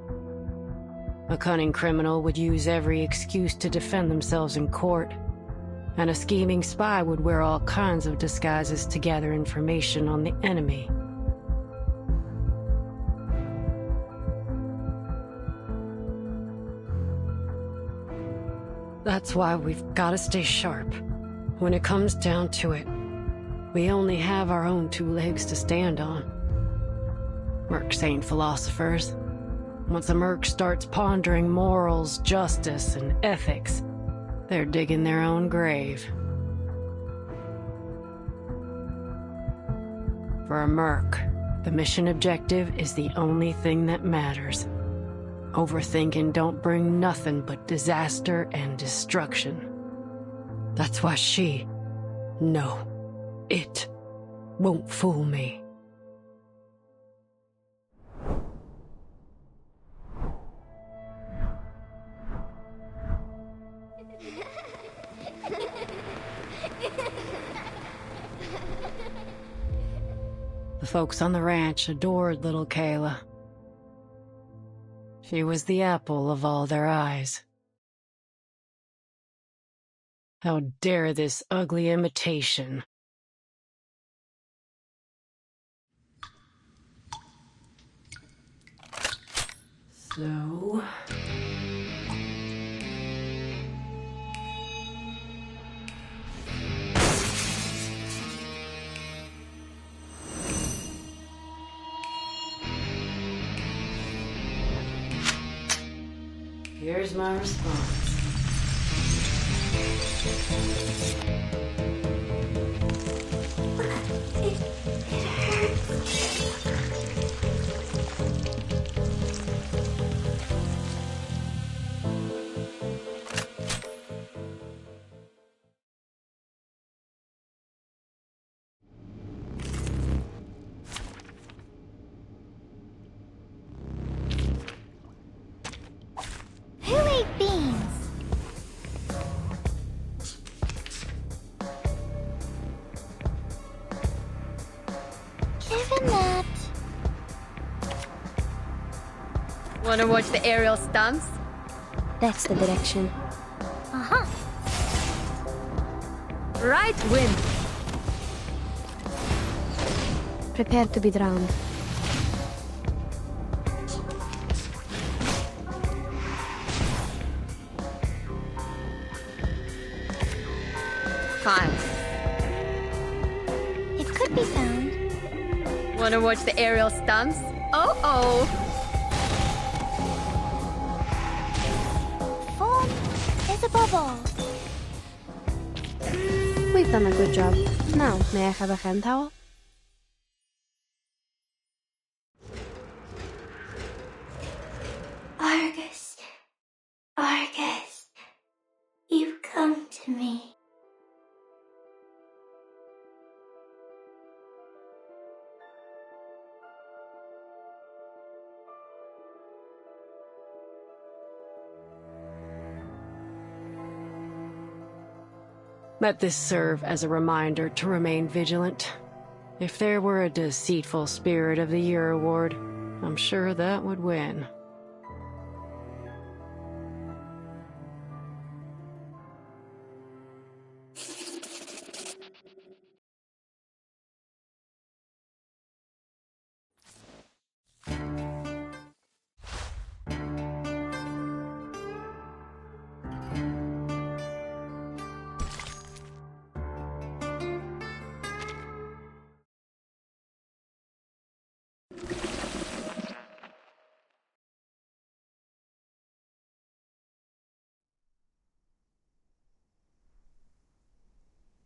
S1: A cunning criminal would use every excuse to defend themselves in court, and a scheming spy would wear all kinds of disguises to gather information on the enemy. That's why we've got to stay sharp. When it comes down to it, we only have our own two legs to stand on. Mercs ain't philosophers. Once a merc starts pondering morals, justice, and ethics, they're digging their own grave. For a merc, the mission objective is the only thing that matters. Overthinking don't bring nothing but disaster and destruction. That's why it won't fool me. The folks on the ranch adored little Kayla. She was the apple of all their eyes. How dare this ugly imitation? So... here's my response.
S9: Who ate beans? Given that...
S10: Wanna watch the aerial stunts?
S4: That's the direction.
S9: Uh-huh.
S10: Right win.
S4: Prepare to be drowned.
S10: Fine.
S9: It could be found.
S10: Wanna watch the aerial stunts? Oh-oh!
S9: Form is above all.
S4: We've done a good job. Now, may I have a hand towel?
S18: Argus, Argus, you've come to me.
S1: Let this serve as a reminder to remain vigilant. If there were a deceitful Spirit of the Year award, I'm sure that would win.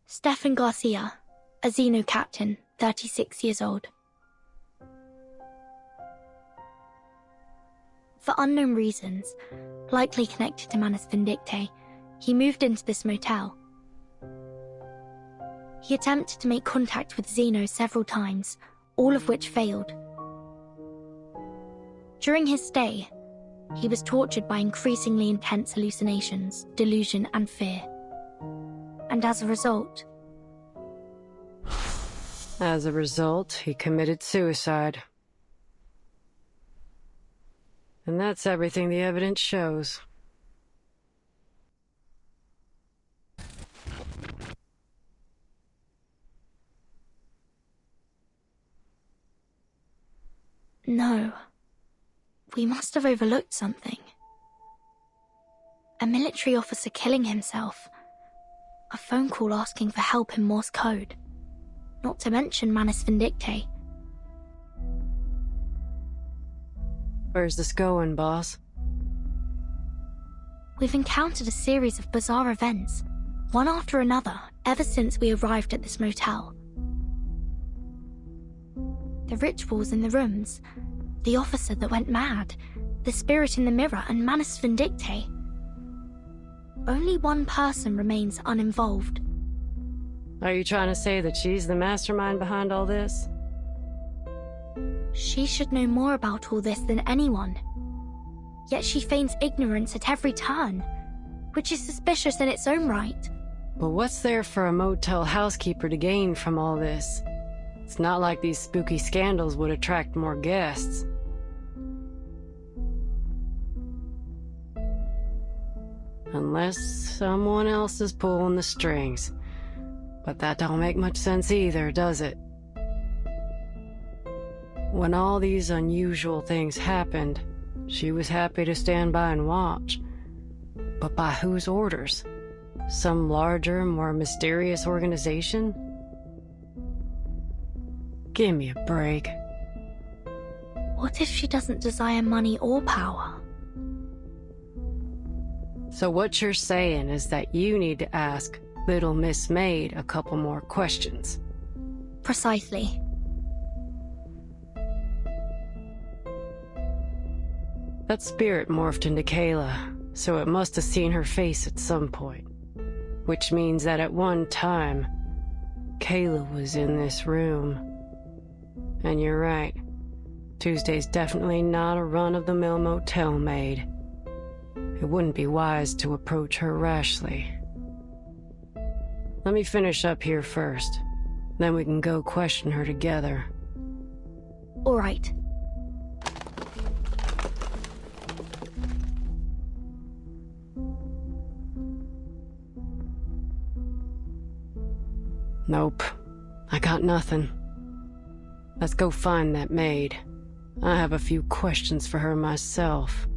S2: Stefan Garcia, a Xeno captain, 36 years old. For unknown reasons, likely connected to Manus Vindictae, he moved into this motel. He attempted to make contact with Xeno several times, all of which failed. During his stay, he was tortured by increasingly intense hallucinations, delusion, and fear. And as a result,
S1: he committed suicide. And that's everything the evidence shows.
S2: no. We must have overlooked something. A military officer killing himself. A phone call asking for help in Morse code. Not to mention Manus Vindictae.
S1: Where's this going, boss?
S2: We've encountered a series of bizarre events, one after another, ever since we arrived at this motel. The rituals in the rooms, the officer that went mad, the spirit in the mirror, and Manus Vindictae. Only one person remains uninvolved.
S1: Are you trying to say that she's the mastermind behind all this?
S2: She should know more about all this than anyone. Yet she feigns ignorance at every turn, which is suspicious in its own right.
S1: But what's there for a motel housekeeper to gain from all this? It's not like these spooky scandals would attract more guests. Unless someone else is pulling the strings. But that don't make much sense either, does it? When all these unusual things happened, she was happy to stand by and watch. But by whose orders? Some larger, more mysterious organization? Give me a break.
S2: What if she doesn't desire money or power?
S1: So what you're saying is that you need to ask Little Miss Maid a couple more questions.
S2: Precisely.
S1: That spirit morphed into Kayla, so it must have seen her face at some point. Which means that at one time, Kayla was in this room. And you're right. Tuesday's definitely not a run-of-the-mill motel maid. It wouldn't be wise to approach her rashly. Let me finish up here first. Then we can go question her together.
S2: All right.
S1: Nope. I got nothing. Let's go find that maid. I have a few questions for her myself.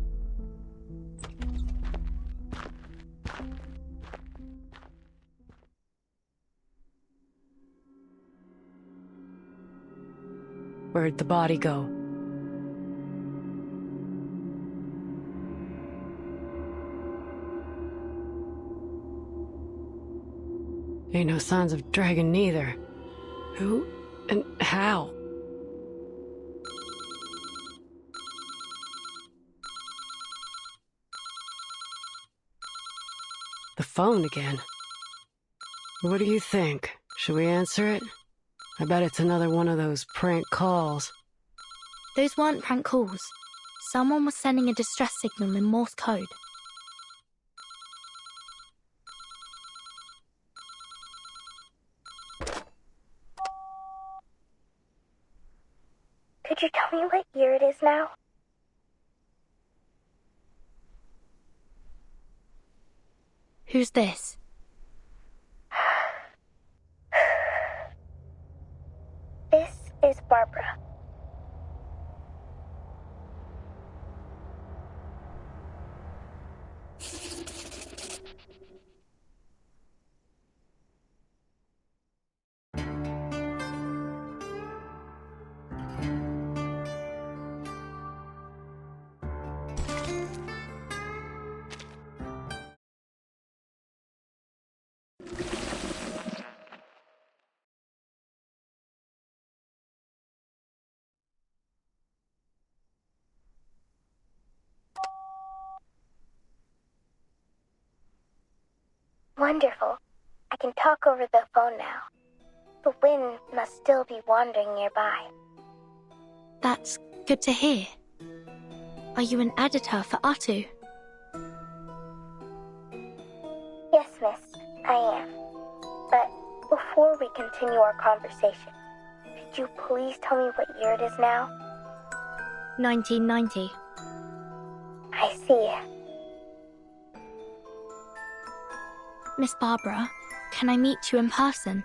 S1: Where'd the body go? Ain't no signs of dragon neither. Who and how? The phone again. What do you think? Should we answer it? I bet it's another one of those prank calls.
S2: Those weren't prank calls. Someone was sending a distress signal in Morse code.
S9: Could you tell me what year it is now?
S2: Who's this?
S9: This is Barbara. Wonderful. I can talk over the phone now. The wind must still be wandering nearby.
S2: That's good to hear. Are you an editor for Atu?
S9: Yes, miss, I am. But before we continue our conversation, could you please tell me what year it is now?
S2: 1990.
S9: I see.
S2: Miss Barbara, can I meet you in person?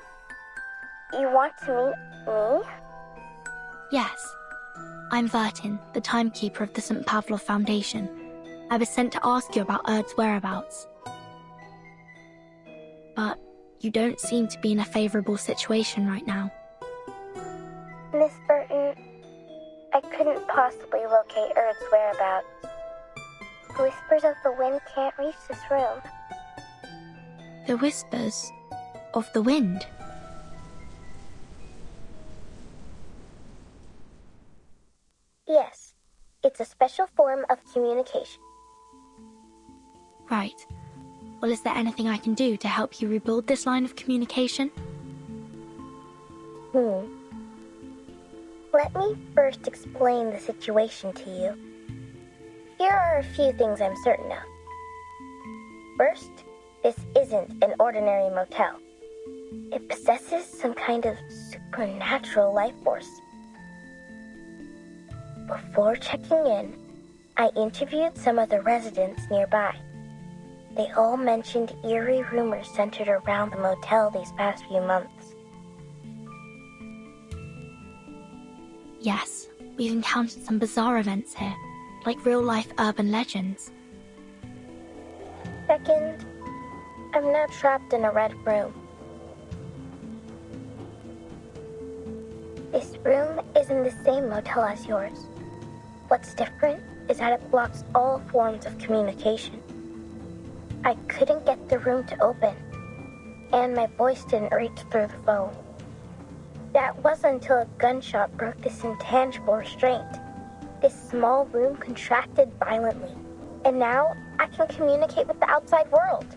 S9: You want to meet me?
S2: Yes. I'm Vertin, the timekeeper of the St. Pavlov Foundation. I was sent to ask you about Erd's whereabouts. But you don't seem to be in a favorable situation right now.
S9: Miss Burton, I couldn't possibly locate Erd's whereabouts. The whispers of the wind can't reach this room.
S2: The whispers of the wind?
S9: Yes, it's a special form of communication.
S2: Right. Well, is there anything I can do to help you rebuild this line of communication?
S9: Let me first explain the situation to you. Here are a few things I'm certain of. First, this isn't an ordinary motel. It possesses some kind of supernatural life force. Before checking in, I interviewed some of the residents nearby. They all mentioned eerie rumors centered around the motel these past few months.
S2: Yes, we've encountered some bizarre events here, like real-life urban legends.
S9: Second, I'm now trapped in a red room. This room is in the same motel as yours. What's different is that it blocks all forms of communication. I couldn't get the room to open, and my voice didn't reach through the phone. That wasn't until a gunshot broke this intangible restraint. This small room contracted violently, and now I can communicate with the outside world.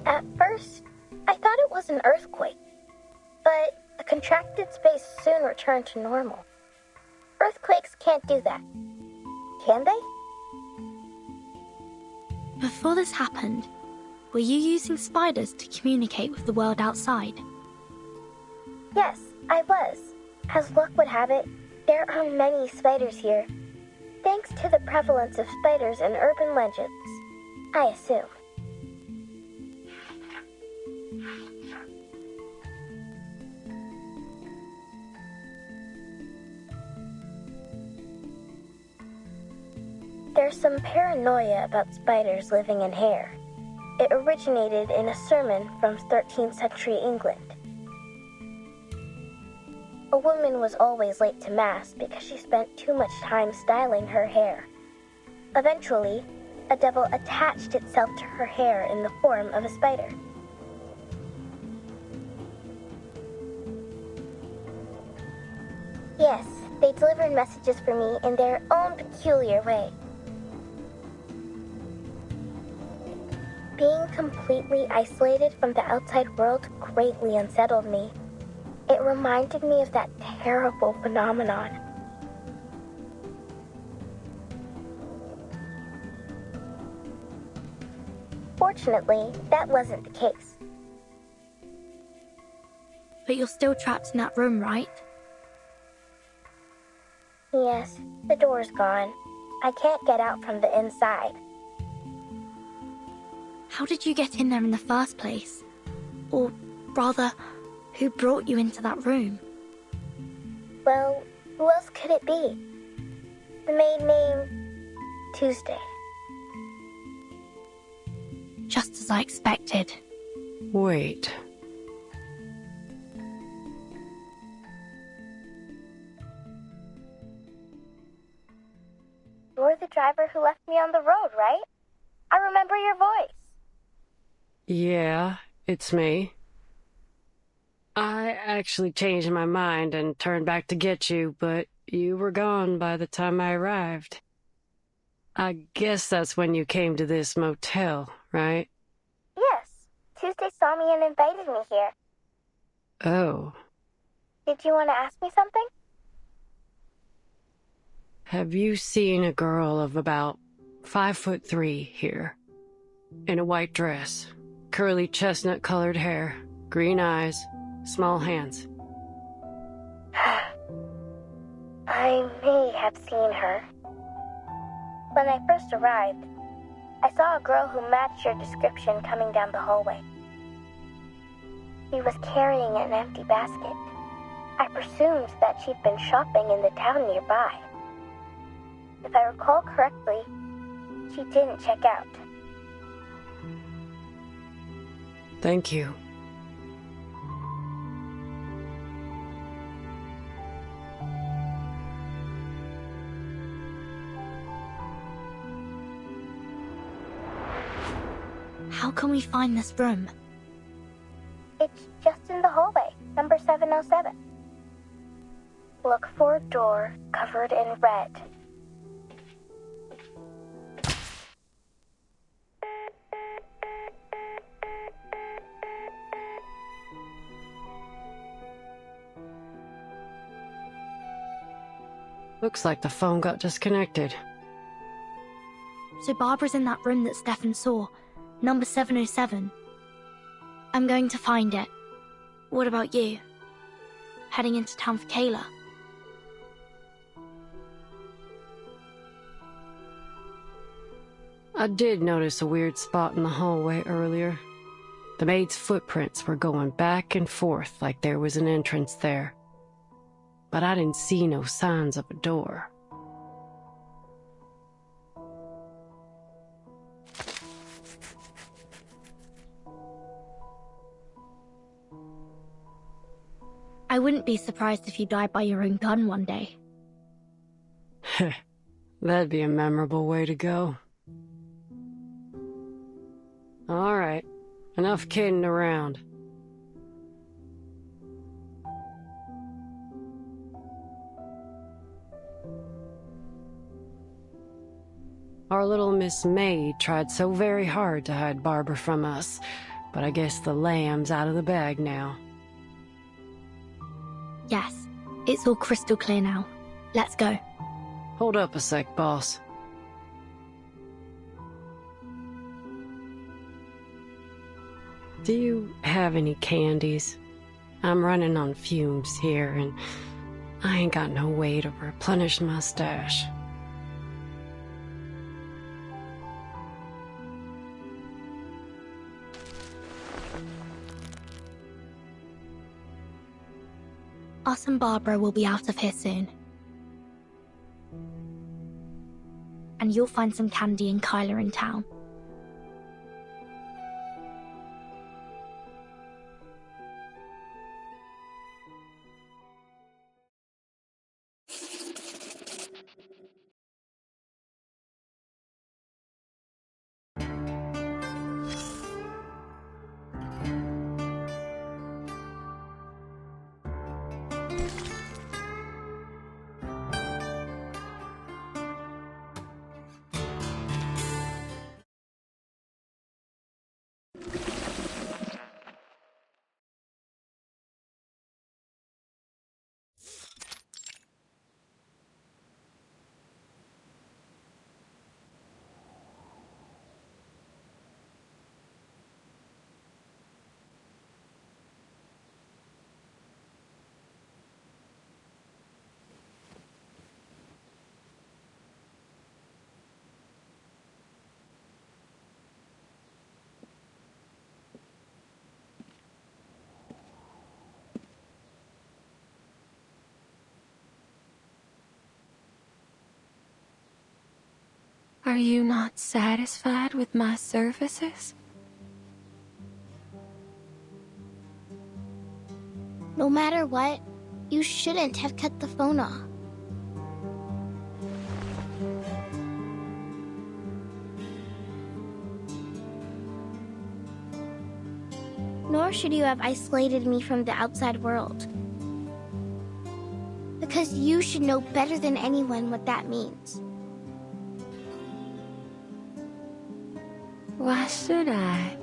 S9: At first, I thought it was an earthquake, but the contracted space soon returned to normal. Earthquakes can't do that, can they?
S2: Before this happened, were you using spiders to communicate with the world outside?
S9: Yes, I was. As luck would have it, there are many spiders here. Thanks to the prevalence of spiders in urban legends, I assume. There's some paranoia about spiders living in hair. It originated in a sermon from 13th century England. A woman was always late to Mass because she spent too much time styling her hair. Eventually, a devil attached itself to her hair in the form of a spider. Yes, they delivered messages for me in their own peculiar way. Being completely isolated from the outside world greatly unsettled me. It reminded me of that terrible phenomenon. Fortunately, that wasn't the case.
S2: But you're still trapped in that room, right?
S9: Yes, the door's gone. I can't get out from the inside.
S2: How did you get in there in the first place? Or rather, who brought you into that room?
S9: Well, who else could it be? The maid named Tuesday.
S2: Just as I expected.
S1: Wait.
S9: You're the driver who left me on the road, right? I remember your voice.
S1: Yeah, it's me. I actually changed my mind and turned back to get you, but you were gone by the time I arrived. I guess that's when you came to this motel, right?
S9: Yes, Tuesday saw me and invited me here.
S1: Oh.
S9: Did you want to ask me something?
S1: Have you seen a girl of about 5'3" here? In a white dress, curly chestnut-colored hair, green eyes, small hands.
S9: I may have seen her. When I first arrived, I saw a girl who matched your description coming down the hallway. She was carrying an empty basket. I presumed that she'd been shopping in the town nearby. If I recall correctly, she didn't check out.
S1: Thank you.
S2: How can we find this room?
S9: It's just in the hallway, number 707. Look for a door covered in red.
S1: Looks like the phone got disconnected.
S2: So Barbara's in that room that Stefan saw, number 707. I'm going to find it. What about you? Heading into town for Kayla?
S1: I did notice a weird spot in the hallway earlier. The maid's footprints were going back and forth like there was an entrance there. But I didn't see no signs of a door.
S2: I wouldn't be surprised if you died by your own gun one day.
S1: That'd be a memorable way to go. All right, enough kidding around. Our little Miss Maid tried so very hard to hide Barbara from us, but I guess the lamb's out of the bag now.
S2: Yes, it's all crystal clear now. Let's go.
S1: Hold up a sec, boss. Do you have any candies? I'm running on fumes here, and I ain't got no way to replenish my stash.
S2: Us and Barbara will be out of here soon. And you'll find some candy and Kyla in town.
S3: Are you not satisfied with my services?
S9: No matter what, you shouldn't have cut the phone off. Nor should you have isolated me from the outside world. Because you should know better than anyone what that means.
S3: Why should I?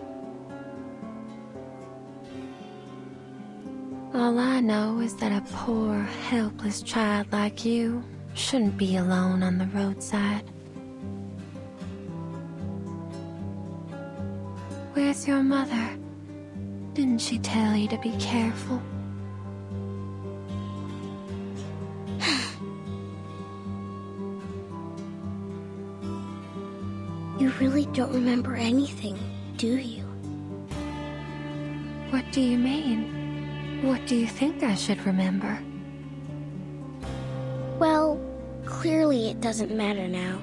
S3: All I know is that a poor, helpless child like you shouldn't be alone on the roadside. Where's your mother? Didn't she tell you to be careful?
S9: You really don't remember anything, do you?
S3: What do you mean? What do you think I should remember?
S9: Well, clearly it doesn't matter now.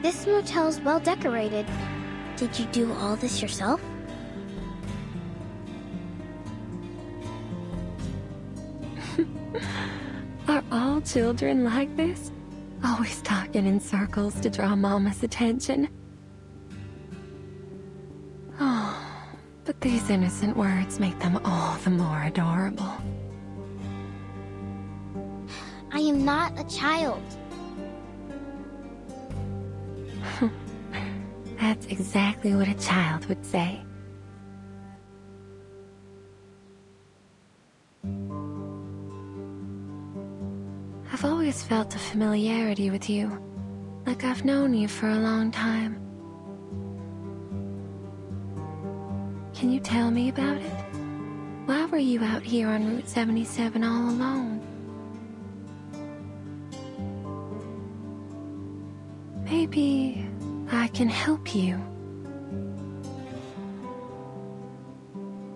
S9: This motel's well decorated. Did you do all this yourself?
S3: Are all children like this? Always talking in circles to draw Mama's attention. Oh, but these innocent words make them all the more adorable.
S9: I am not a child.
S3: That's exactly what a child would say. I've always felt a familiarity with you, like I've known you for a long time. Can you tell me about it? Why were you out here on Route 77 all alone? Maybe I can help you.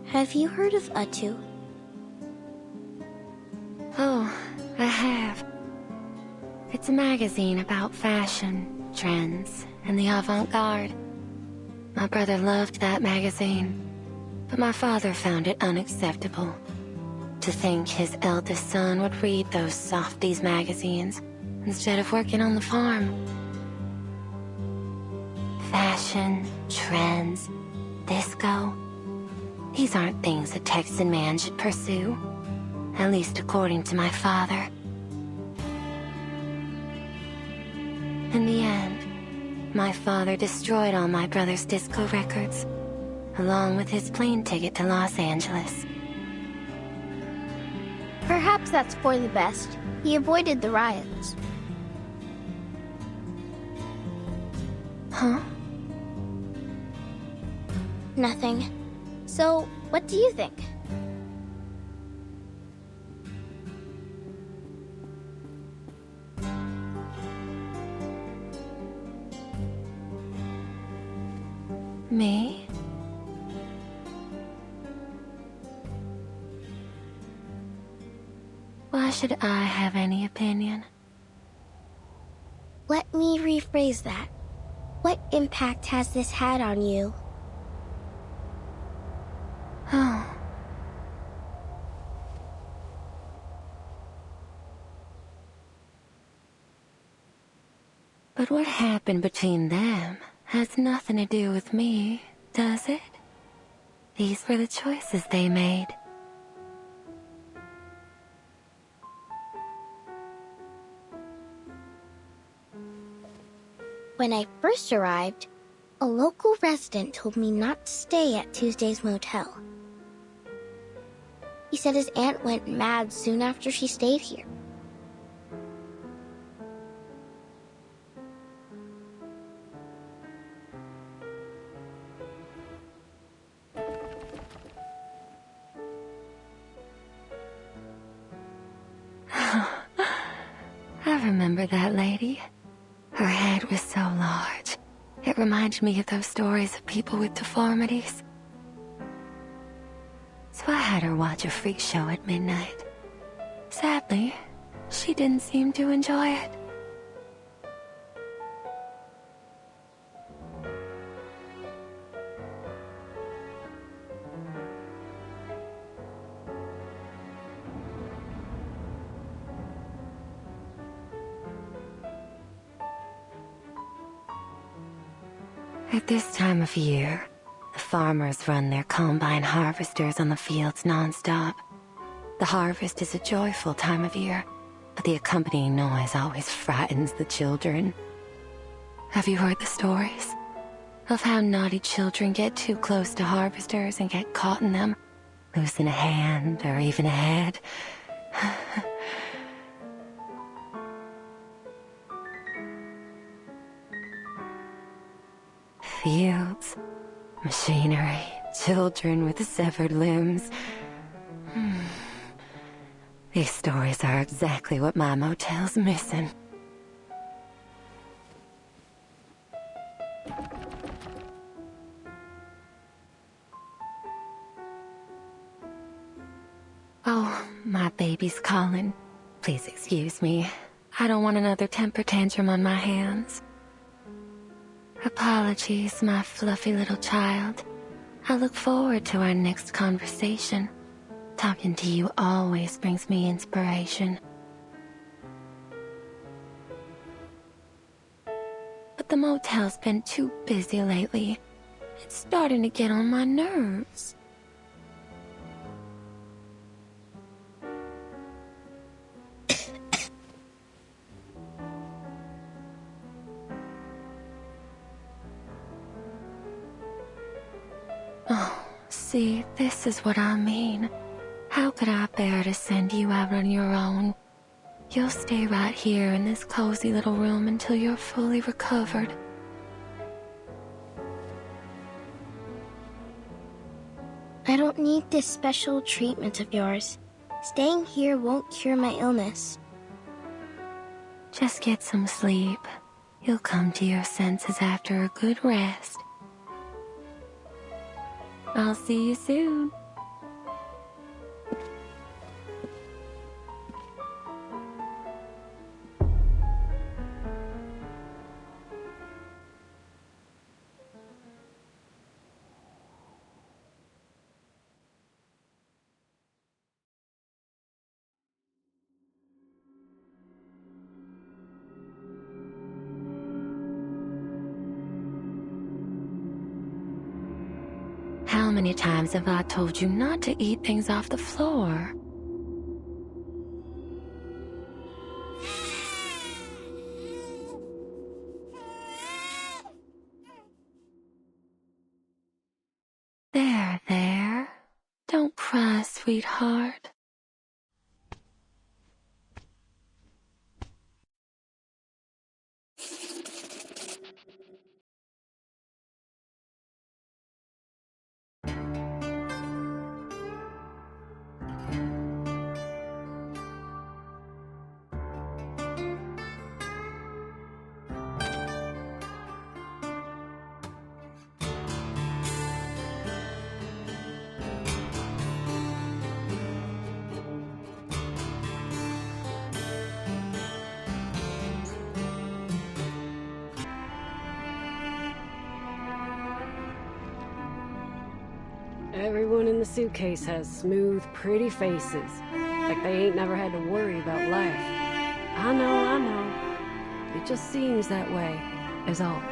S9: Have you heard of Atu?
S3: Oh, I have. It's a magazine about fashion, trends, and the avant-garde. My brother loved that magazine, but my father found it unacceptable. To think his eldest son would read those softies magazines instead of working on the farm. Fashion, trends, disco. These aren't things a Texan man should pursue. At least according to my father. In the end, my father destroyed all my brother's disco records, along with his plane ticket to Los Angeles.
S9: Perhaps that's for the best. He avoided the riots.
S3: Huh?
S9: Nothing. So, what do you think?
S3: Me? Why should I have any opinion?
S9: Let me rephrase that. What impact has this had on you?
S3: Oh. But what happened between them has nothing to do with me, does it? These were the choices they made.
S9: When I first arrived, a local resident told me not to stay at Tuesday's motel. He said his aunt went mad soon after she stayed here.
S3: I remember that lady. Her head was so large. It reminded me of those stories of people with deformities. So I had her watch a freak show at midnight. Sadly, she didn't seem to enjoy it. At this time of year, the farmers run their combine harvesters on the fields non-stop. The harvest is a joyful time of year, but the accompanying noise always frightens the children. Have you heard the stories? Of how naughty children get too close to harvesters and get caught in them, losing a hand or even a head. Fields, machinery, children with severed limbs. These stories are exactly what my motel's missing. Oh, my baby's calling. Please excuse me. I don't want another temper tantrum on my hands. Apologies, my fluffy little child. I look forward to our next conversation. Talking to you always brings me inspiration. But the motel's been too busy lately. It's starting to get on my nerves. Oh, see, this is what I mean. How could I bear to send you out on your own? You'll stay right here in this cozy little room until you're fully recovered.
S9: I don't need this special treatment of yours. Staying here won't cure my illness.
S3: Just get some sleep. You'll come to your senses after a good rest. I'll see you soon. How many times have I told you not to eat things off the floor? There. Don't cry, sweetheart.
S1: Everyone in the suitcase has smooth, pretty faces. Like they ain't never had to worry about life. I know. It just seems that way, is all.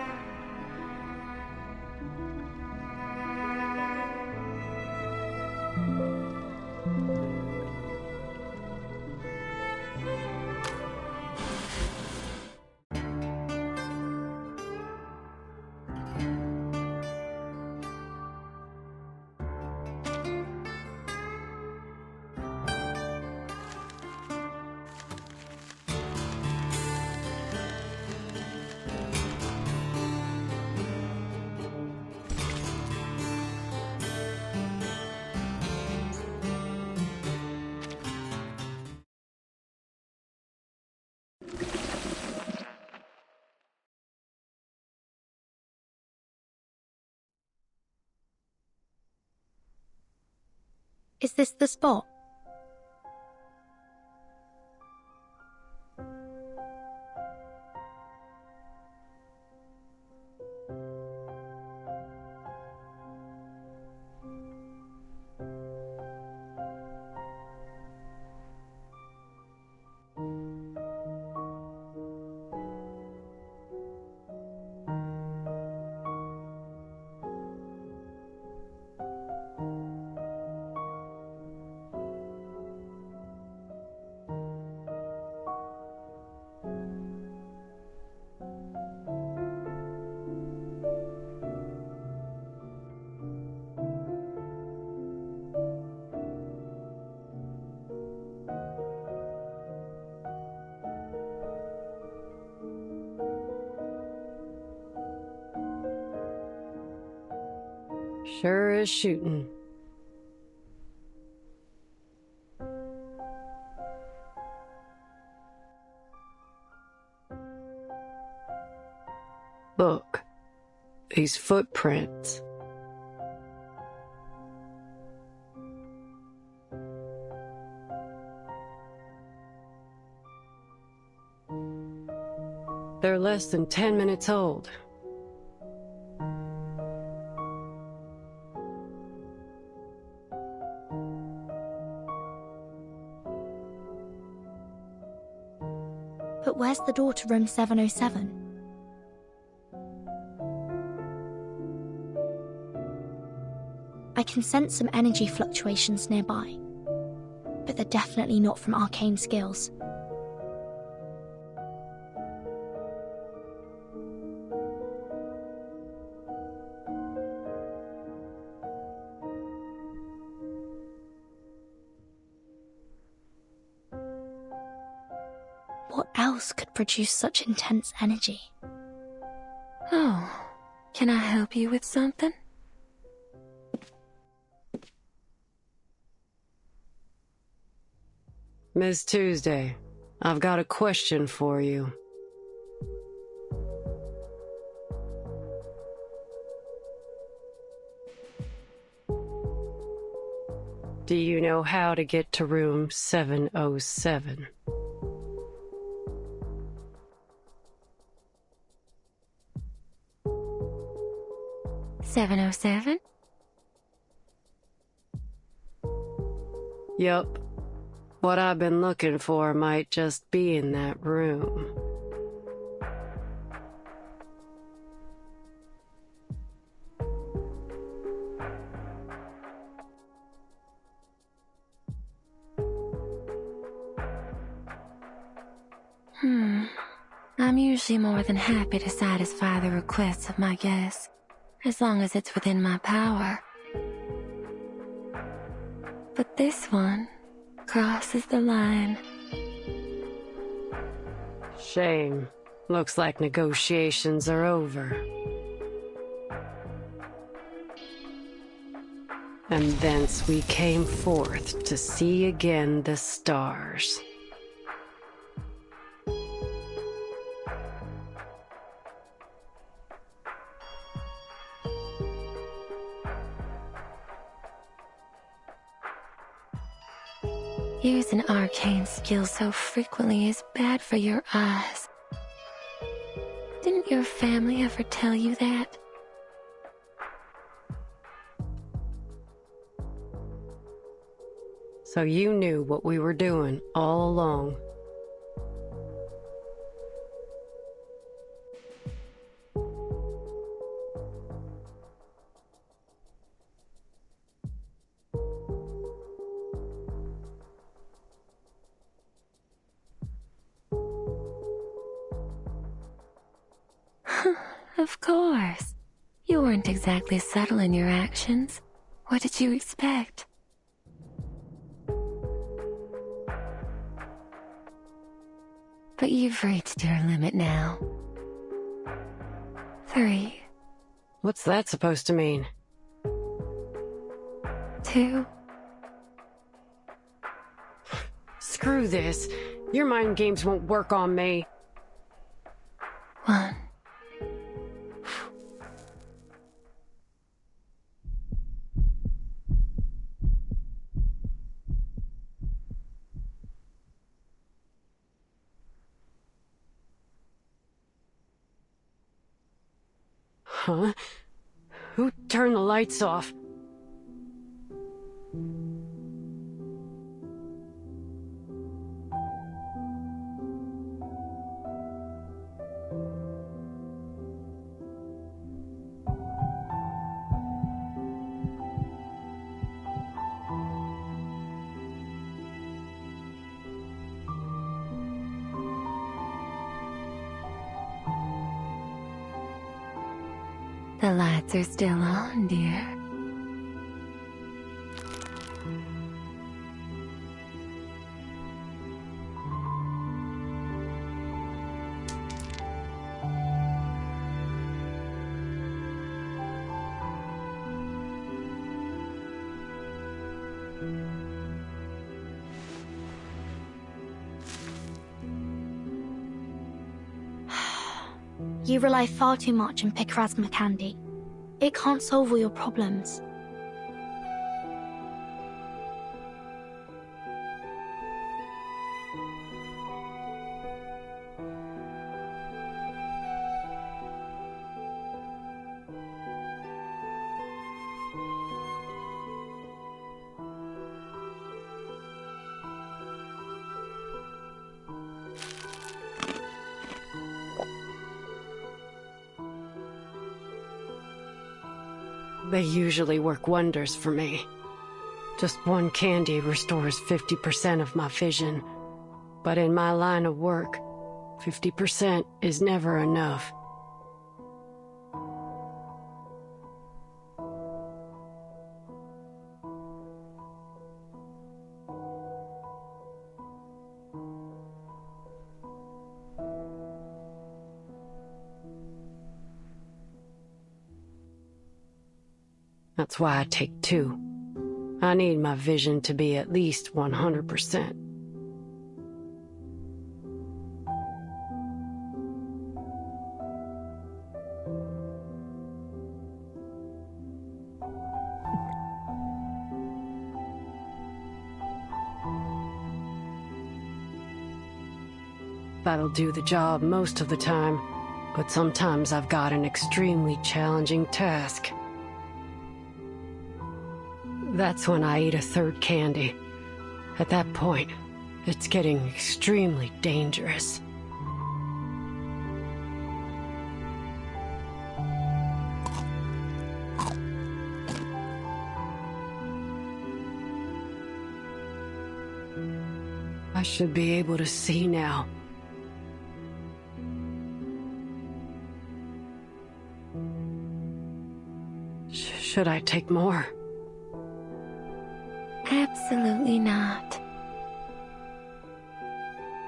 S2: Is this the spot?
S1: Sure is shooting. Look, these footprints. They're less than 10 minutes old.
S2: But where's the door to room 707? I can sense some energy fluctuations nearby, but they're definitely not from arcane skills. What else could produce such intense energy?
S3: Oh, can I help you with something?
S1: Miss Tuesday, I've got a question for you. Do you know how to get to room 707?
S3: "707?"
S1: Yup. What I've been looking for might just be in that room.
S3: I'm usually more than happy to satisfy the requests of my guests, as long as it's within my power. But this one crosses the line.
S1: Shame. Looks like negotiations are over. And thence we came forth to see again the stars.
S3: Using arcane skills so frequently is bad for your eyes. Didn't your family ever tell you that?
S1: So you knew what we were doing all along.
S3: Of course. You weren't exactly subtle in your actions. What did you expect? But you've reached your limit now. 3.
S1: What's that supposed to mean?
S3: 2.
S1: Screw this. Your mind games won't work on me.
S3: 1.
S1: Huh? Who turned the lights off?
S3: The lights are still on, dear.
S2: You rely far too much on Picrasma candy. It can't solve all your problems.
S1: They usually work wonders for me. Just one candy restores 50% of my vision. But in my line of work, 50% is never enough. That's why I take 2. I need my vision to be at least 100%. That'll do the job most of the time, but sometimes I've got an extremely challenging task. That's when I eat a 3rd candy. At that point, it's getting extremely dangerous. I should be able to see now. Should I take more?
S3: Absolutely not.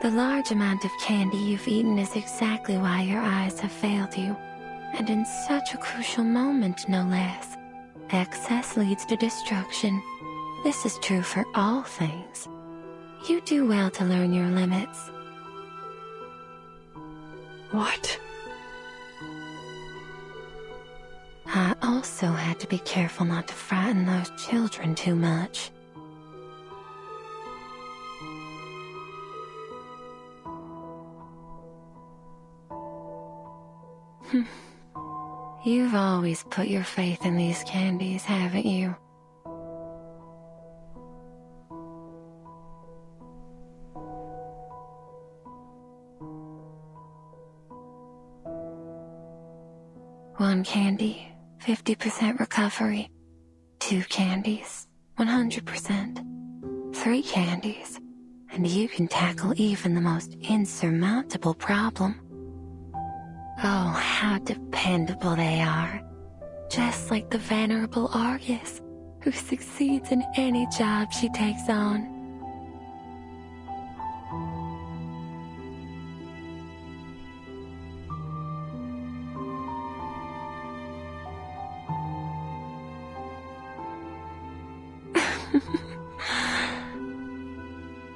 S3: The large amount of candy you've eaten is exactly why your eyes have failed you, and in such a crucial moment, no less. Excess leads to destruction. This is true for all things. You do well to learn your limits.
S1: What?
S3: I also had to be careful not to frighten those children too much. You've always put your faith in these candies, haven't you? One candy, 50% recovery. 2 candies, 100%. 3 candies, and you can tackle even the most insurmountable problem. Oh, how dependable they are. Just like the venerable Argus, who succeeds in any job she takes on.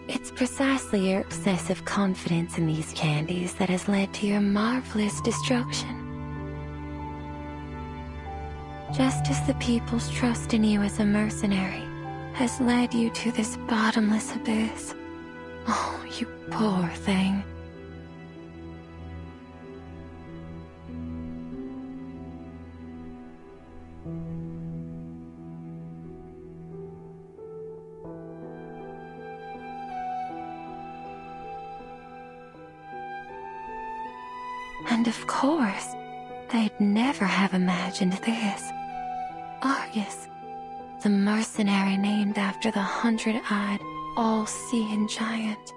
S3: It's precisely your excessive confidence in these candies that has led to your marvelous destruction. Just as the people's trust in you as a mercenary has led you to this bottomless abyss. Oh, you poor thing. And of course, they'd never have imagined this. Argus, the mercenary named after the 100-eyed, all-seeing giant,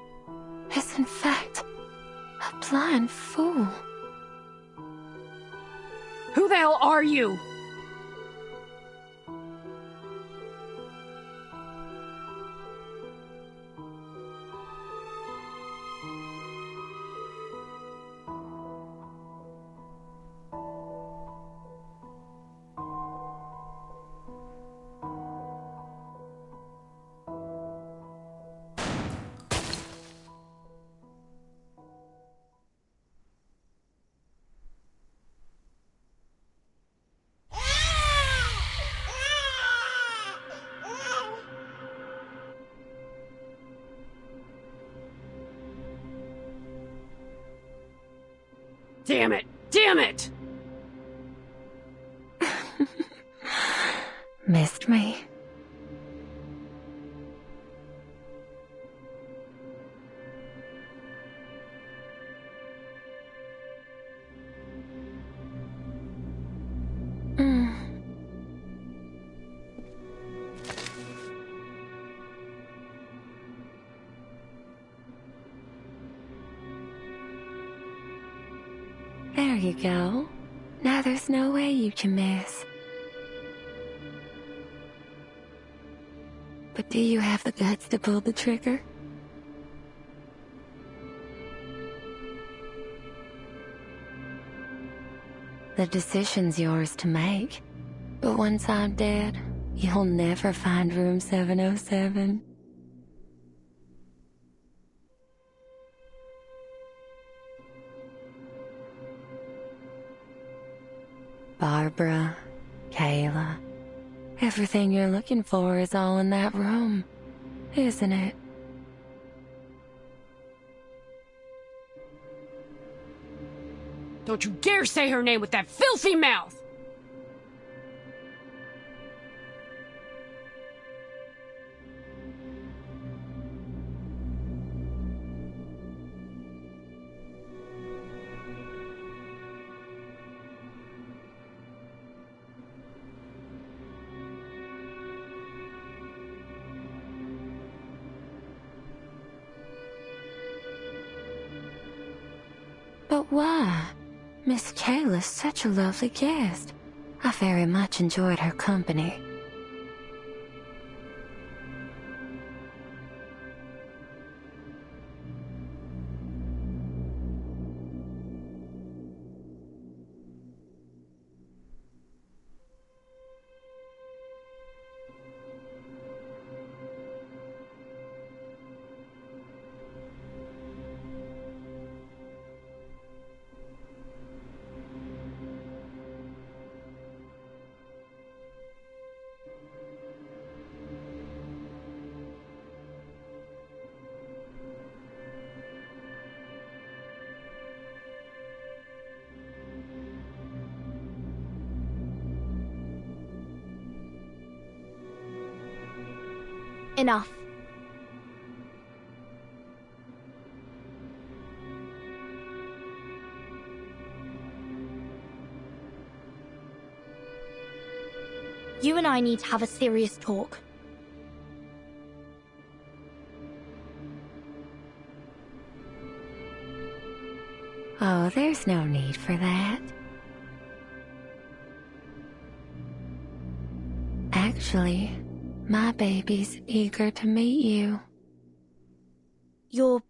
S3: is in fact a blind fool.
S17: Who the hell are you? Damn it! Damn it!
S3: Missed me? There you go. Now there's no way you can miss. But do you have the guts to pull the trigger? The decision's yours to make. But once I'm dead, you'll never find room 707. Barbara, Kayla, everything you're looking for is all in that room, isn't it?
S17: Don't you dare say her name with that filthy mouth!
S3: But why? Miss Kayla's such a lovely guest. I very much enjoyed her company.
S2: Enough. You and I need to have a serious talk.
S3: Oh, there's no need for that. Actually, my baby's eager to meet you.
S2: Your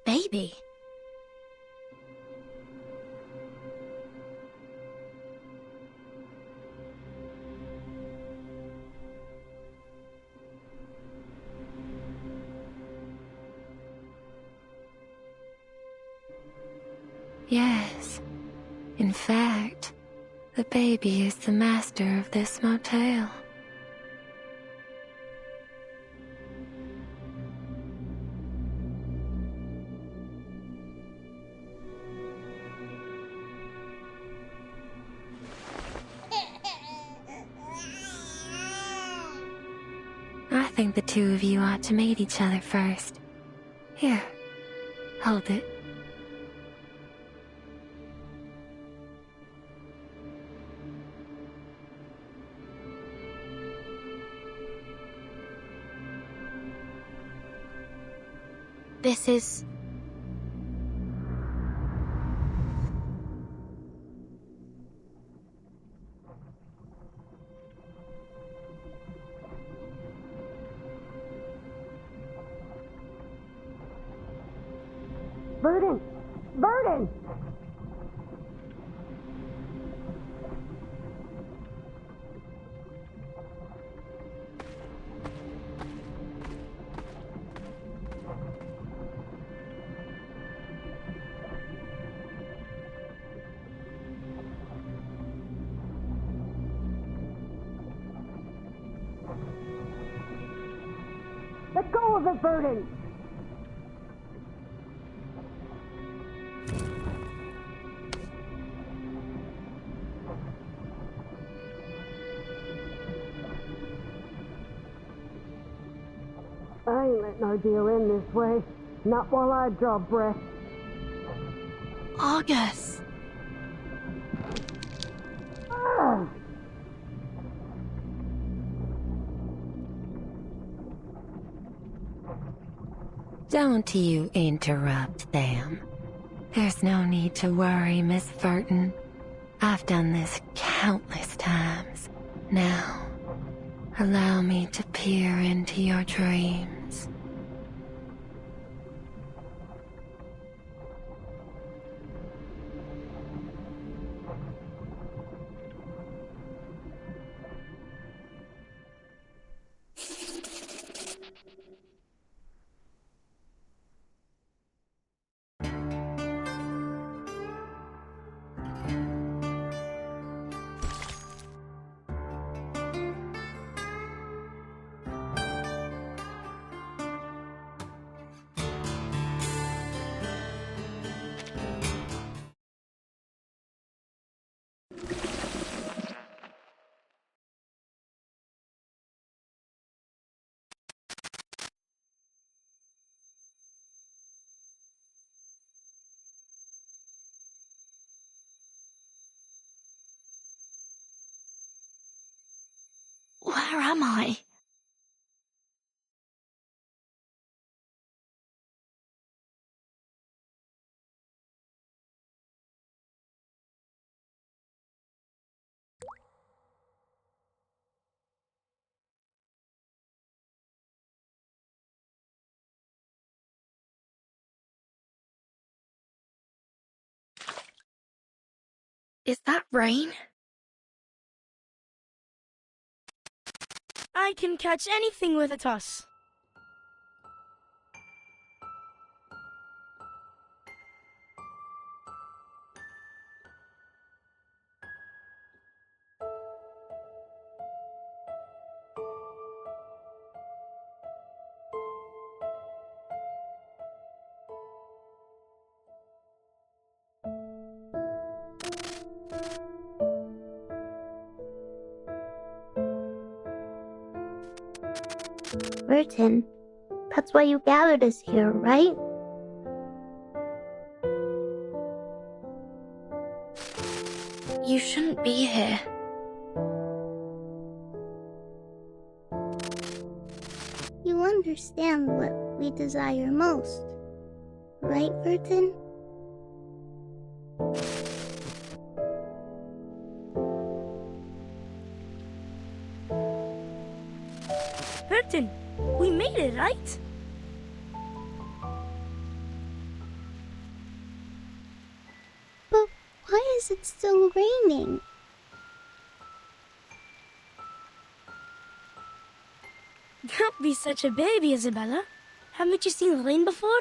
S2: baby?
S3: Yes. In fact, the baby is the master of this motel. I think the two of you ought to meet each other first. Here, hold it.
S2: This is...
S17: Verdon! Verdon! Let go of it, Verdon! I ain't letting our deal end this way. Not while I draw breath.
S20: Argus!
S3: Don't you interrupt them. There's no need to worry, Miss Burton. I've done this countless times. Now, allow me to peer into your dreams.
S18: Where am I? Is that rain?
S2: I can catch anything with a toss.
S9: Burton, that's why you gathered us here, right?
S2: You shouldn't be here.
S9: You understand what we desire most, right, Burton?
S2: Burton, we made it, right?
S9: But why is it still raining?
S2: Don't be such a baby, Isabella. Haven't you seen rain before?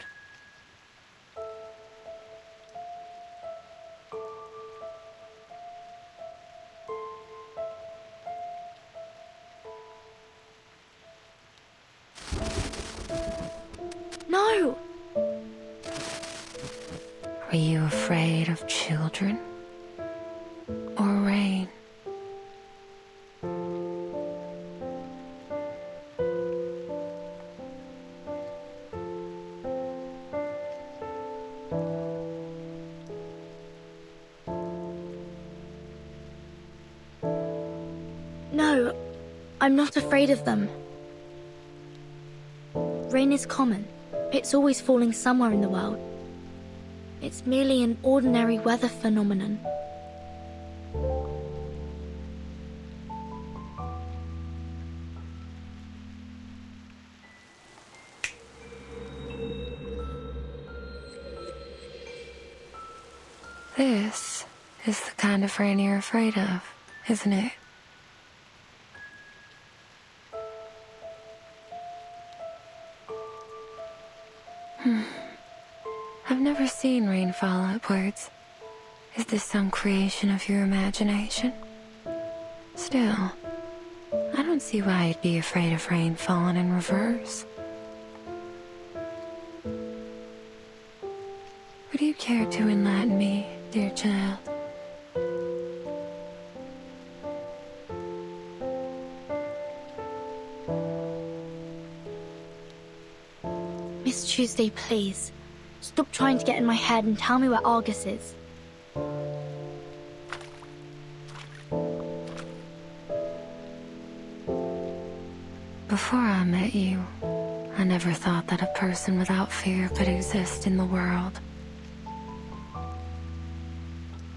S2: No!
S3: Are you afraid of children? Or rain?
S2: No, I'm not afraid of them. Rain is common. It's always falling somewhere in the world. It's merely an ordinary weather phenomenon.
S3: This is the kind of rain you're afraid of, isn't it? I've never seen rain fall upwards. Is this some creation of your imagination? Still, I don't see why you'd be afraid of rain falling in reverse. Would you care to enlighten me, dear child?
S2: Miss Tuesday, please. Stop trying to get in my head and tell me where Argus is.
S3: Before I met you, I never thought that a person without fear could exist in the world.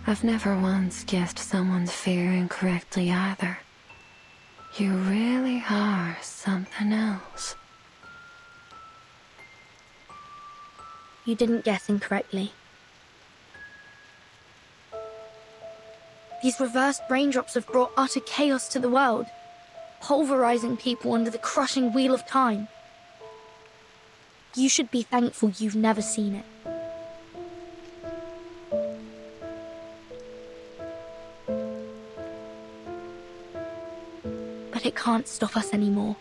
S3: I've never once guessed someone's fear incorrectly either. You really are something else.
S2: You didn't guess incorrectly. These reversed raindrops have brought utter chaos to the world, pulverizing people under the crushing wheel of time. You should be thankful you've never seen it. But it can't stop us anymore.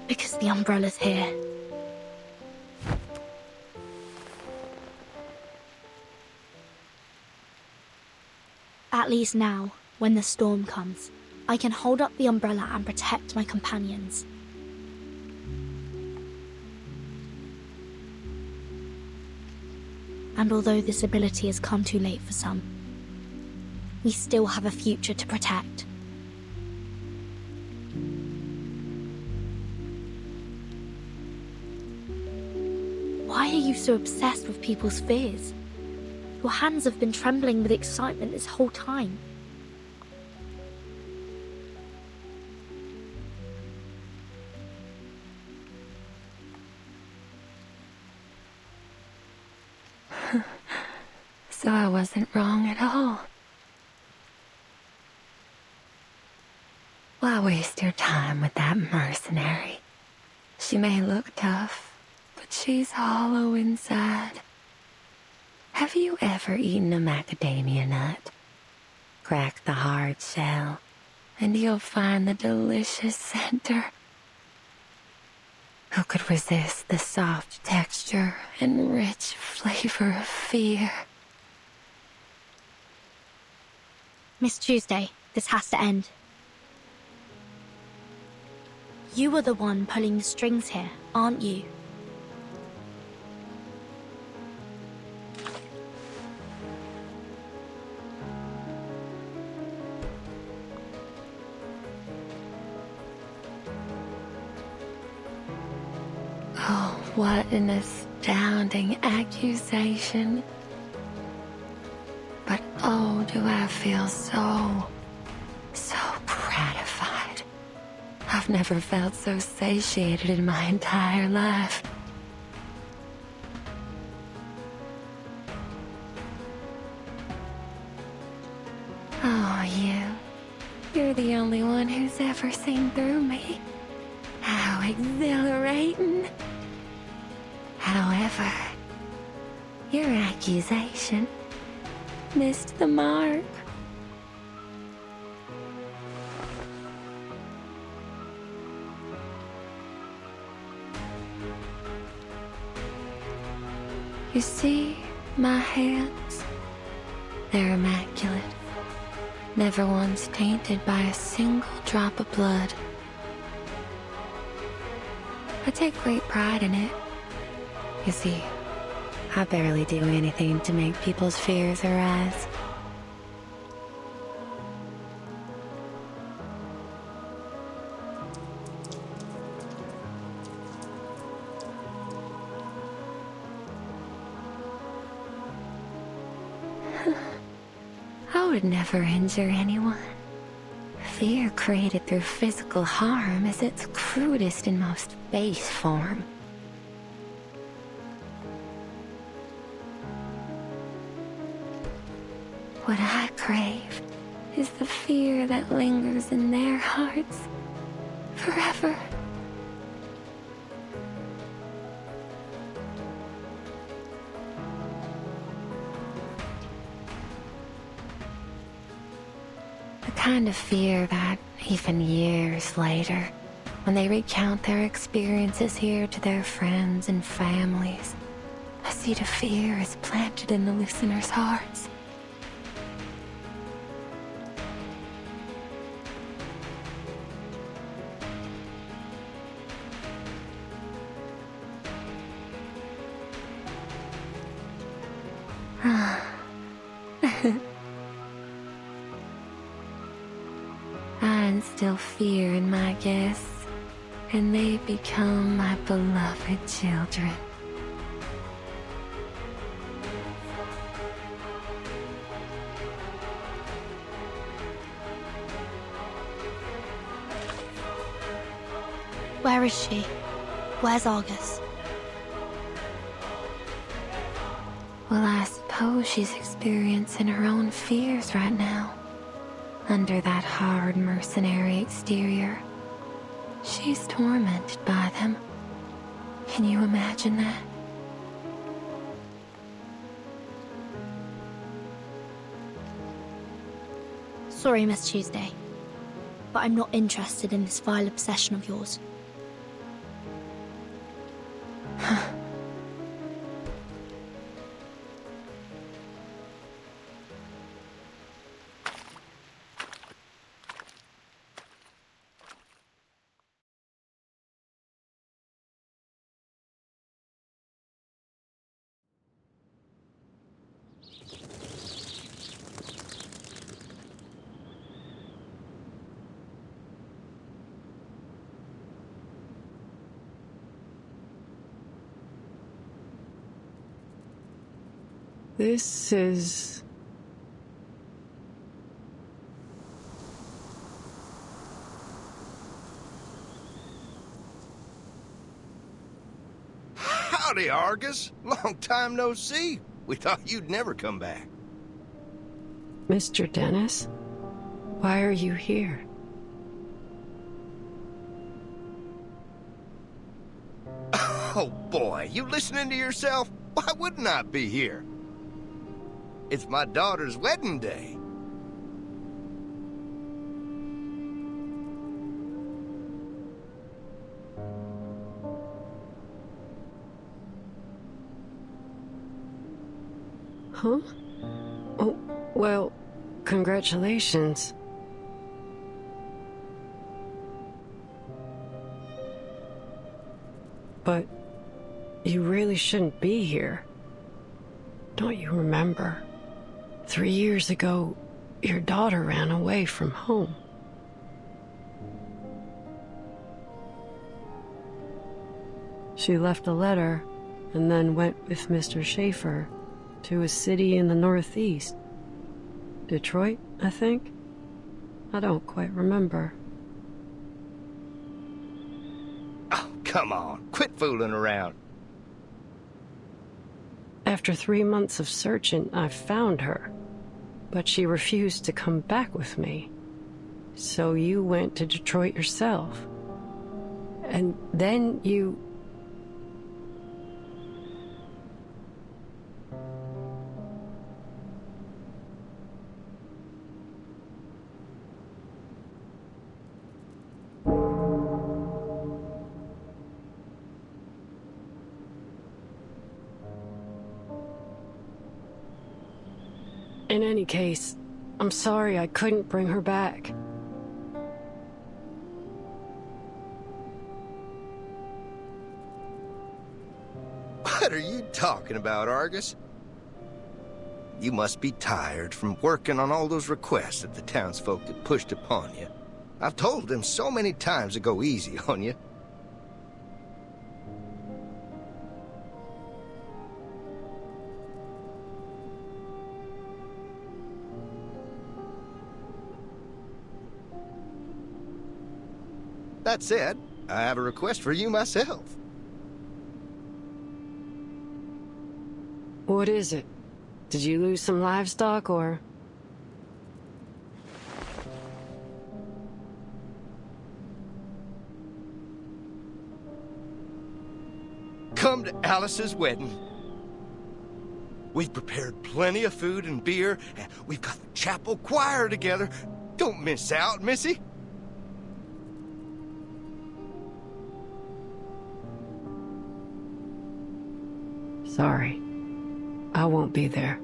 S2: Because the umbrella's here. At least now, when the storm comes, I can hold up the umbrella and protect my companions. And although this ability has come too late for some, we still have a future to protect. Why are you so obsessed with people's fears? Your hands have been trembling with excitement this whole time.
S3: So I wasn't wrong at all. Why waste your time with that mercenary? She may look tough, but she's hollow inside. Have you ever eaten a macadamia nut? Crack the hard shell, and you'll find the delicious center. Who could resist the soft texture and rich flavor of fear?
S2: Miss Tuesday, this has to end. You were the one pulling the strings here, aren't you?
S3: Oh, what an astounding accusation. But oh, do I feel so gratified. I've never felt so satiated in my entire life. Oh, you're the only one who's ever seen through me. How exhilarating. However, your accusation missed the mark. You see my hands? They're immaculate. Never once tainted by a single drop of blood. I take great pride in it. You see, I barely do anything to make people's fears arise. I would never injure anyone. Fear created through physical harm is its crudest and most base form. What I crave is the fear that lingers in their hearts forever. The kind of fear that, even years later, when they recount their experiences here to their friends and families, a seed of fear is planted in the listeners' hearts. I instill fear in my guests, and they become my beloved children.
S2: Where is she? Where's Argus?
S3: Well, I suppose she's experiencing her own fears right now. Under that hard mercenary exterior, she's tormented by them. Can you imagine that?
S2: Sorry, Miss Tuesday, but I'm not interested in this vile obsession of yours.
S1: This is...
S12: Howdy, Argus. Long time no see. We thought you'd never come back.
S1: Mr. Dennis? Why are you here?
S12: Oh boy, you listening to yourself? Why wouldn't I be here? It's my daughter's wedding day.
S1: Huh? Oh, well, congratulations. But you really shouldn't be here. Don't you remember? 3 years ago, your daughter ran away from home. She left a letter and then went with Mr. Schaefer to a city in the northeast. Detroit, I think? I don't quite remember.
S12: Oh, come on. Quit fooling around.
S1: After 3 months of searching, I found her. But she refused to come back with me. So you went to Detroit yourself. And then you... In any case, I'm sorry I couldn't bring her back.
S12: What are you talking about, Argus? You must be tired from working on all those requests that the townsfolk have pushed upon you. I've told them so many times to go easy on you. That said, I have a request for you myself.
S1: What is it? Did you lose some livestock, or...?
S12: Come to Alice's wedding. We've prepared plenty of food and beer, and we've got the chapel choir together. Don't miss out, Missy.
S1: Sorry. I won't be there.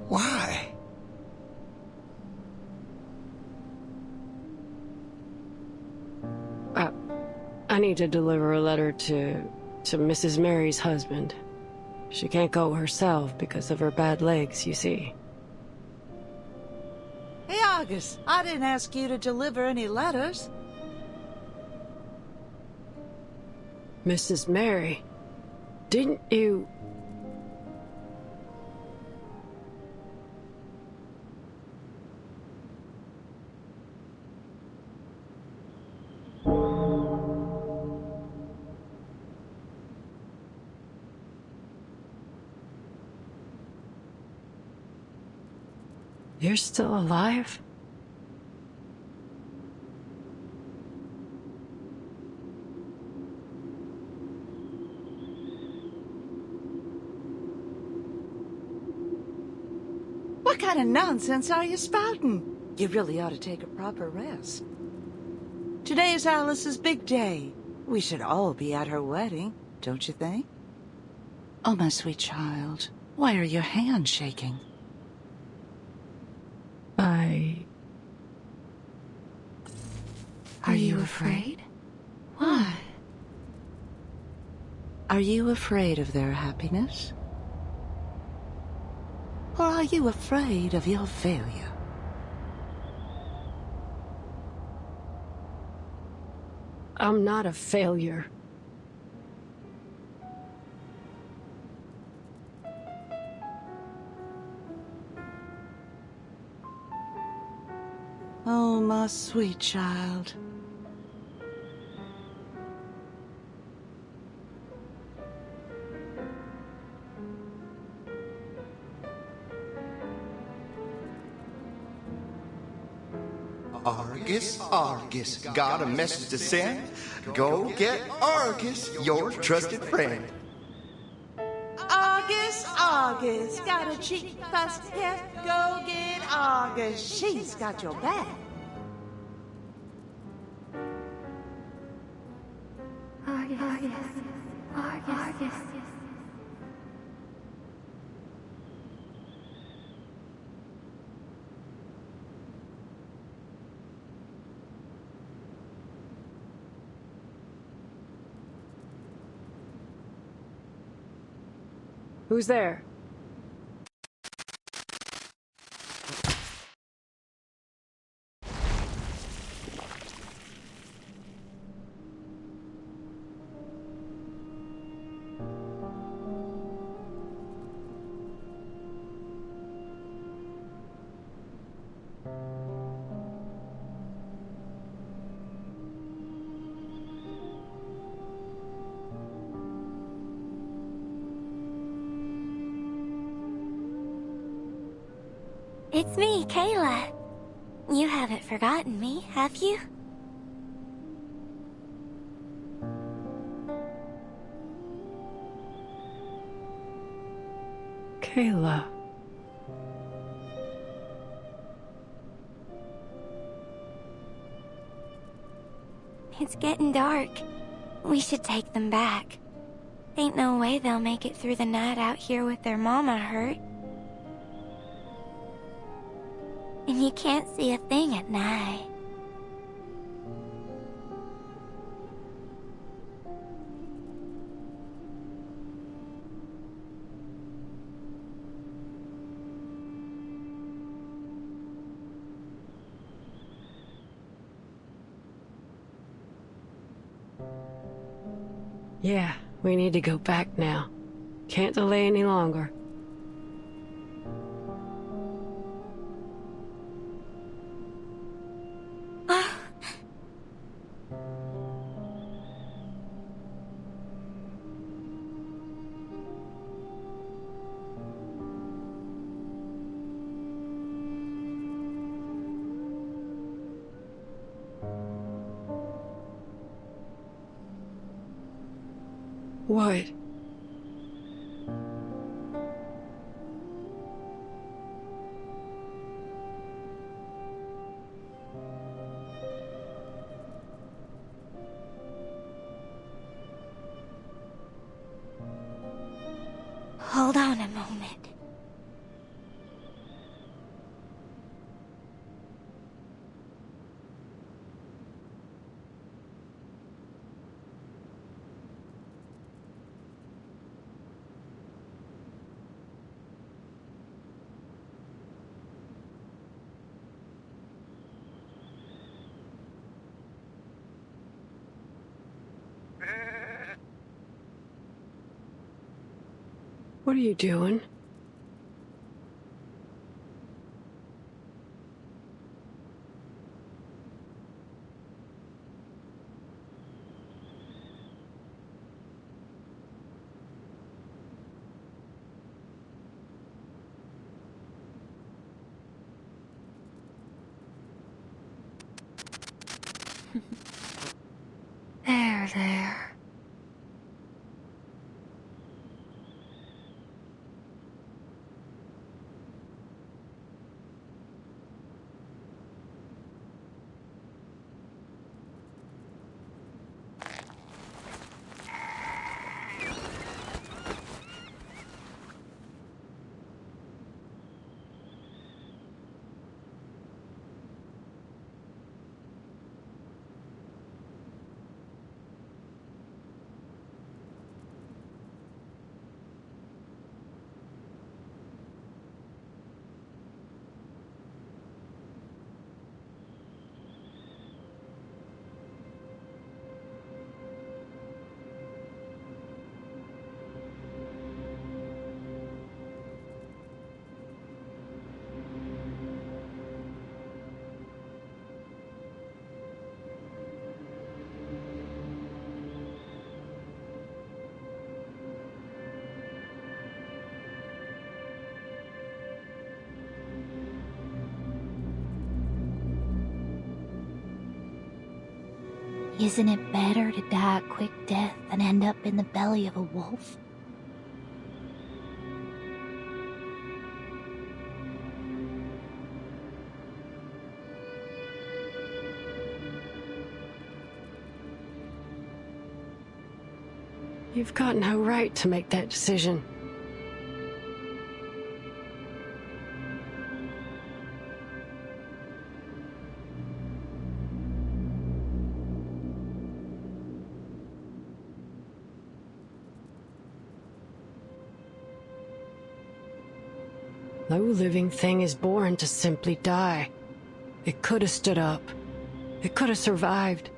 S12: Why?
S1: I need to deliver a letter to Mrs. Mary's husband. She can't go herself because of her bad legs, you see.
S11: Hey, August, I didn't ask you to deliver any letters.
S1: Mrs. Mary, didn't you... You're still alive?
S11: What kind of nonsense are you spouting? You really ought to take a proper rest. Today is Alice's big day. We should all be at her wedding, don't you think? Oh, my sweet child, why are your hands shaking? Are you afraid? Why? Are you afraid of their happiness? Or are you afraid of your failure?
S1: I'm not a failure.
S11: Oh, my sweet child.
S22: Argus, Argus, got a message to send? Go get Argus, your trusted friend.
S11: August, August, got a cheap fast hip. Go get August, she's got your back.
S3: Argus.
S1: Who's there?
S18: It's me, Kayla. You haven't forgotten me, have you?
S1: Kayla.
S18: It's getting dark. We should take them back. Ain't no way they'll make it through the night out here with their mama hurt. And you can't see a thing at night.
S1: Yeah, we need to go back now. Can't delay any longer. What?
S18: Hold on a moment.
S1: What are you doing?
S3: There.
S18: Isn't it better to die a quick death than end up in the belly of a wolf?
S1: You've got no right to make that decision. No living thing is born to simply die. It could have stood up. It could have survived.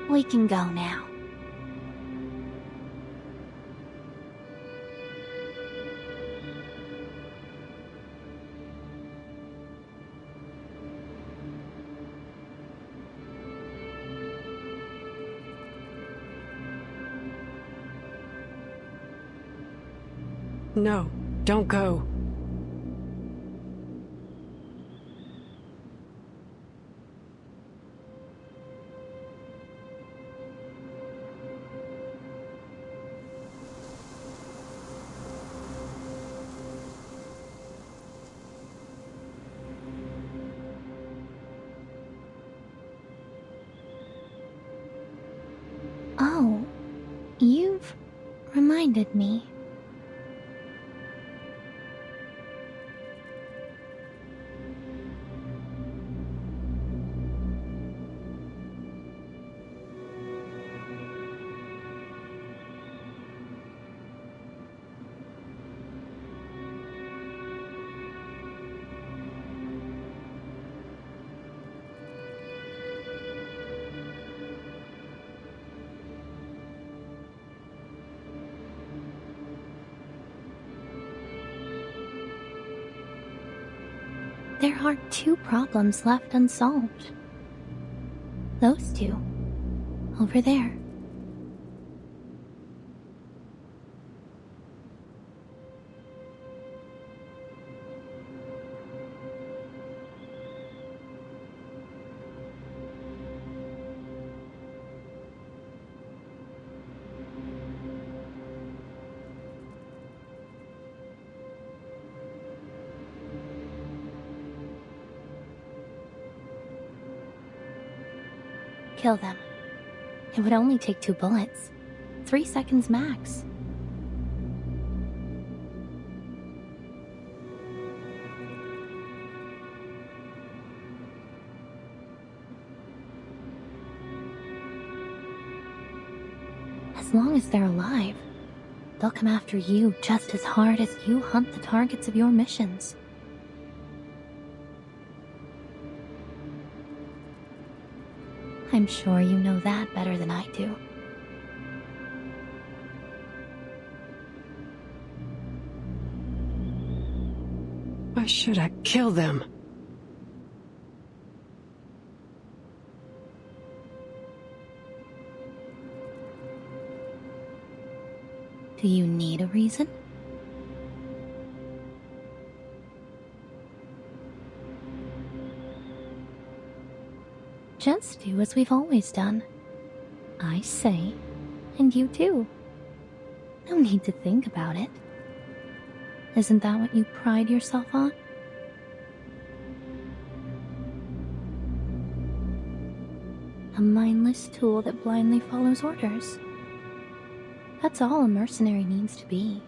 S18: We can go now.
S1: No, don't go.
S18: Oh, you've reminded me. There are two problems left unsolved. Those two. Over there. Kill them. It would only take 2 bullets. 3 seconds max. As long as they're alive, they'll come after you just as hard as you hunt the targets of your missions. I'm sure you know that better than I do.
S1: Why should I kill them?
S18: Do you need a reason? Just do as we've always done. I say, and you do. No need to think about it. Isn't that what you pride yourself on? A mindless tool that blindly follows orders. That's all a mercenary needs to be.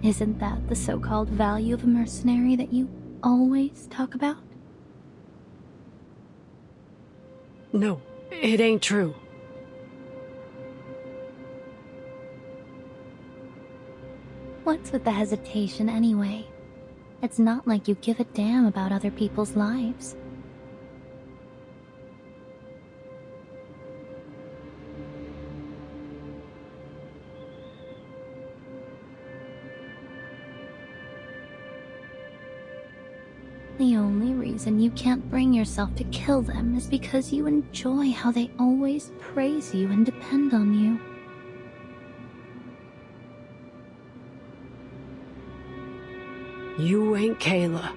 S18: Isn't that the so-called value of a mercenary that you always talk about?
S1: No, it ain't true.
S18: What's with the hesitation anyway? It's not like you give a damn about other people's lives. The only reason you can't bring yourself to kill them is because you enjoy how they always praise you and depend on you.
S1: You ain't Kayla.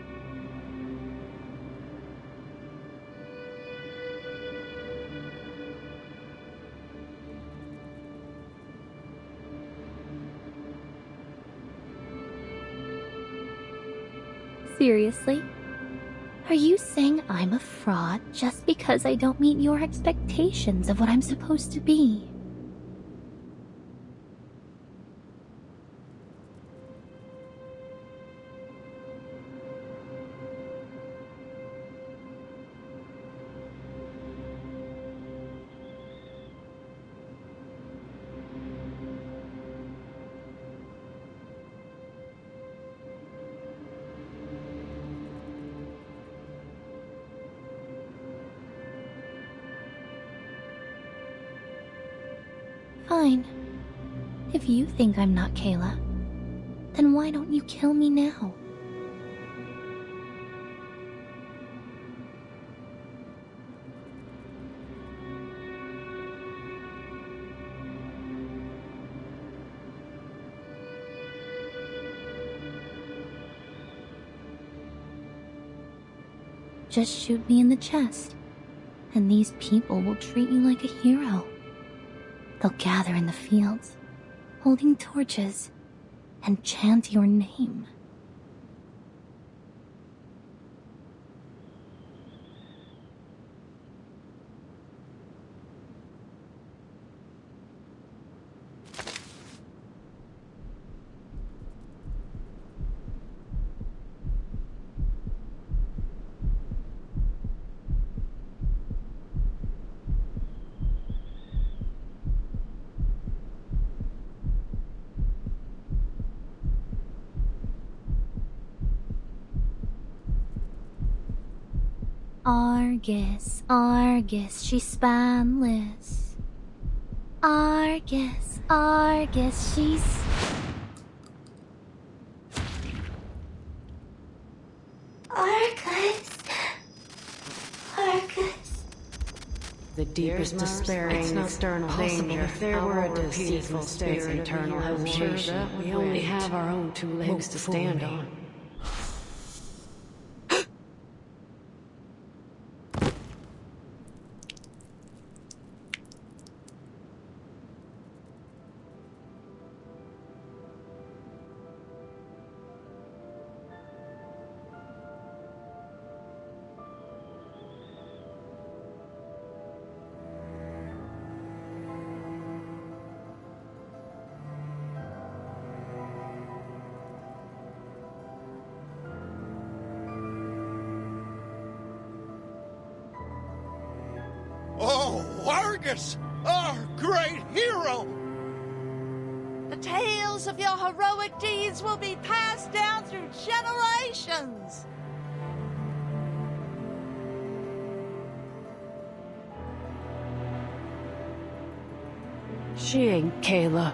S18: Seriously? Are you saying I'm a fraud just because I don't meet your expectations of what I'm supposed to be? Fine. If you think I'm not Kayla, then why don't you kill me now? Just shoot me in the chest, and these people will treat you like a hero. They'll gather in the fields, holding torches, and chant your name. Argus, Argus, she's spanless. Argus, Argus, she's... Argus, Argus.
S1: The deepest despairing nocturnal danger. If there were a deceitful spirit eternal hesitation, we only have our own two legs to stand on.
S22: Argus, our great hero!
S11: The tales of your heroic deeds will be passed down through generations.
S1: She ain't Kayla.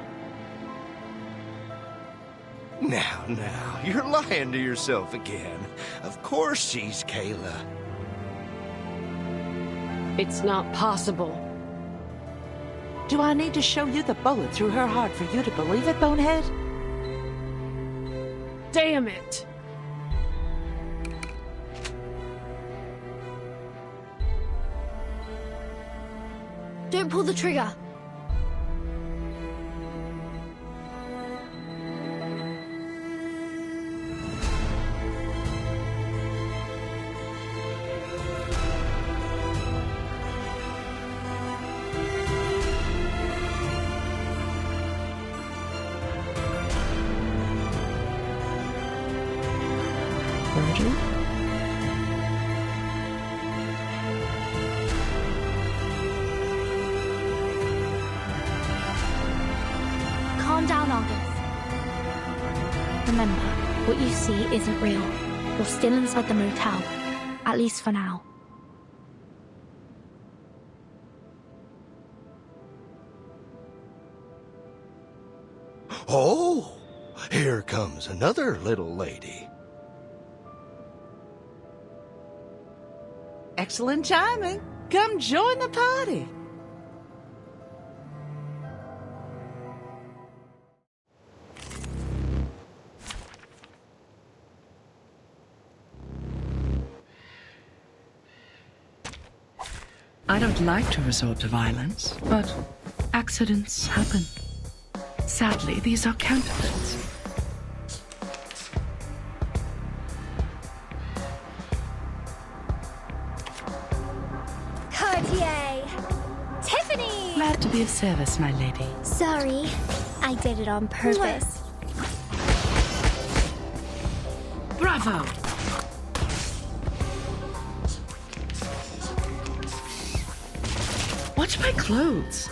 S22: Now, you're lying to yourself again. Of course she's Kayla.
S1: It's not possible.
S11: Do I need to show you the bullet through her heart for you to believe it, Bonehead?
S1: Damn it!
S2: Don't pull the trigger.
S1: Virgin?
S2: Calm down, Argus. Remember, what you see isn't real. You're still inside the motel. At least for now.
S22: Oh, here comes another little lady.
S11: Excellent timing. Come join the party.
S6: I don't like to resort to violence, but accidents happen. Sadly, these are counterfeits.
S9: Cartier! Tiffany!
S6: Glad to be of service, my lady.
S9: Sorry, I did it on purpose.
S6: Bravo! Watch my clothes.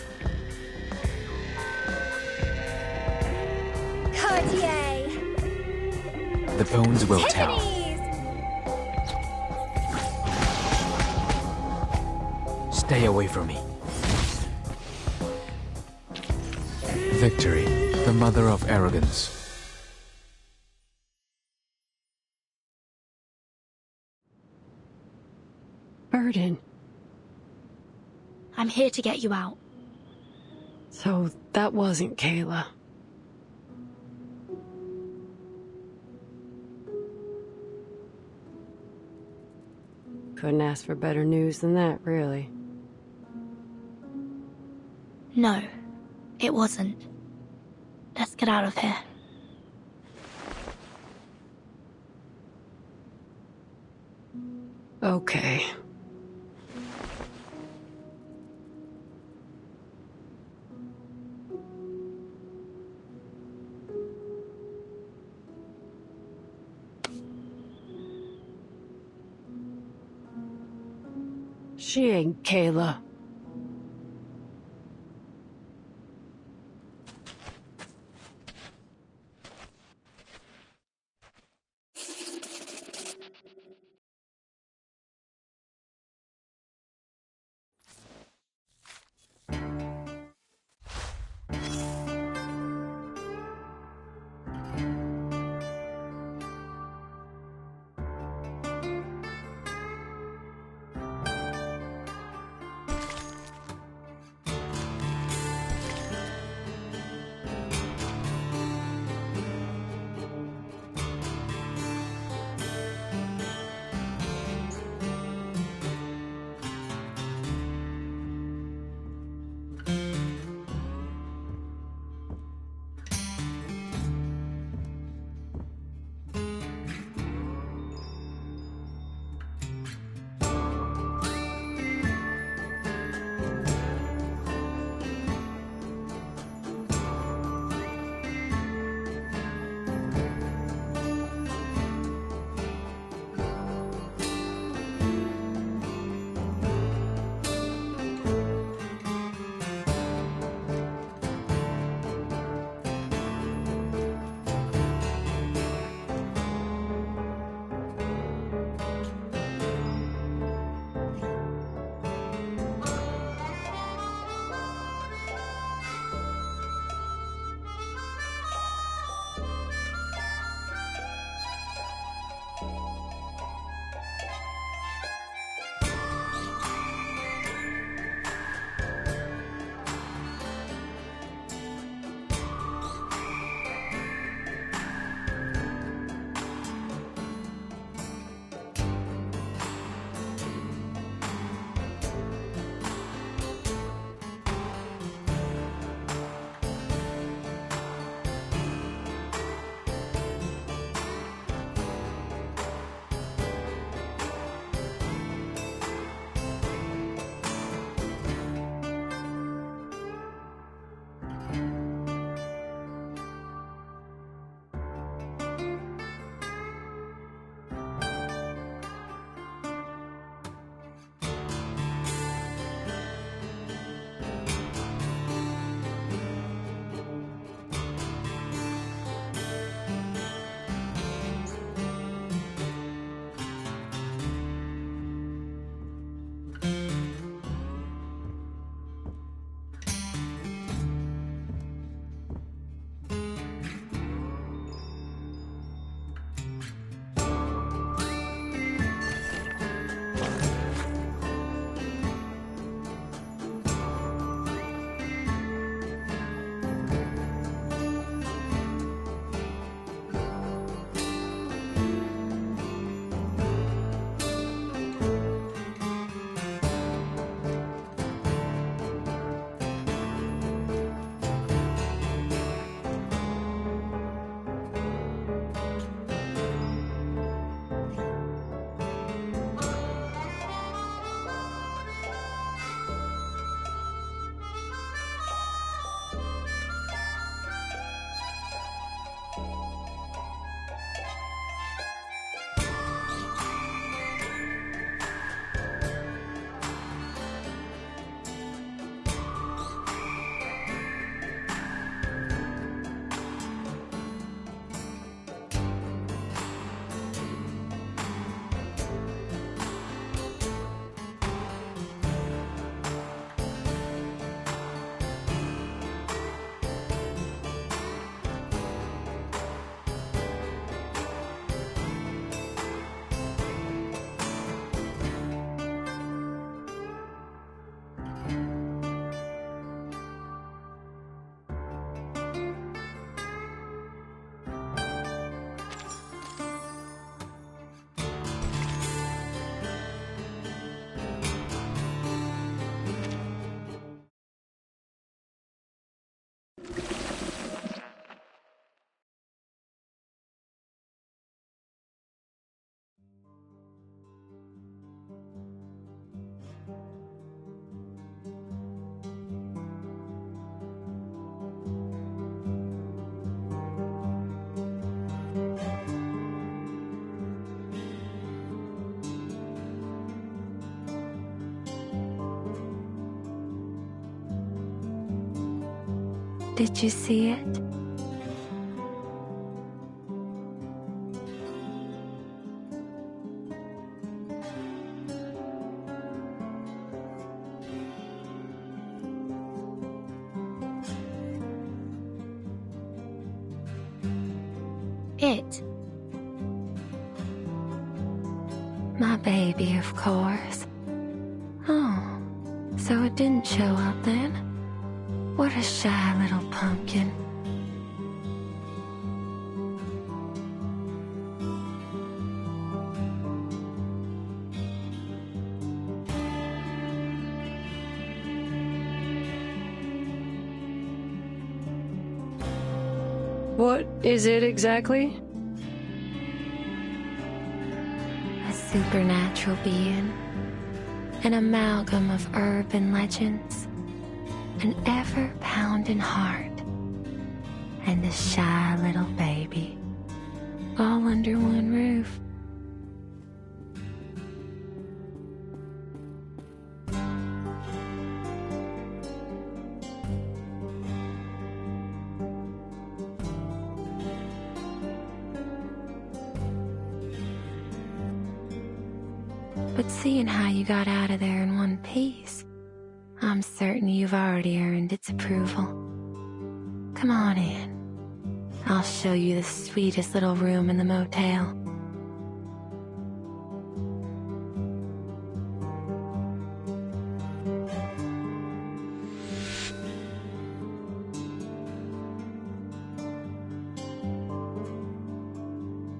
S9: Cartier!
S14: The bones will tell. Stay away from me. Victory, the mother of arrogance.
S1: Burden.
S2: I'm here to get you out.
S1: So that wasn't Kayla. Couldn't ask for better news than that, really.
S2: No, it wasn't. Let's get out of here.
S1: Okay. She ain't Kayla.
S3: Did you see it?
S9: It.
S3: My baby, of course. Oh, so it didn't show up then? What a shy little pumpkin.
S1: What is it exactly?
S3: A supernatural being. An amalgam of urban legends. An ever-pounding heart. And a shy little baby. All under one roof. But seeing how you got out of there in one piece, I'm certain you've already earned its approval. Come on in. I'll show you the sweetest little room in the motel.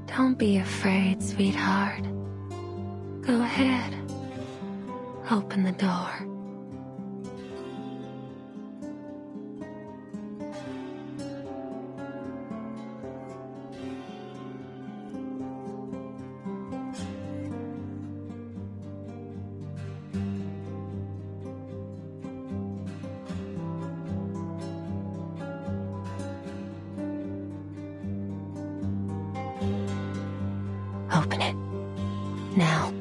S3: Don't be afraid, sweetheart. Go ahead. Open the door. Open it. Now.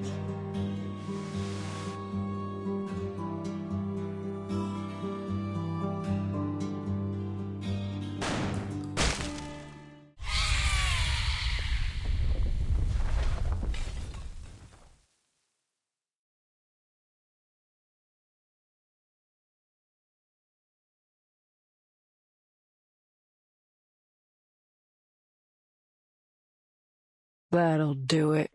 S1: That'll do it.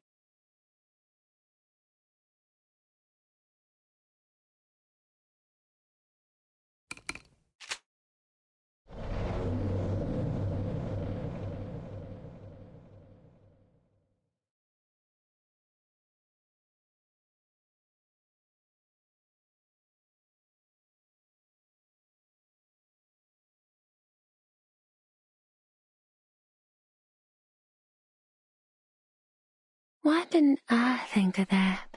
S3: Why didn't I think of that?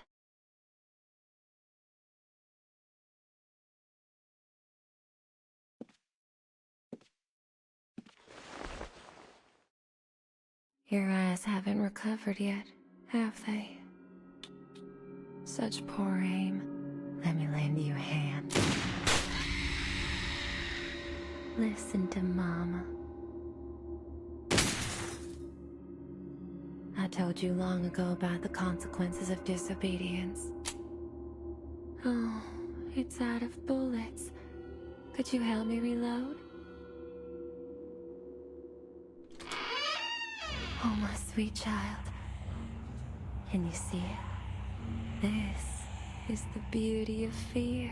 S3: Your eyes haven't recovered yet, have they? Such poor aim. Let me lend you a hand. Listen to Mama. I told you long ago about the consequences of disobedience. Oh, it's out of bullets. Could you help me reload? Oh, my sweet child. Can you see it? This is the beauty of fear.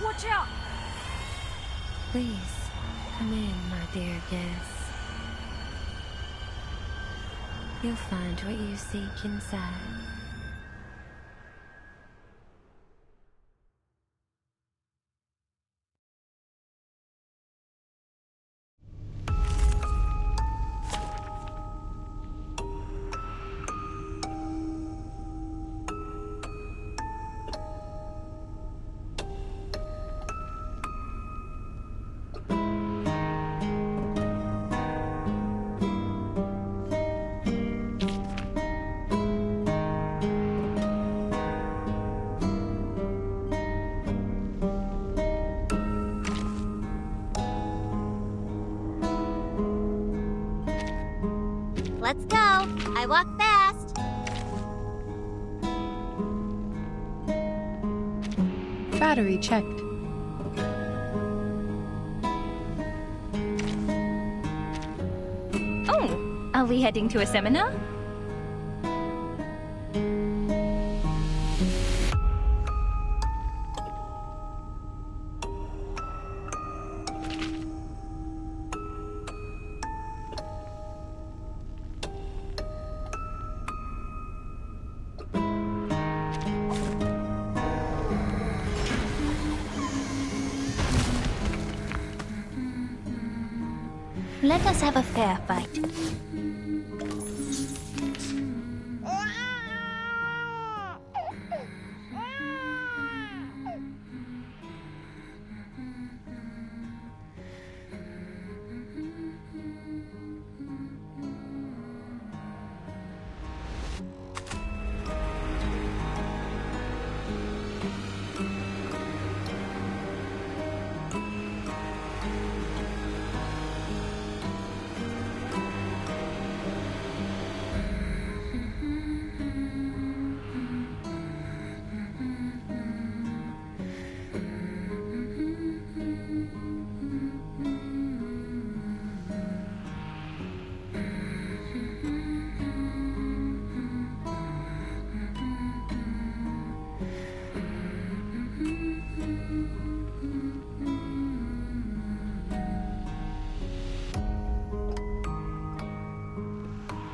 S15: Watch out!
S3: Please, come in, my dear guest. You'll find what you seek inside.
S7: Let's go. I walk fast.
S16: Battery checked.
S7: Oh, are we heading to a seminar? Let us have a fair fight.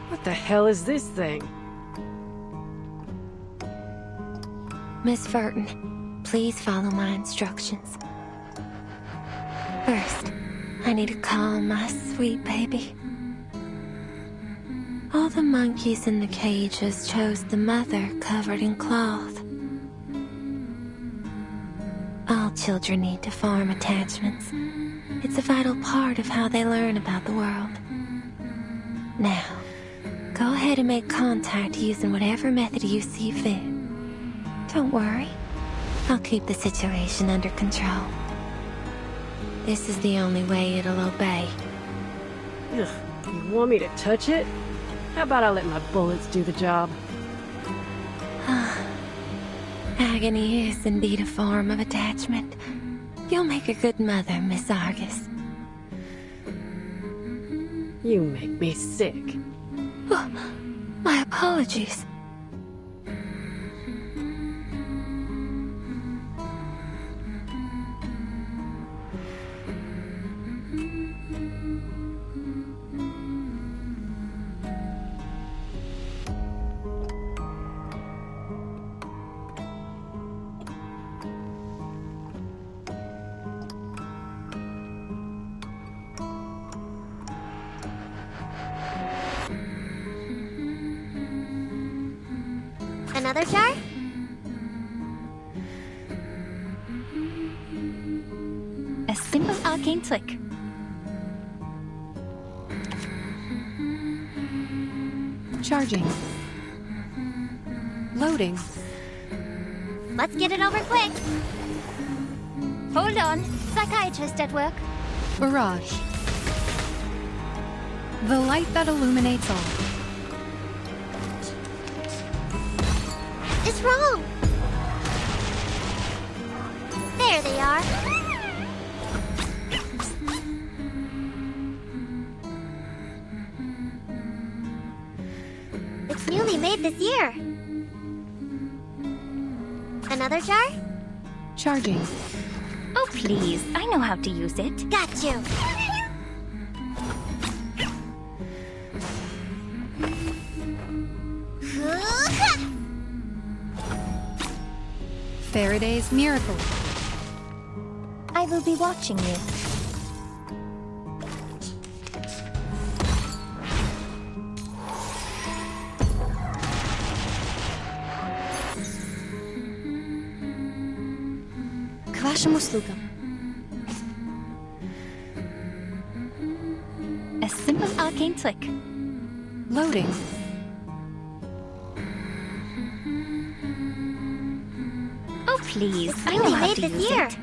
S1: What the hell is this thing?
S3: Miss Burton, please follow my instructions. First, I need to calm my sweet baby. All the monkeys in the cages chose the mother covered in cloth. All children need to form attachments. It's a vital part of how they learn about the world. Now, go ahead and make contact using whatever method you see fit. Don't worry. I'll keep the situation under control. This is the only way it'll obey.
S1: Ugh, you want me to touch it? How about I let my bullets do the job?
S3: Agony is indeed a form of attachment. You'll make a good mother, Miss Argus.
S1: You make me sick.
S3: Oh, my apologies.
S7: Another jar? A simple arcane trick.
S16: Charging. Loading.
S7: Let's get it over quick. Hold on. Psychiatrist at work.
S16: Barrage. The light that illuminates all.
S7: It's wrong. There they are. It's newly made this year. Another jar?
S16: Charging.
S7: Oh, please. I know how to use it. Got you.
S16: Faraday's miracle.
S7: I will be watching you.
S16: К вашим услугам.
S7: A simple arcane trick.
S16: Loading.
S7: Oh, please. I know how to use it.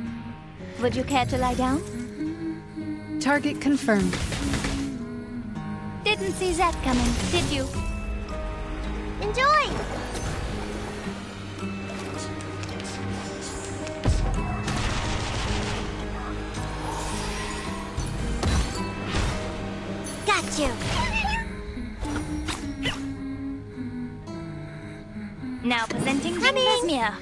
S7: Would you care to lie down?
S16: Target confirmed.
S7: Did
S18: Didn't see that coming, did you?
S9: Enjoy! Got you!
S18: Now presenting Besmia.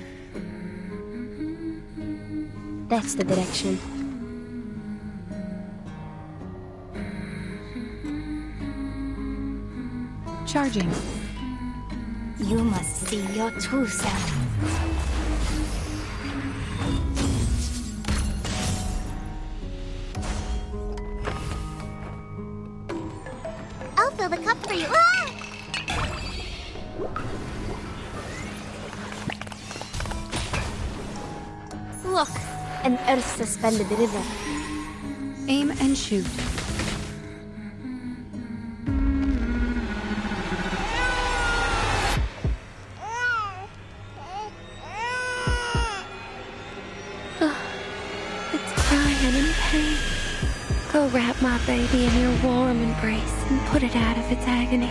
S4: That's the direction.
S16: Charging.
S18: You must see your true self.
S9: I'll fill the cup for you. Ah!
S4: Look, an earth-suspended river.
S16: Aim and shoot.
S3: It's crying in pain. Go wrap my baby in your warm embrace and put it out of its agony.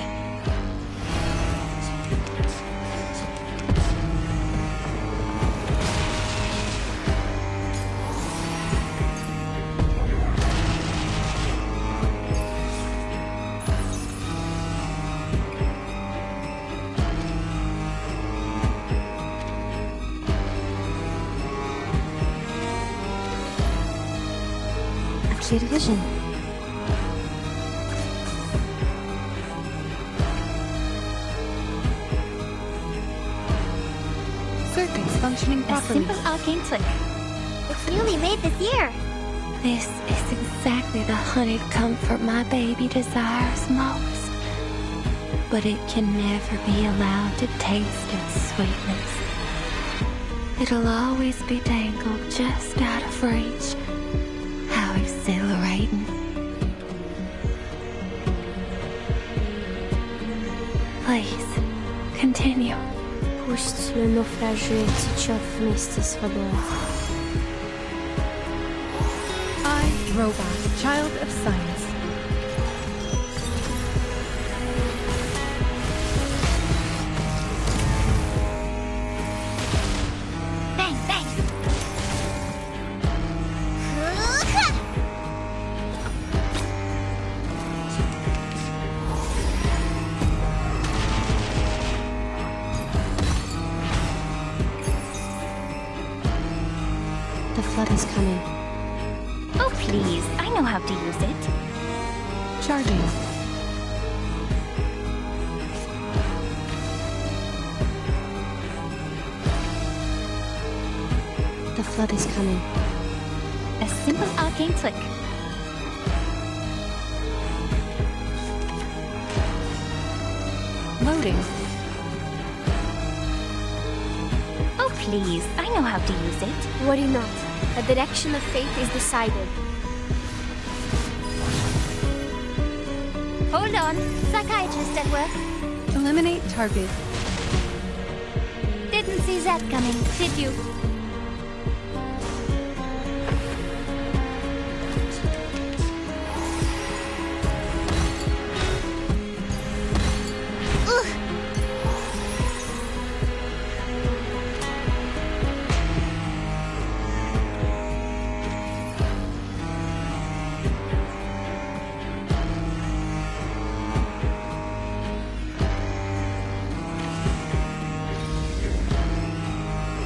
S4: Clear vision.
S16: Circuits functioning
S18: A
S16: properly.
S18: simple arcane trick.
S9: It's newly made this year.
S3: This is exactly the honeyed comfort my baby desires most. But it can never be allowed to taste its sweetness. It'll always be dangled just out of reach. How exhilarating. Please, continue.
S4: Пусть le naufragé течет вместе с водой.
S16: I, Robot, child of science.
S18: Bang, bang.
S4: The flood is coming.
S18: Oh, please. I know how to use it.
S16: Charging.
S4: The flood is coming.
S18: A simple arcane trick.
S16: Loading.
S18: Oh, please. I know how to use it.
S4: Worry not. The direction of fate is decided.
S18: Hold on. Psychiatrist at work.
S16: Eliminate target.
S18: Didn't see that coming, did you?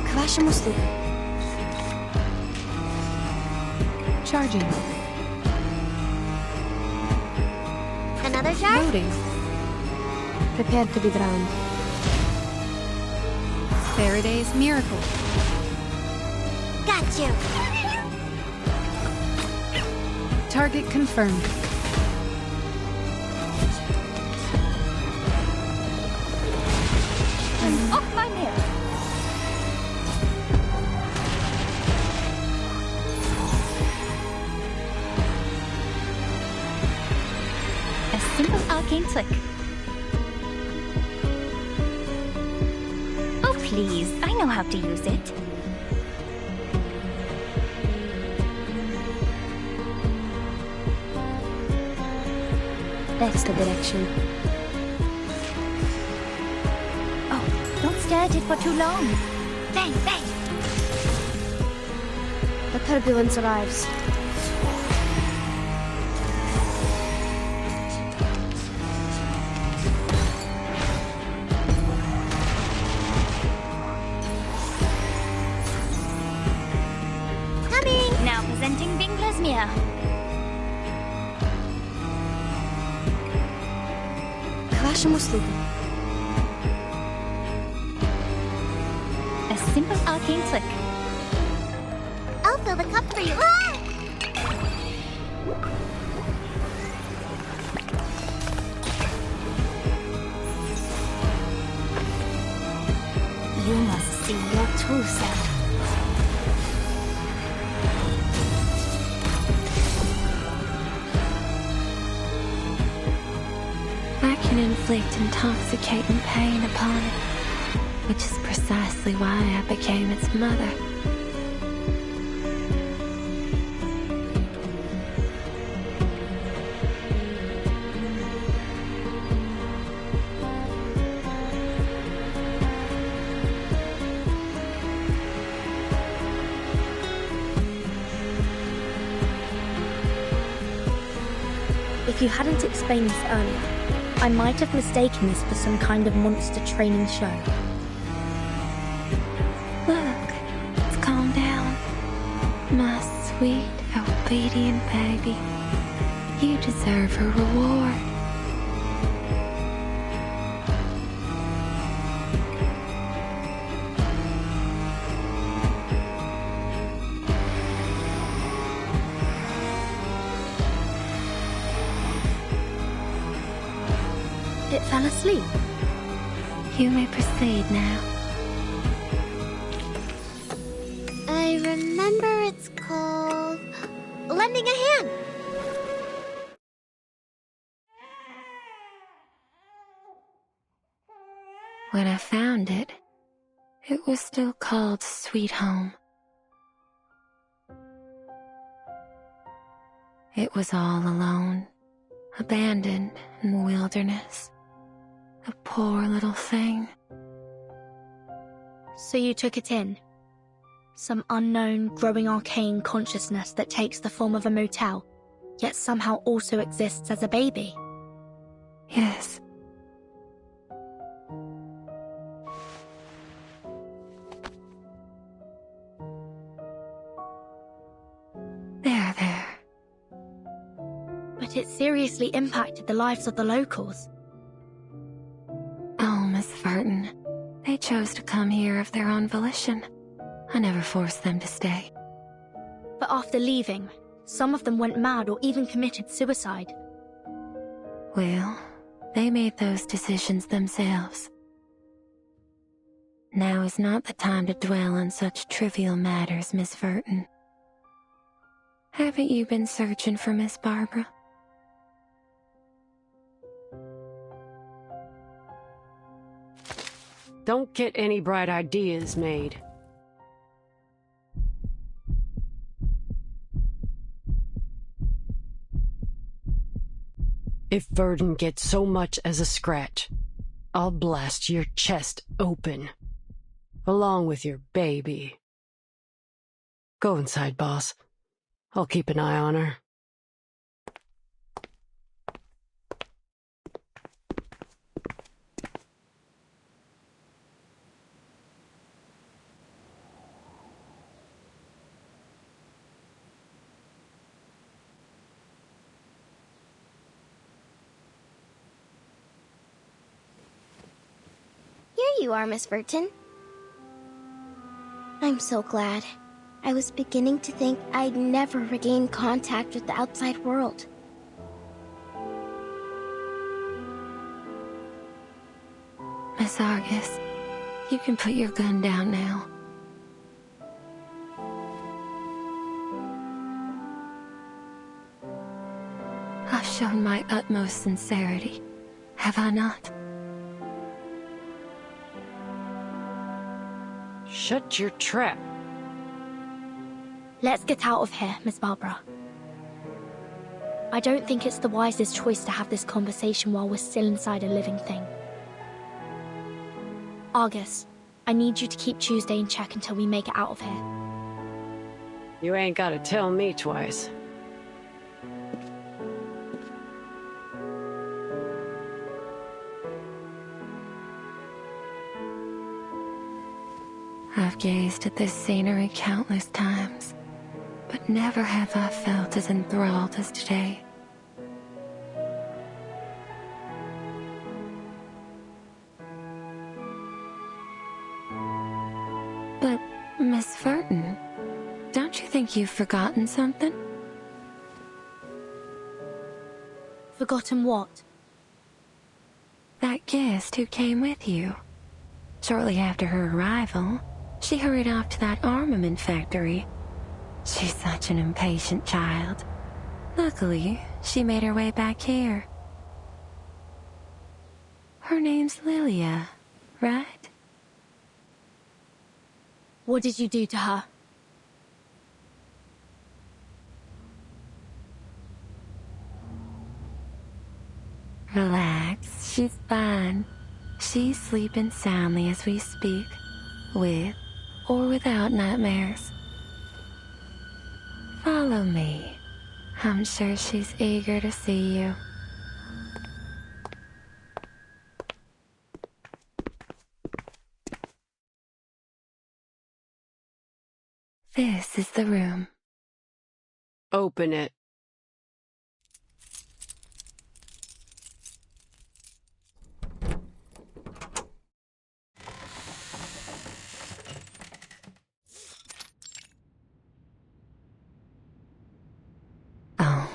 S4: К вашим услугам.
S16: Charging.
S9: Another jar?
S16: Loading.
S4: Prepare to be drowned.
S16: Faraday's miracle.
S9: Got you.
S16: Target confirmed.
S18: I'm off my mirror. A simple arcane trick. Oh, please. I know how to use it.
S2: Nästa direction.
S7: Oh, don't stare at it for too long. Bang, bang!
S15: The turbulence arrives.
S7: Coming! Now presenting Binglasmere.
S2: Вашему услугу.
S7: A simple arcane flick. I'll fill the cup for you. Ah! You must see your true self.
S3: I can inflict intoxicating pain upon it, which is precisely why I became its mother.
S2: If you hadn't explained this earlier, I might have mistaken this for some kind of monster training show.
S3: Look, it's calmed down. My sweet, obedient baby. You deserve a reward.
S2: It fell asleep.
S3: You may proceed now.
S9: I remember it's called lending a hand.
S3: When I found it, it was still called Sweet Home. It was all alone, abandoned in the wilderness. A poor little thing.
S2: So you took it in? Some unknown, growing arcane consciousness that takes the form of a motel, yet somehow also exists as a baby?
S3: Yes. There.
S2: But it seriously impacted the lives of the locals.
S3: Oh, Miss Verton. They chose to come here of their own volition. I never forced them to stay.
S2: But after leaving, some of them went mad or even committed suicide.
S3: Well, they made those decisions themselves. Now is not the time to dwell on such trivial matters, Miss Verton. Haven't you been searching for Miss Barbara?
S1: Don't get any bright ideas made. If Verdon gets so much as a scratch, I'll blast your chest open, along with your baby. Go inside, boss. I'll keep an eye on her.
S9: Here you are, Miss Verton. I'm so glad. I was beginning to think I'd never regain contact with the outside world.
S3: Miss Argus, you can put your gun down now. I've shown my utmost sincerity, have I not?
S1: Shut your trap.
S2: Let's get out of here, Miss Barbara. I don't think it's the wisest choice to have this conversation while we're still inside a living thing. Argus, I need you to keep Tuesday in check until we make it out of here.
S1: You ain't gotta tell me twice.
S3: I've gazed at this scenery countless times, but never have I felt as enthralled as today. But, Miss Furton, don't you think you've forgotten something?
S2: Forgotten what?
S3: That guest who came with you. Shortly after her arrival, she hurried off to that armament factory. She's such an impatient child. Luckily, she made her way back here. Her name's Lilia, right?
S2: What did you do to her?
S3: Relax, she's fine. She's sleeping soundly as we speak, with or without nightmares. Follow me. I'm sure she's eager to see you. This is the room.
S1: Open it.
S3: Oh.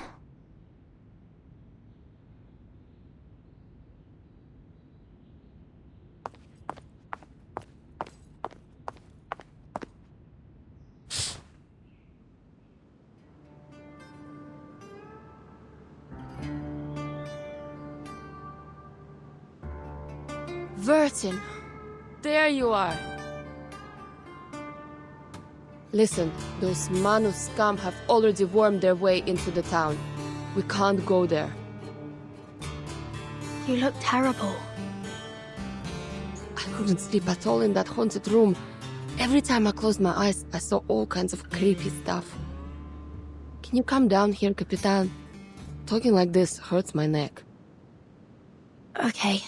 S10: Vertin, there you are. Listen, those Manu scum have already wormed their way into the town. We can't go there.
S2: You look terrible.
S10: I couldn't sleep at all in that haunted room. Every time I closed my eyes, I saw all kinds of creepy stuff. Can you come down here, Capitan? Talking like this hurts my neck.
S2: Okay.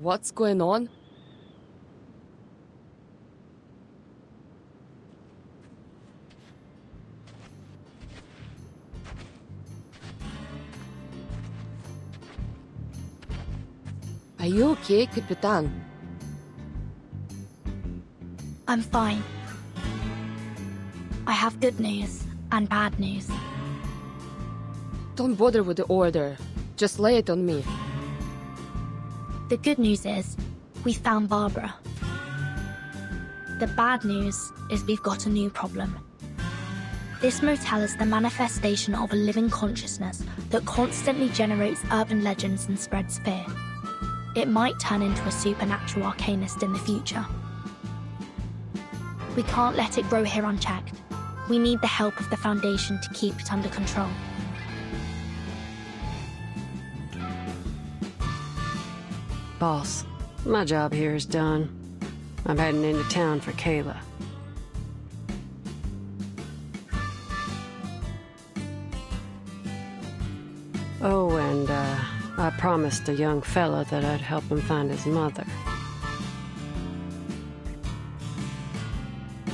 S10: What's going on? Are you okay, Capitan?
S2: I'm fine. I have good news and bad news.
S10: Don't bother with the order. Just lay it on me.
S2: The good news is, we found Barbara. The bad news is we've got a new problem. This motel is the manifestation of a living consciousness that constantly generates urban legends and spreads fear. It might turn into a supernatural arcanist in the future. We can't let it grow here unchecked. We need the help of the Foundation to keep it under control.
S1: Boss, my job here is done. I'm heading into town for Kayla. Oh, and I promised a young fella that I'd help him find his mother.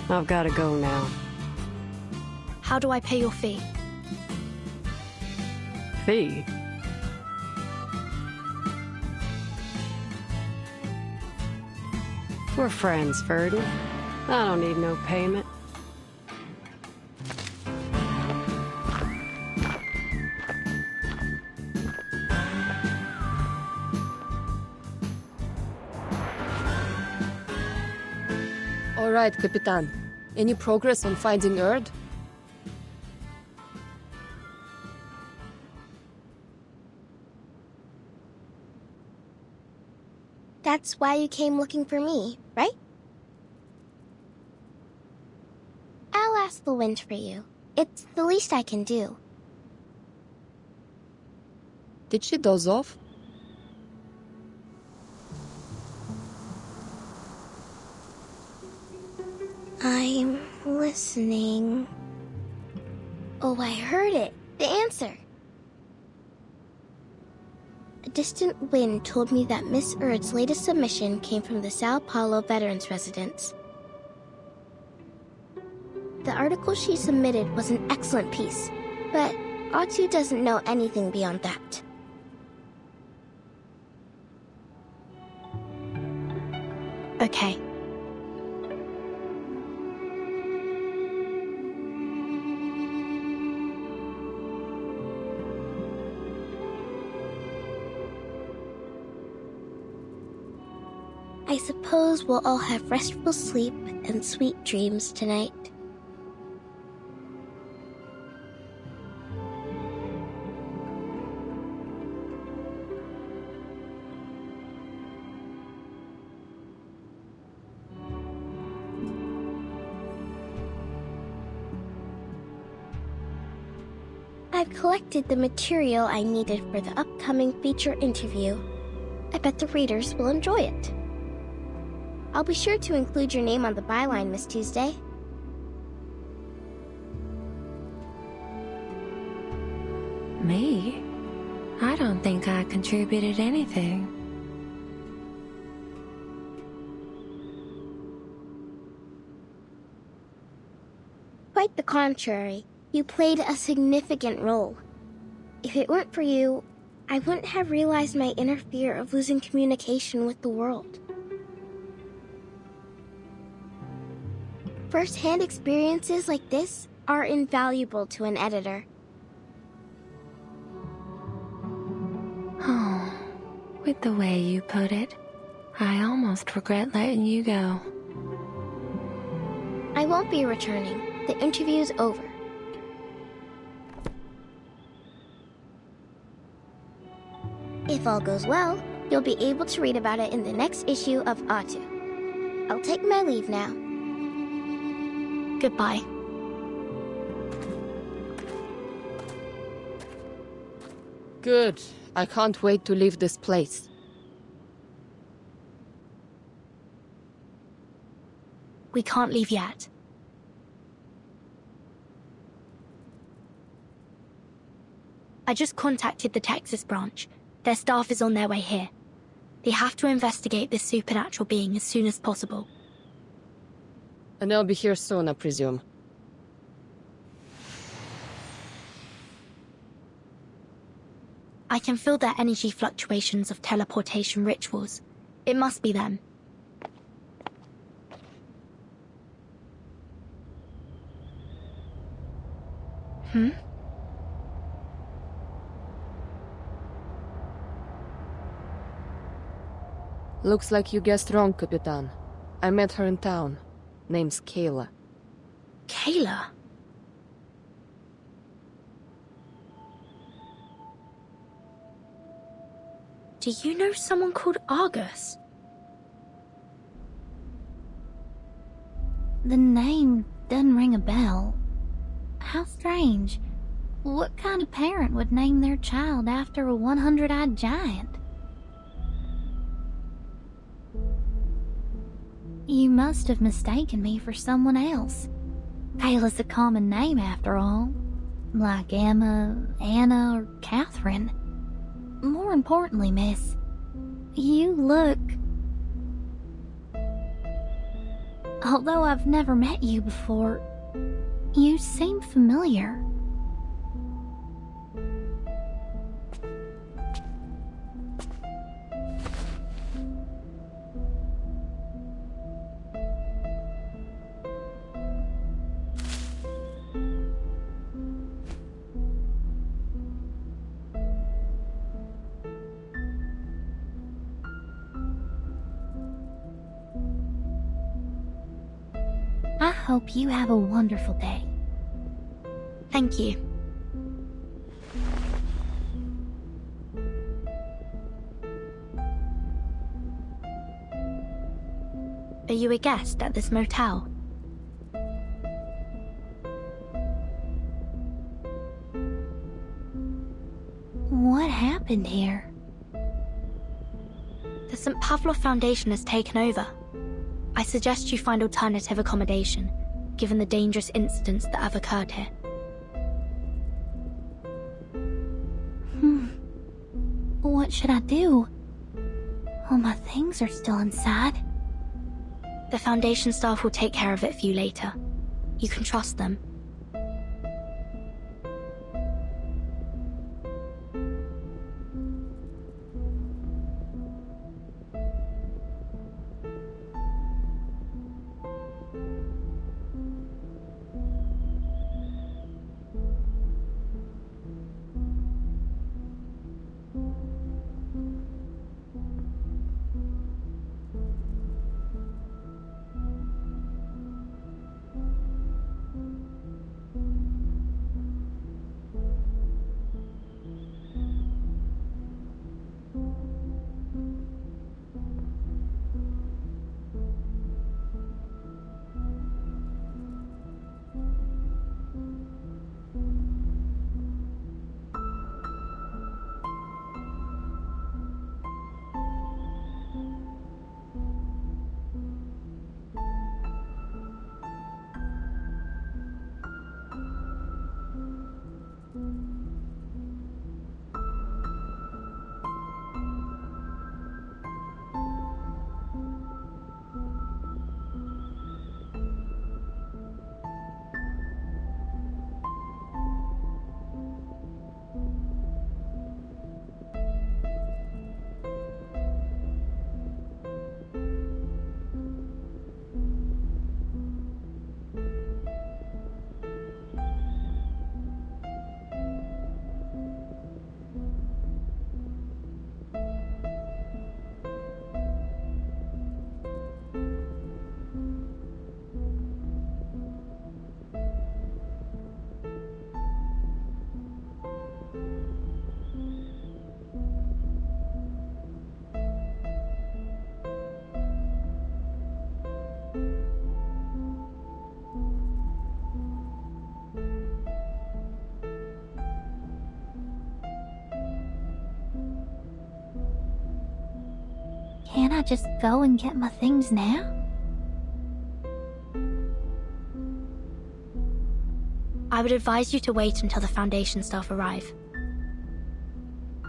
S1: I've got to go now.
S2: How do I pay your fee?
S1: Fee? We're friends, Verdon. I don't need no payment.
S10: All right, Capitan. Any progress on finding Erd?
S9: That's why you came looking for me, right? I'll ask the wind for you. It's the least I can do.
S10: Did she doze off?
S9: I'm listening. Oh, I heard it. The answer. A distant wind told me that Miss Erd's latest submission came from the Sao Paulo Veterans Residence. The article she submitted was an excellent piece, but Atu doesn't know anything beyond that.
S2: Okay.
S9: I suppose we'll all have restful sleep and sweet dreams tonight. I've collected the material I needed for the upcoming feature interview. I bet the readers will enjoy it. I'll be sure to include your name on the byline, Miss Tuesday.
S3: Me? I don't think I contributed anything.
S9: Quite the contrary. You played a significant role. If it weren't for you, I wouldn't have realized my inner fear of losing communication with the world. First-hand experiences like this are invaluable to an editor.
S3: Oh, with the way you put it, I almost regret letting you go.
S9: I won't be returning. The interview's over. If all goes well, you'll be able to read about it in the next issue of Atu. I'll take my leave now.
S2: Goodbye.
S10: Good. I can't wait to leave this place.
S2: We can't leave yet. I just contacted the Texas branch. Their staff is on their way here. They have to investigate this supernatural being as soon as possible.
S10: And they'll be here soon, I presume.
S2: I can feel their energy fluctuations of teleportation rituals. It must be them. Hmm?
S10: Looks like you guessed wrong, Capitan. I met her in town. Name's Kayla.
S2: Kayla? Do you know someone called Argus?
S18: The name doesn't ring a bell. How strange. What kind of parent would name their child after a 100-eyed giant? You must have mistaken me for someone else. Kayla's a common name after all. Like Emma, Anna, or Catherine. More importantly, miss, you look... Although I've never met you before, you seem familiar. I hope you have a wonderful day.
S2: Thank you. Are you a guest at this motel?
S18: What happened here?
S2: The St. Pavlov Foundation has taken over. I suggest you find alternative accommodation, given the dangerous incidents that have occurred here.
S18: What should I do? All my things are still inside.
S2: The Foundation staff will take care of it for you later. You can trust them.
S18: Can't I just go and get my things now?
S2: I would advise you to wait until the Foundation staff arrive.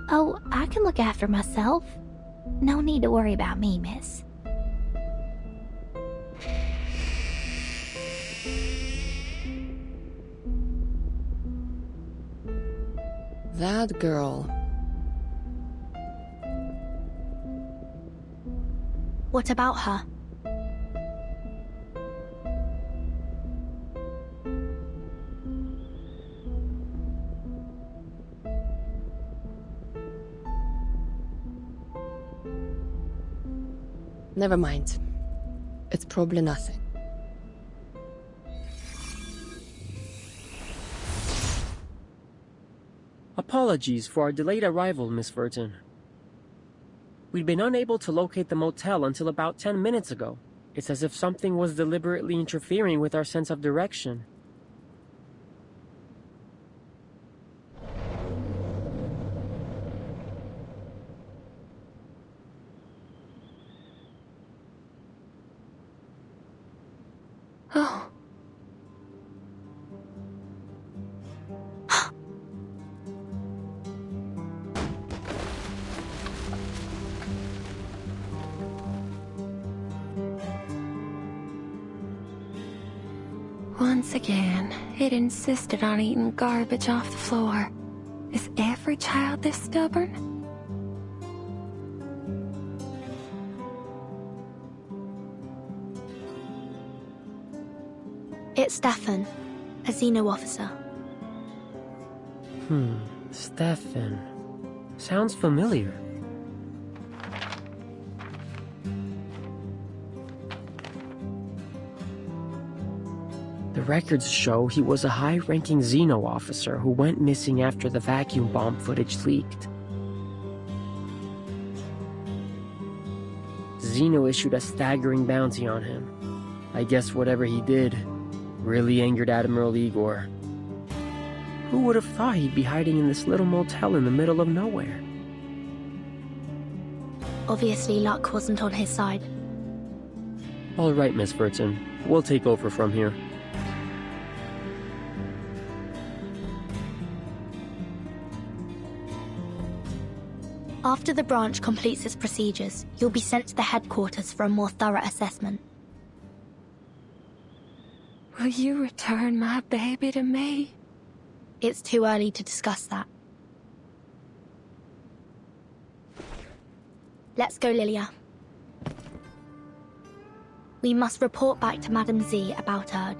S18: Oh, I can look after myself. No need to worry about me, miss.
S10: That girl.
S2: What about her?
S10: Never mind. It's probably nothing.
S8: Apologies for our delayed arrival, Miss Burton. We'd been unable to locate the motel until about 10 minutes ago. It's as if something was deliberately interfering with our sense of direction.
S3: Oh. Once again, it insisted on eating garbage off the floor. Is every child this stubborn?
S2: It's Stefan, a Xeno officer.
S8: Stefan. Sounds familiar. The records show he was a high-ranking Xeno officer who went missing after the vacuum bomb footage leaked. Xeno issued a staggering bounty on him. I guess whatever he did really angered Admiral Igor. Who would have thought he'd be hiding in this little motel in the middle of nowhere?
S2: Obviously, luck wasn't on his side.
S8: All right, Miss Burton. We'll take over from here.
S2: After the branch completes its procedures, you'll be sent to the headquarters for a more thorough assessment.
S3: Will you return my baby to me?
S2: It's too early to discuss that. Let's go, Lilia. We must report back to Madame Z about Erd.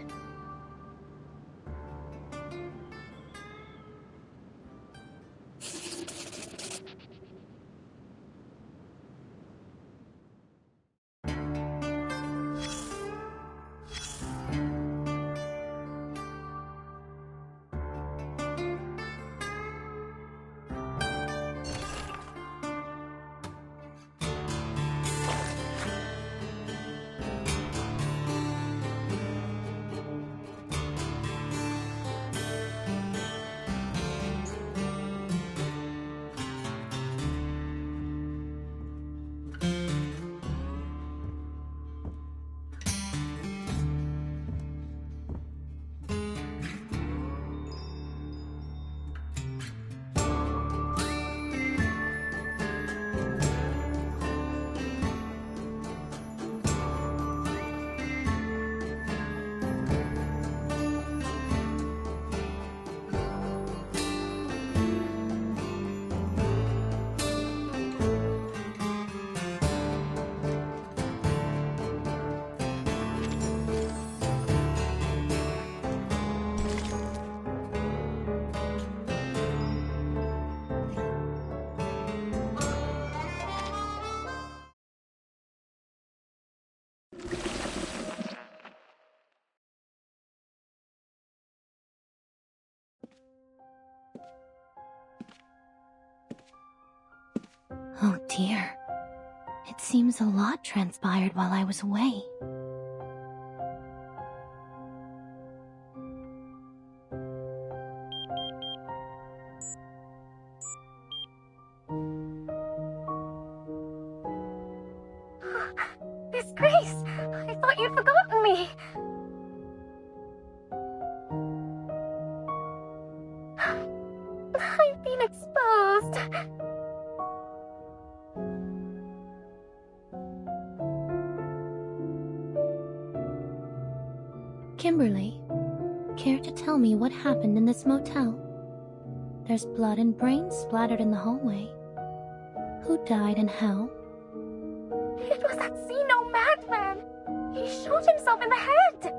S18: Oh dear. It seems a lot transpired while I was away.
S15: Miss Grace! I thought you'd forgotten me! I've been exposed!
S18: Kimberly, care to tell me what happened in this motel? There's blood and brains splattered in the hallway. Who died and how?
S15: It was that Xeno madman! He shot himself in the head!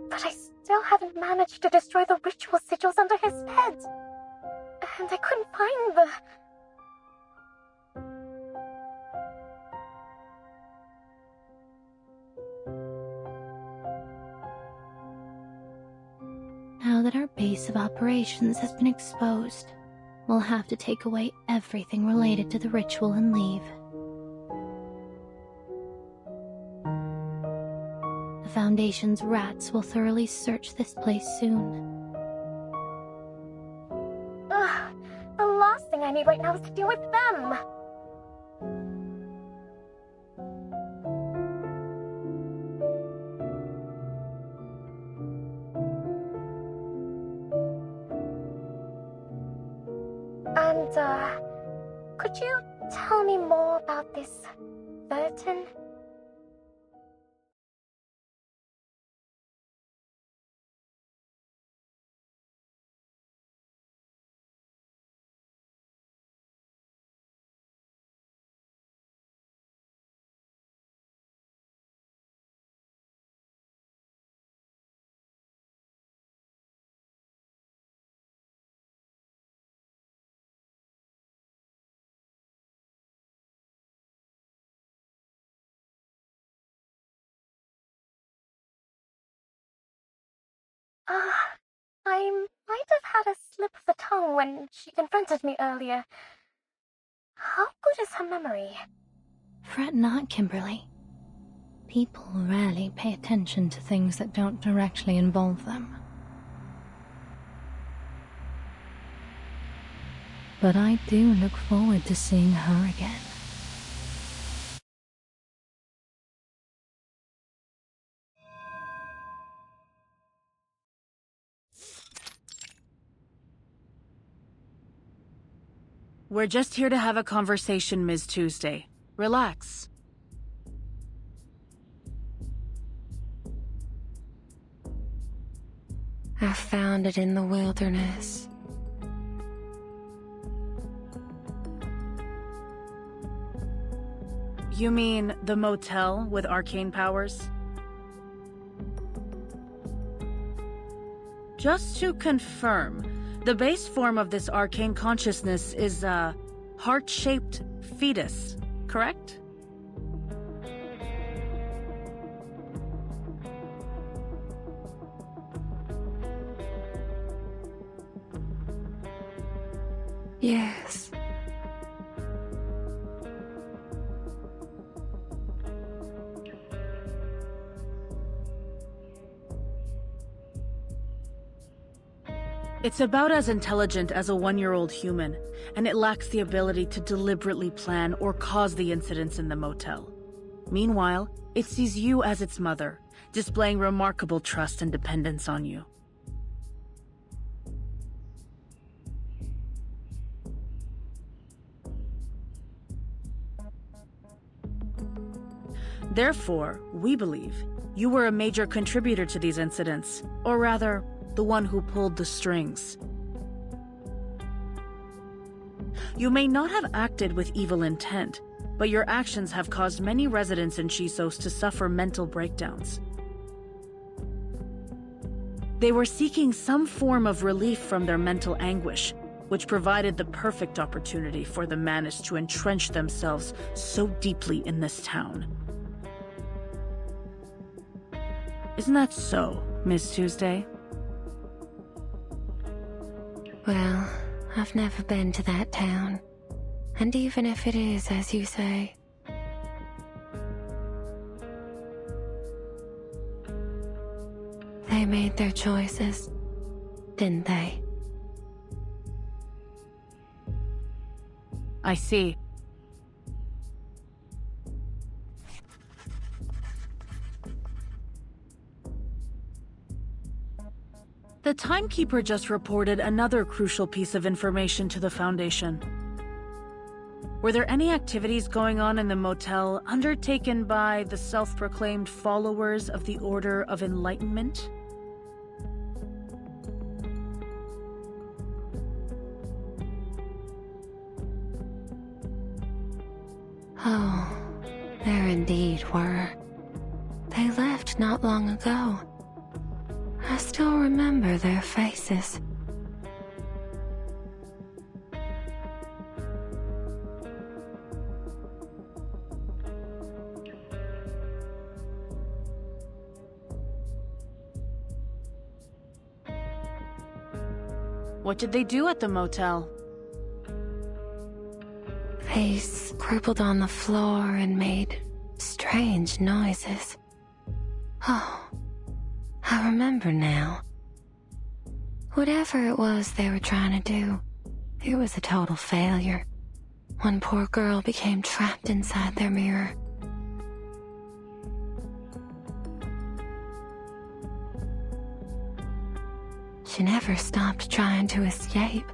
S15: But I still haven't managed to destroy the ritual sigils under his bed. And I couldn't find the...
S18: Now that our base of operations has been exposed. We'll have to take away everything related to the ritual and leave. The Foundation's rats will thoroughly search this place soon.
S15: Ugh, the last thing I need right now is to deal with them. And, could you tell me more about this Burton? I might have had a slip of the tongue when she confronted me earlier. How good is her memory?
S18: Fret not, Kimberly. People rarely pay attention to things that don't directly involve them. But I do look forward to seeing her again.
S19: We're just here to have a conversation, Ms. Tuesday. Relax.
S3: I found it in the wilderness.
S19: You mean the motel with arcane powers? Just to confirm, the base form of this arcane consciousness is a heart-shaped fetus, correct?
S3: Yes.
S19: It's about as intelligent as a one-year-old human, and it lacks the ability to deliberately plan or cause the incidents in the motel. Meanwhile, it sees you as its mother, displaying remarkable trust and dependence on you. Therefore, we believe you were a major contributor to these incidents, or rather, the one who pulled the strings. You may not have acted with evil intent, but your actions have caused many residents in Chisos to suffer mental breakdowns. They were seeking some form of relief from their mental anguish, which provided the perfect opportunity for the Manus to entrench themselves so deeply in this town. Isn't that so, Miss Tuesday?
S3: Well, I've never been to that town. And even if it is, as you say, they made their choices, didn't they?
S19: I see. The timekeeper just reported another crucial piece of information to the Foundation. Were there any activities going on in the motel undertaken by the self-proclaimed followers of the Order of Enlightenment?
S3: Oh, there indeed were. They left not long ago. I still remember their faces.
S19: What did they do at the motel?
S3: They scribbled on the floor and made strange noises. Oh, I remember now. Whatever it was they were trying to do, it was a total failure. One poor girl became trapped inside their mirror. She never stopped trying to escape.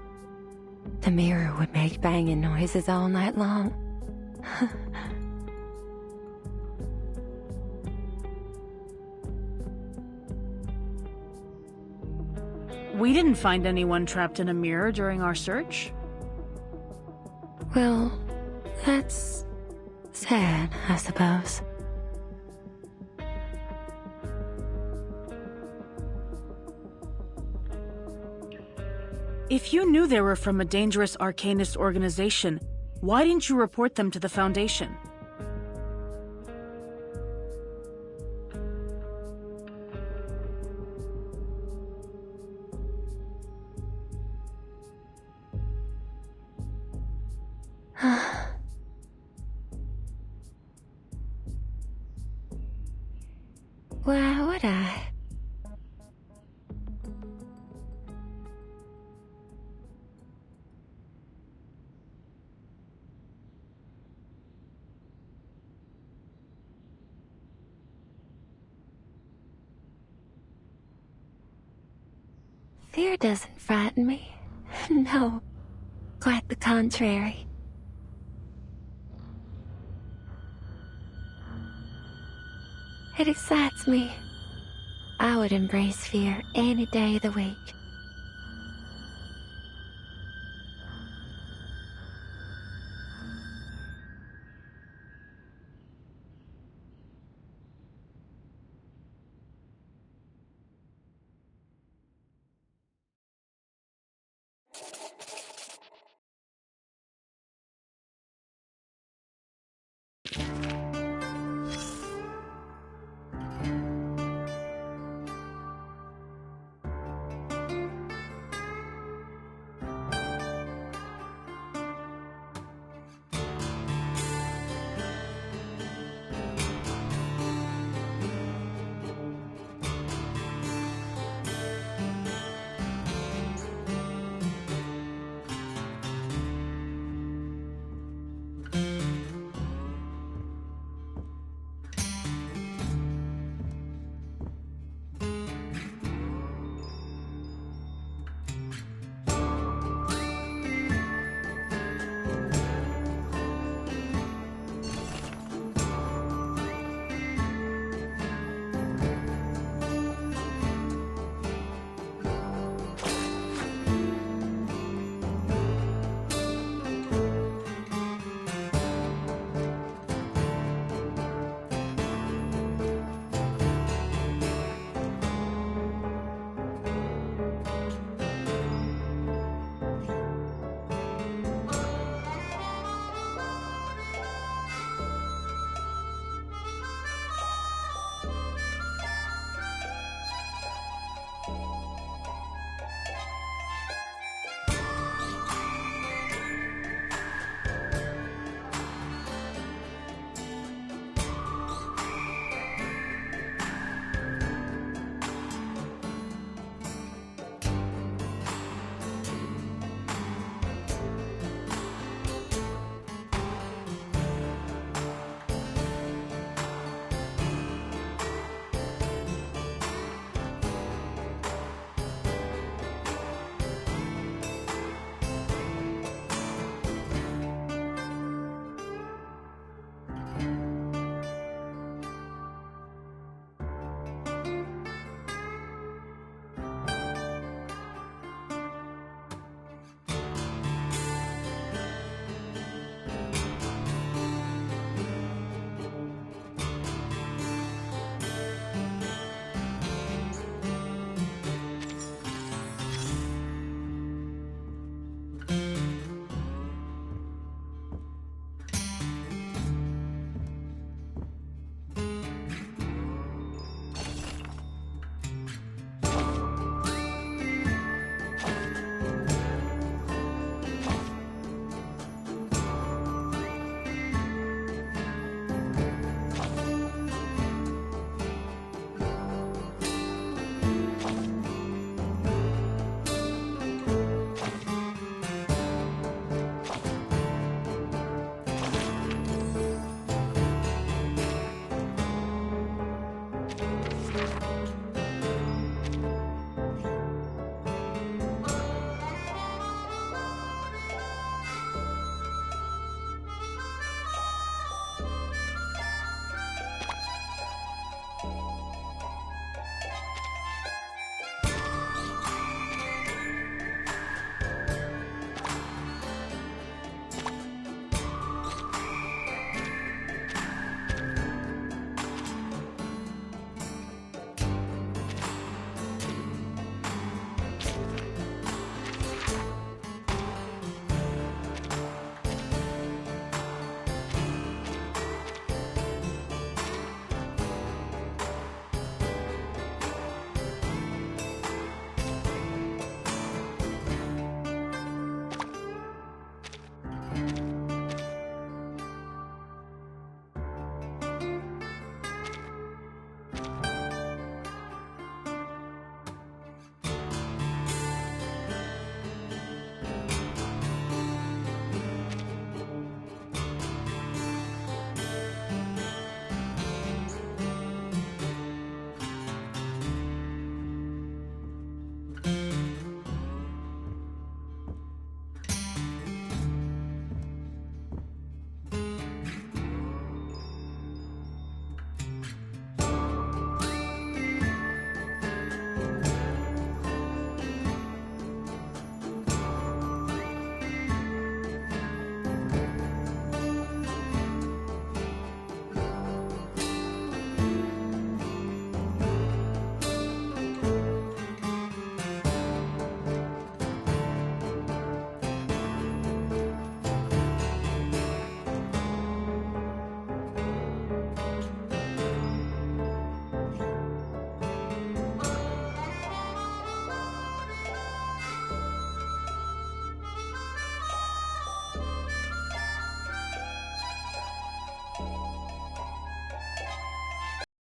S3: The mirror would make banging noises all night long.
S19: We didn't find anyone trapped in a mirror during our search.
S3: Well, that's sad, I suppose.
S19: If you knew they were from a dangerous arcanist organization, why didn't you report them to the Foundation?
S3: Why would I? Fear doesn't frighten me. No, quite the contrary. It excites me. I would embrace fear any day of the week.